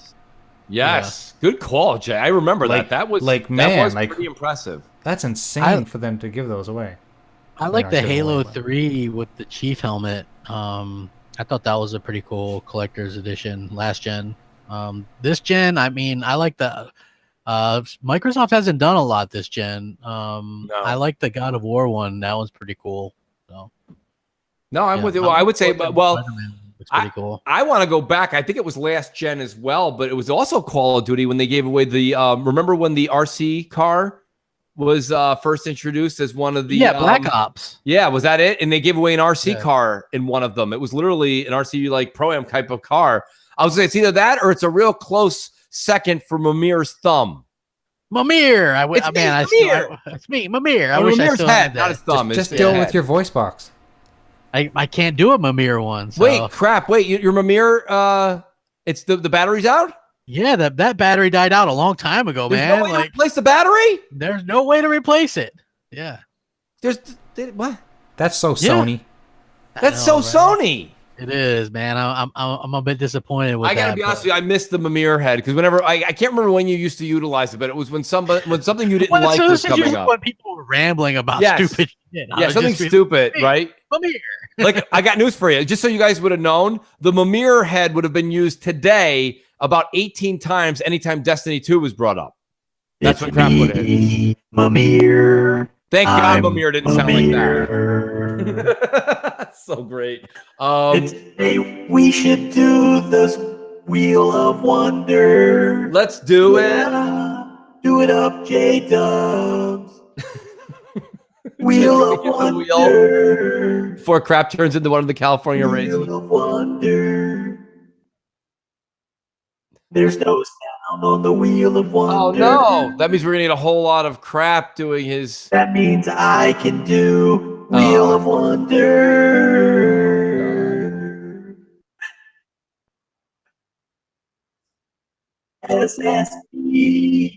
Yes, good call, Jay. I remember that. That was pretty impressive. That's insane for them to give those away. I like the Halo 3 with the Chief helmet. I thought that was a pretty cool collector's edition last gen. This gen, I mean, I like the Microsoft hasn't done a lot this gen. I like the God of War one. That one's pretty cool. So no, I'm with you. Well, I would say, it's pretty cool. I want to go back. I think it was last gen as well, but it was also Call of Duty when they gave away the. Remember when the RC car was first introduced as one of the Black Ops. Yeah, was that it? And they gave away an RC car in one of them. It was literally an RC like Pro-Am type of car. I was saying it's either that or it's a real close second for Mimir's thumb. Mimir, it's me, Mimir. I wish I still had that. Not his thumb. Just deal with your voice box. I can't do a Mimir one. So. Wait, crap! Wait, your Mimir? It's the battery's out. Yeah, that battery died out a long time ago, man. No way to replace the battery? There's no way to replace it. Yeah. What? That's so Sony. That's so Sony. It is, man. I'm a bit disappointed with that. I gotta be honest with you. I missed the Mimir head because whenever I can't remember when you used to utilize it, but it was when something you didn't like was coming up. When people were rambling about stupid shit. Yeah, something stupid, right? Mimir. Like, I got news for you. Just so you guys would have known, the Mimir head would have been used today about 18 times anytime Destiny 2 was brought up. That's what crap would have. Mimir. Thank God Mimir didn't sound like that. That's so great. We should do this Wheel of Wonder. Let's do it. Do it up, J-Dubs. Wheel of Wonder. Before crap turns into one of the California raisins. Wheel of Wonder. There's no sound on the wheel of wonder. Oh no! That means we're gonna get a whole lot of crap doing his. That means I can do Wheel of Wonder. SSP.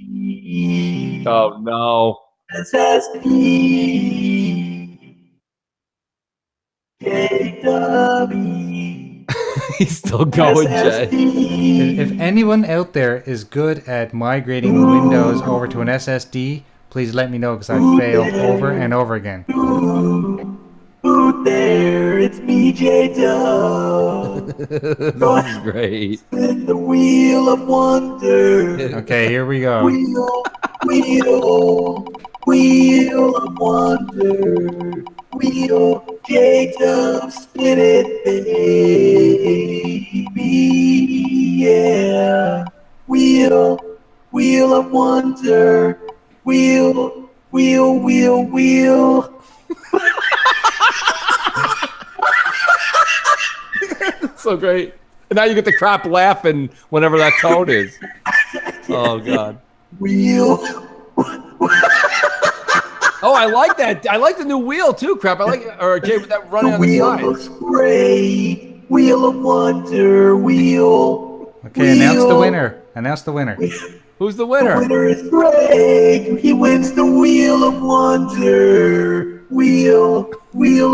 Oh no! SSP. He's still going, Jay. If anyone out there is good at migrating Windows over to an SSD, please let me know because I failed over and over again. Boot there, it's me, J-Dub. This is great. Spin the Wheel of Wonder. Okay, here we go. Wheel of Wonder. Wheel, J-Dub, spin it, baby. Yeah. Wheel of Wonder. Wheel. So great. And now you get the crap laughing whenever that tone is. Oh god. Wheel. Oh, I like that. I like the new wheel too, crap. I like it. Or Jay with that running on the Wheel side. looks great. Wheel of Wonder. Wheel. Okay, announce the winner. Announce the winner. Who's the winner? The winner is Greg. He wins the Wheel of Wonder. Wheel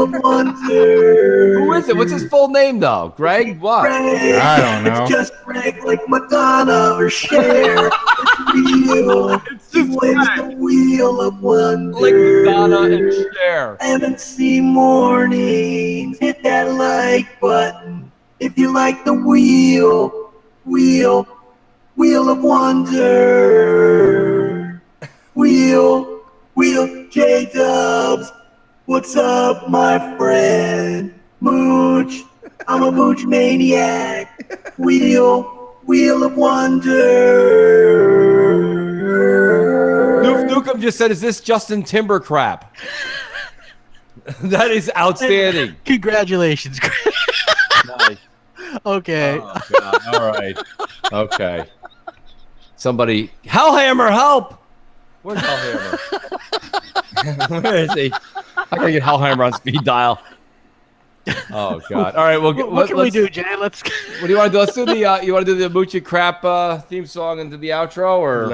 of Wonder. Who is it? What's his full name though? Greg what? Greg. I don't know. It's just Greg, like Madonna or Cher. It's Wheel. He wins the Wheel of Wonder. Like Madonna and Cher. M&C Mornings. Hit that like button if you like the Wheel of Wonder. Wheel, J-Dubs. What's up, my friend? Mooch, I'm a Mooch maniac. Wheel of Wonder. Nukem just said, "Is this Justin Timber crap?" That is outstanding. Congratulations. Nice. Okay. Oh, God. All right. Okay. Somebody, Hellhammer, help! Where's Hellhammer? Where is he? I gotta get Hellhammer on speed dial. Oh God! All right, well, What can we do, Jay? Let's. What do you want to do? Let's do the. You want to do the Moochie Crap theme song into the outro, or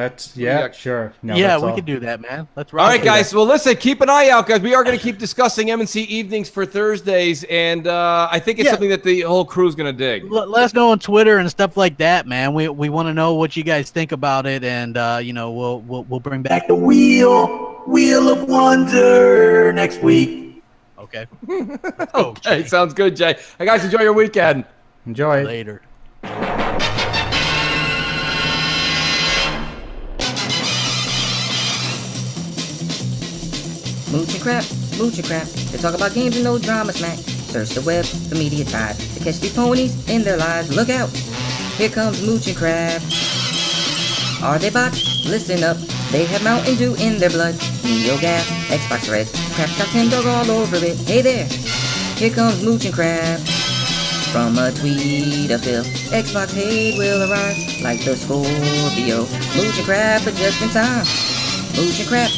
sure. No, yeah, that's we all. can do that, man. Let's. All right, guys. Well, listen. Keep an eye out, guys. We are going to keep discussing M&C evenings for Thursdays, and I think it's something that the whole crew is going to dig. Let us know on Twitter and stuff like that, man. We want to know what you guys think about it, and we'll bring back the Wheel of Wonder next week. Okay. Okay, sounds good, Jay. Hey, guys, enjoy your weekend. Enjoy. Later. Mooch and crap. They talk about games and no drama smack. Search the web for media ties to catch these ponies in their lives. Look out! Here comes Mooch and crap. Are they bots? Listen up. They have Mountain Dew in their blood. NeoGaf, Xbox Reds, Crap's got Dog all over it. Hey there! Here comes Mooch and crap. From a tweet of Phil, Xbox hate will arrive like the Scorpio. Mooch and crap, but just in time. Mooch and crap.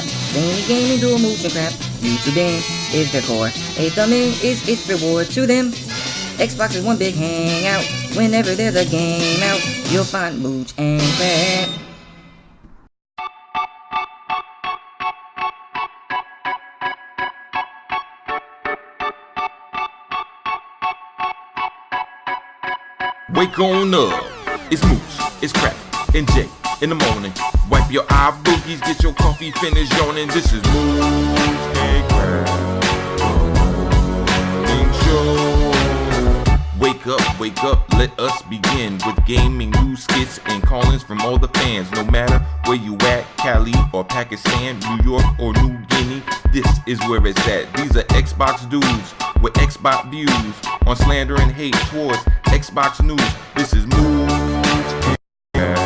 Zany gaming dual Mooch and crap. YouTubing is their core. A thumb in is its reward to them. Xbox is one big hangout. Whenever there's a game out, you'll find Mooch and crap. Wake on up, it's Mooch, it's Crap, and Jay in the morning. Wipe your eye boogies, get your coffee finished yawning. This is Mooch and Crap Show. Wake up, let us begin with gaming news, skits, and call-ins from all the fans. No matter where you at, Cali or Pakistan, New York or New Guinea, this is where it's at. These are Xbox dudes with Xbox views on slander and hate towards Xbox news. This is Mooch and Crap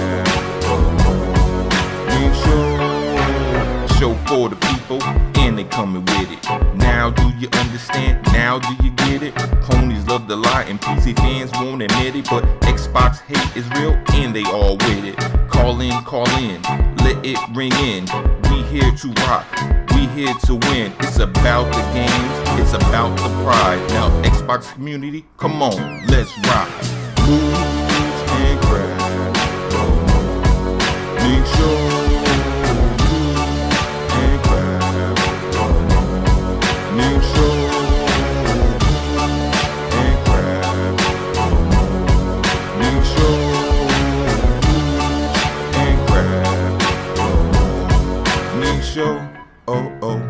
Show. for the people, and they coming with it. Now do you understand? Now do you get it? Ponies love the lie and PC fans won't admit it, but Xbox hate is real and they all with it. Call in, let it ring in. We here to rock, we here to win. It's about the games, it's about the pride. Now Xbox community, come on, let's rock. Mooch and Crab, Big Show. Oh, oh.